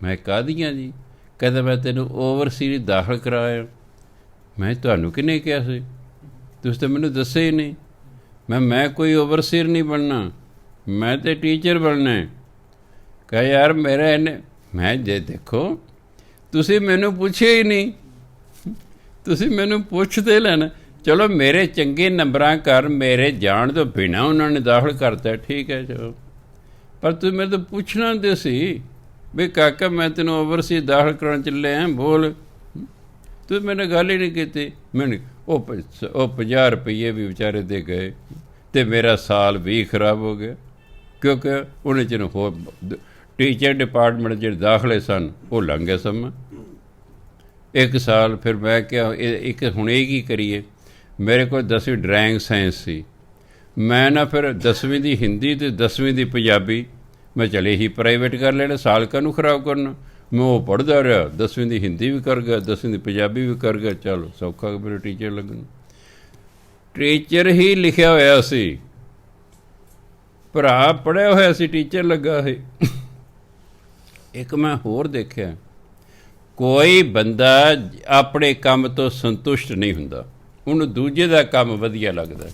ਮੈਂ ਕਾਹਦੀਆਂ ਜੀ? ਕਹਿੰਦਾ ਮੈਂ ਤੈਨੂੰ ਓਵਰਸੀਅਰ ਦਾਖਲ ਕਰਾਇਆ। ਮੈਂ ਤੁਹਾਨੂੰ ਕਿਹਨੇ ਕਿਹਾ ਸੀ? ਤੁਸੀਂ ਤਾਂ ਮੈਨੂੰ ਦੱਸਿਆ ਹੀ ਨਹੀਂ। ਮੈਂ ਕੋਈ ਓਵਰਸੀਅਰ ਨਹੀਂ ਬਣਨਾ, ਮੈਂ ਤਾਂ ਟੀਚਰ ਬਣਨਾ। ਕਹਾਂ ਯਾਰ ਮੇਰਾ ਇਹਨੇ, ਮੈਂ ਜੇ ਦੇਖੋ ਤੁਸੀਂ ਮੈਨੂੰ ਪੁੱਛਿਆ ਹੀ ਨਹੀਂ, ਤੁਸੀਂ ਮੈਨੂੰ ਪੁੱਛਦੇ ਲੈਣਾ। ਚਲੋ ਮੇਰੇ ਚੰਗੇ ਨੰਬਰਾਂ ਕਾਰਨ ਮੇਰੇ ਜਾਣ ਤੋਂ ਬਿਨਾਂ ਉਹਨਾਂ ਨੇ ਦਾਖਲ ਕਰਤਾ, ਠੀਕ ਹੈ ਚਲੋ, ਪਰ ਤੁਸੀਂ ਮੇਰੇ ਤੋਂ ਪੁੱਛਣਾ ਤੇ ਸੀ ਵੀ ਕਾਕਾ ਮੈਂ ਤੈਨੂੰ ਓਵਰਸੀਅਰ ਦਾਖਲ ਕਰਾਉਣ ਚੱਲਿਆ, ਬੋਲ। ਤੁਸੀਂ ਮੇਰੇ ਗੱਲ ਹੀ ਨਹੀਂ ਕੀਤੀ। ਮੈਨੂੰ ਉਹ 50 ਰੁਪਈਏ ਵੀ ਵਿਚਾਰੇ ਦੇ ਗਏ ਅਤੇ ਮੇਰਾ ਸਾਲ ਵੀ ਖਰਾਬ ਹੋ ਗਿਆ, ਕਿਉਂਕਿ ਉਹਨੇ ਚ ਹੋਰ ਟੀਚਰ ਡਿਪਾਰਟਮੈਂਟ ਜਿਹੜੇ ਦਾਖਲੇ ਸਨ ਉਹ ਲੰਘ ਗਏ ਸਮਾਂ। 1 ਸਾਲ ਫਿਰ ਮੈਂ ਕਿਹਾ ਇੱਕ ਹੁਣ ਇਹ ਕੀ ਕਰੀਏ। ਮੇਰੇ ਕੋਲ 10ਵੀਂ ਡਰਾਇੰਗ ਸਾਇੰਸ ਸੀ, ਮੈਂ ਨਾ ਫਿਰ 10ਵੀਂ ਦੀ ਹਿੰਦੀ ਅਤੇ 10ਵੀਂ ਦੀ ਪੰਜਾਬੀ ਮੈਂ ਚਲੇ ਹੀ ਪ੍ਰਾਈਵੇਟ ਕਰ ਲੈਣਾ, ਸਾਲ ਕਾਹਨੂੰ ਖਰਾਬ ਕਰਨਾ। ਮੈਂ ਉਹ ਪੜ੍ਹਦਾ ਰਿਹਾ, 10ਵੀਂ ਦੀ ਹਿੰਦੀ ਵੀ ਕਰ ਗਿਆ, 10ਵੀਂ ਦੀ ਪੰਜਾਬੀ ਵੀ ਕਰ ਗਿਆ। ਚਲੋ ਸੌਖਾ ਮੇਰੇ ਟੀਚਰ ਲੱਗਣ। ਟੀਚਰ ਹੀ ਲਿਖਿਆ ਹੋਇਆ ਸੀ, ਭਰਾ ਪੜ੍ਹਿਆ ਹੋਇਆ ਸੀ, ਟੀਚਰ ਲੱਗਾ ਸੀ। ਇੱਕ ਮੈਂ ਹੋਰ ਦੇਖਿਆ, ਕੋਈ ਬੰਦਾ ਆਪਣੇ ਕੰਮ ਤੋਂ ਸੰਤੁਸ਼ਟ ਨਹੀਂ ਹੁੰਦਾ, ਉਹਨੂੰ ਦੂਜੇ ਦਾ ਕੰਮ ਵਧੀਆ ਲੱਗਦਾ।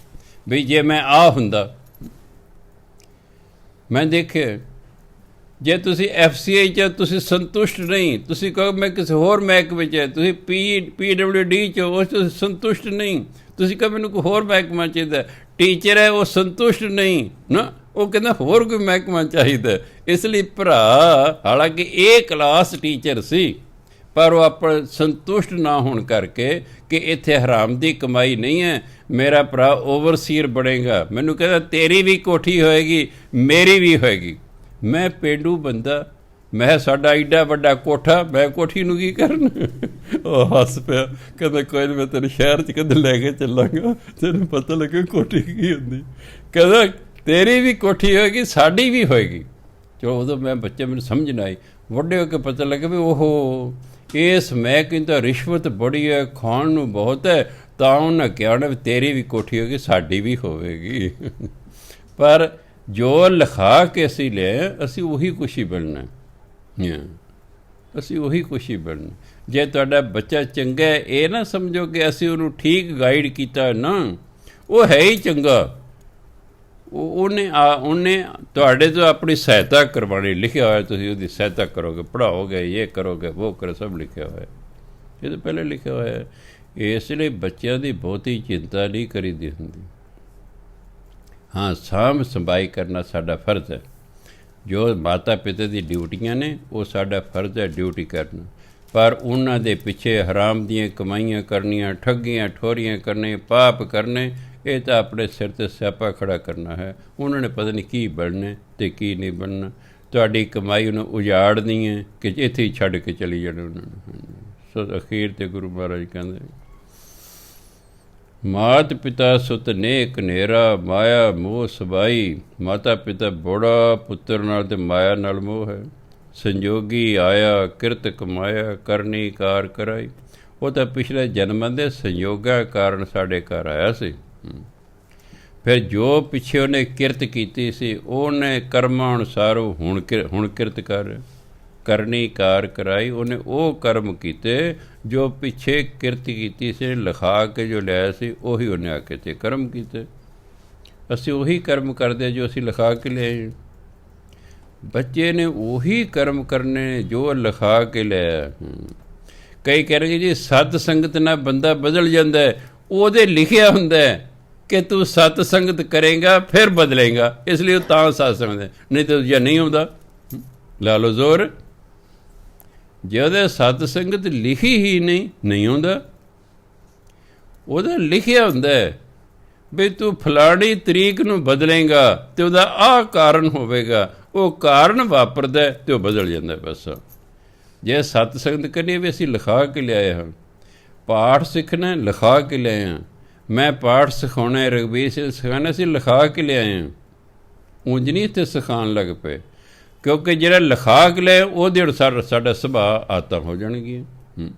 ਵੀ ਜੇ ਮੈਂ ਆਹ ਹੁੰਦਾ, ਮੈਂ ਦੇਖਿਆ ਜੇ ਤੁਸੀਂ FCI 'ਚ ਤੁਸੀਂ ਸੰਤੁਸ਼ਟ ਨਹੀਂ, ਤੁਸੀਂ ਕਹੋ ਮੈਂ ਕਿਸੇ ਹੋਰ ਮਹਿਕਮੇ 'ਚ, ਤੁਸੀਂ PWD 'ਚ ਉਸ 'ਚ ਸੰਤੁਸ਼ਟ ਨਹੀਂ, ਤੁਸੀਂ ਕਹੋ ਮੈਨੂੰ ਕੋਈ ਹੋਰ ਮਹਿਕਮਾ ਚਾਹੀਦਾ। ਟੀਚਰ ਹੈ ਉਹ ਸੰਤੁਸ਼ਟ ਨਹੀਂ ਨਾ, ਉਹ ਕਹਿੰਦਾ ਹੋਰ ਕੋਈ ਮਹਿਕਮਾ ਚਾਹੀਦਾ। ਇਸ ਲਈ ਭਰਾ ਹਾਲਾਂਕਿ ਇਹ ਕਲਾਸ ਟੀਚਰ ਸੀ, ਪਰ ਉਹ ਆਪਣਾ ਸੰਤੁਸ਼ਟ ਨਾ ਹੋਣ ਕਰਕੇ ਕਿ ਇੱਥੇ ਹਰਾਮ ਦੀ ਕਮਾਈ ਨਹੀਂ ਹੈ, ਮੇਰਾ ਭਰਾ ਓਵਰਸੀਅਰ ਬਣੇਗਾ। ਮੈਨੂੰ ਕਹਿੰਦਾ ਤੇਰੀ ਵੀ ਕੋਠੀ ਹੋਏਗੀ, ਮੇਰੀ ਵੀ ਹੋਏਗੀ। ਮੈਂ ਪੇਂਡੂ ਬੰਦਾ, ਮੈਂ ਸਾਡਾ ਏਡਾ ਵੱਡਾ ਕੋਠਾ, ਮੈਂ ਕੋਠੀ ਨੂੰ ਕੀ ਕਰਨਾ। ਉਹ ਹੱਸ ਪਿਆ, ਕਹਿੰਦਾ ਕੋਈ ਨਹੀਂ, ਮੈਂ ਤੈਨੂੰ ਸ਼ਹਿਰ 'ਚ ਕਦੇ ਲੈ ਕੇ ਚੱਲਾਂਗਾ, ਤੈਨੂੰ ਪਤਾ ਲੱਗੇ ਕੋਠੀ ਕੀ ਹੁੰਦੀ। ਕਹਿੰਦਾ ਤੇਰੀ ਵੀ ਕੋਠੀ ਹੋਏਗੀ, ਸਾਡੀ ਵੀ ਹੋਏਗੀ। ਚਲੋ ਉਦੋਂ ਮੈਂ ਬੱਚੇ, ਮੈਨੂੰ ਸਮਝ ਨਾ ਆਈ, ਵੱਡੇ ਹੋ ਕੇ ਪਤਾ ਲੱਗਾ ਵੀ ਉਹ ਇਸ ਮਹਿਕਮੇ ਤਾਂ ਰਿਸ਼ਵਤ ਬੜੀ ਹੈ, ਖਾਣ ਨੂੰ ਬਹੁਤ ਹੈ, ਤਾਂ ਉਹਨਾਂ ਕਿਹਾ ਉਹਨੇ ਵੀ ਤੇਰੀ ਵੀ ਕੋਠੀ ਹੋਏਗੀ, ਸਾਡੀ ਵੀ ਹੋਵੇਗੀ। ਪਰ ਜੋ ਲਿਖਾ ਕੇ ਅਸੀਂ ਲਿਆ, ਅਸੀਂ ਉਹੀ ਖੁਸ਼ੀ ਮਿਲਣਾ, ਅਸੀਂ ਉਹੀ ਖੁਸ਼ੀ ਮਿਲਣਾ। ਜੇ ਤੁਹਾਡਾ ਬੱਚਾ ਚੰਗਾ ਹੈ, ਇਹ ਨਾ ਸਮਝੋ ਕਿ ਅਸੀਂ ਉਹਨੂੰ ਠੀਕ ਗਾਈਡ ਕੀਤਾ ਨਾ, ਉਹ ਹੈ ਹੀ ਚੰਗਾ। ਉਹਨੇ ਤੁਹਾਡੇ ਤੋਂ ਆਪਣੀ ਸਹਾਇਤਾ ਕਰਵਾਉਣੀ, ਲਿਖਿਆ ਹੋਇਆ ਤੁਸੀਂ ਉਹਦੀ ਸਹਾਇਤਾ ਕਰੋਗੇ, ਪੜ੍ਹਾਓਗੇ, ਇਹ ਕਰੋਗੇ, ਉਹ ਕਰੋ, ਸਭ ਲਿਖਿਆ ਹੋਇਆ, ਇਹ ਤਾਂ ਪਹਿਲੇ ਲਿਖਿਆ ਹੋਇਆ। ਇਸ ਲਈ ਬੱਚਿਆਂ ਦੀ ਬਹੁਤੀ ਚਿੰਤਾ ਨਹੀਂ ਕਰੀਦੀ ਹੁੰਦੀ। ਹਾਂ, ਸਾਂਭ ਸੰਭਾਈ ਕਰਨਾ ਸਾਡਾ ਫਰਜ਼ ਹੈ। ਜੋ ਮਾਤਾ ਪਿਤਾ ਦੀ ਡਿਊਟੀਆਂ ਨੇ, ਉਹ ਸਾਡਾ ਫਰਜ਼ ਹੈ ਡਿਊਟੀ ਕਰਨਾ। ਪਰ ਉਹਨਾਂ ਦੇ ਪਿੱਛੇ ਹਰਾਮ ਦੀਆਂ ਕਮਾਈਆਂ ਕਰਨੀਆਂ, ਠੱਗੀਆਂ ਠੋਰੀਆਂ ਕਰਨੇ, ਪਾਪ ਕਰਨੇ, ਇਹ ਤਾਂ ਆਪਣੇ ਸਿਰ 'ਤੇ ਸਿਆਪਾ ਖੜਾ ਕਰਨਾ ਹੈ। ਉਹਨਾਂ ਨੇ ਪਤਾ ਨਹੀਂ ਕੀ ਬਣਨਾ ਅਤੇ ਕੀ ਨਹੀਂ ਬਣਨਾ। ਤੁਹਾਡੀ ਕਮਾਈ ਉਹਨੂੰ ਉਜਾੜਨੀ ਹੈ ਕਿ ਇੱਥੇ ਹੀ ਛੱਡ ਕੇ ਚਲੀ ਜਾਣਾ ਉਹਨਾਂ ਨੂੰ। ਸੋ ਅਖੀਰ 'ਤੇ ਗੁਰੂ ਮਹਾਰਾਜ ਕਹਿੰਦੇ, ਮਾਤ ਪਿਤਾ ਸੁਤ ਨੇਕ ਨੇਰਾ, ਮਾਇਆ ਮੋਹ ਸਬਾਈ। ਮਾਤਾ ਪਿਤਾ ਬੋੜਾ, ਪੁੱਤਰ ਨਾਲ ਤੇ ਮਾਇਆ ਨਾਲ ਮੋਹ ਹੈ। ਸੰਜੋਗੀ ਆਇਆ, ਕਿਰਤ ਕਮਾਇਆ, ਕਰਨੀ ਕਾਰ ਕਰਾਈ। ਉਹ ਤਾਂ ਪਿਛਲੇ ਜਨਮਾਂ ਦੇ ਸੰਯੋਗਾਂ ਕਾਰਨ ਸਾਡੇ ਘਰ ਆਇਆ ਸੀ। ਫਿਰ ਜੋ ਪਿੱਛੇ ਉਹਨੇ ਕਿਰਤ ਕੀਤੀ ਸੀ, ਉਹਨੇ ਕਰਮਾਂ ਅਨੁਸਾਰ ਉਹ ਹੁਣ ਕਿਰਤ ਕਰ, ਕਰਨੀ ਕਾਰ ਕਰਾਈ। ਉਹਨੇ ਉਹ ਕਰਮ ਕੀਤੇ ਜੋ ਪਿੱਛੇ ਕਿਰਤ ਕੀਤੀ ਸੀ, ਲਿਖਾ ਕੇ ਜੋ ਲਿਆਇਆ ਸੀ, ਉਹੀ ਉਹਨੇ ਆ ਕੇ ਤੇ ਕਰਮ ਕੀਤੇ। ਅਸੀਂ ਉਹੀ ਕਰਮ ਕਰਦੇ ਜੋ ਅਸੀਂ ਲਿਖਾ ਕੇ ਲਿਆਏ। ਬੱਚੇ ਨੇ ਉਹੀ ਕਰਮ ਕਰਨੇ ਜੋ ਲਿਖਾ ਕੇ ਲਿਆ। ਕਈ ਕਹਿਣਗੇ ਜੀ ਸਤ ਸੰਗਤ ਨਾਲ ਬੰਦਾ ਬਦਲ ਜਾਂਦਾ ਹੈ। ਉਹਦੇ ਲਿਖਿਆ ਹੁੰਦਾ ਹੈ ਕਿ ਤੂੰ ਸਤ ਸੰਗਤ ਕਰੇਗਾ ਫਿਰ ਬਦਲੇਗਾ, ਇਸ ਲਈ ਉਹ ਤਾਂ ਸਤ ਸੰਗਤ, ਨਹੀਂ ਤਾਂ ਜੇ ਨਹੀਂ ਆਉਂਦਾ ਲਾ ਲਓ ਜ਼ੋਰ। ਜੇ ਉਹਦੇ ਸਤ ਸੰਗਤ ਲਿਖੀ ਹੀ ਨਹੀਂ ਆਉਂਦਾ। ਉਹਦਾ ਲਿਖਿਆ ਹੁੰਦਾ ਹੈ ਵੀ ਤੂੰ ਫਲਾਣੀ ਤਰੀਕ ਨੂੰ ਬਦਲੇਗਾ ਅਤੇ ਉਹਦਾ ਆਹ ਕਾਰਨ ਹੋਵੇਗਾ, ਉਹ ਕਾਰਨ ਵਾਪਰਦਾ ਅਤੇ ਉਹ ਬਦਲ ਜਾਂਦਾ। ਬਸ ਜੇ ਸਤ ਸੰਗਤ ਕਰੀਏ ਵੀ ਅਸੀਂ ਲਿਖਾ ਕੇ ਲਿਆਏ ਹਾਂ। ਪਾਠ ਸਿੱਖਣਾ ਲਿਖਾ ਕੇ ਲਿਆਏ ਹਾਂ। ਮੈਂ ਪਾਠ ਸਿਖਾਉਣਾ, ਰਘਬੀਰ ਸਿੰਘ ਸਿਖਾਉਣਾ, ਅਸੀਂ ਲਿਖਾ ਕੇ ਲਿਆਏ ਹਾਂ। ਉਂਝ ਨਹੀਂ ਇੱਥੇ ਸਿਖਾਉਣ ਲੱਗ ਪਏ, ਕਿਉਂਕਿ ਜਿਹੜਾ ਲਿਖਾ ਕੇ ਲਿਆ ਉਹਦੇ ਸਾਡਾ ਸੁਭਾਅ ਆਦਤਾਂ ਹੋ ਜਾਣਗੀਆਂ।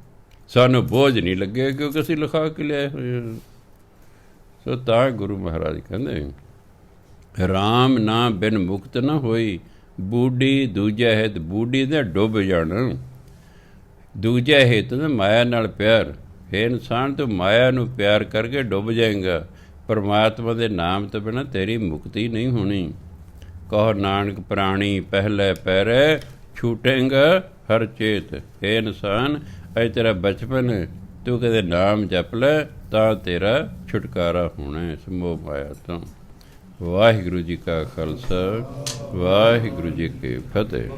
ਸਾਨੂੰ ਬੋਝ ਨਹੀਂ ਲੱਗੇਗਾ ਕਿਉਂਕਿ ਅਸੀਂ ਲਿਖਾ ਕੇ ਲਿਆਏ ਹੋਏ ਹਾਂ। ਸੋ ਤਾਂ ਗੁਰੂ ਮਹਾਰਾਜ ਕਹਿੰਦੇ, ਰਾਮ ਨਾ ਬਿਨ ਮੁਕਤ ਨਾ ਹੋਈ, ਬੂਢੀ ਦੂਜਾ ਹਿਤ। ਬੂਢੀ ਦਾ ਡੁੱਬ ਜਾਣਾ, ਦੂਜਾ ਹਿਤ ਨਾ ਮਾਇਆ ਨਾਲ ਪਿਆਰ। ਹੇ ਇਨਸਾਨ, ਤੂੰ ਮਾਇਆ ਨੂੰ ਪਿਆਰ ਕਰਕੇ ਡੁੱਬ ਜਾਏਗਾ। ਪਰਮਾਤਮਾ ਦੇ ਨਾਮ ਤੋਂ ਬਿਨਾਂ ਤੇਰੀ ਮੁਕਤੀ ਨਹੀਂ ਹੋਣੀ। ਕਹੋ ਨਾਨਕ ਪ੍ਰਾਣੀ ਪਹਿਲੇ ਪੈਰੇ, ਛੂਟੇਂਗਾ ਹਰ ਚੇਤ। ਹੇ ਇਨਸਾਨ, ਅਜੇ ਤੇਰਾ ਬਚਪਨ, ਤੂੰ ਕਦੇ ਨਾਮ ਜਪ ਲੈ ਤਾਂ ਤੇਰਾ ਛੁਟਕਾਰਾ ਹੋਣਾ ਇਸ ਮੋਹ ਮਾਇਆ ਤੋਂ। ਵਾਹਿਗੁਰੂ ਜੀ ਕਾ ਖਾਲਸਾ, ਵਾਹਿਗੁਰੂ ਜੀ ਕੀ ਫਤਿਹ।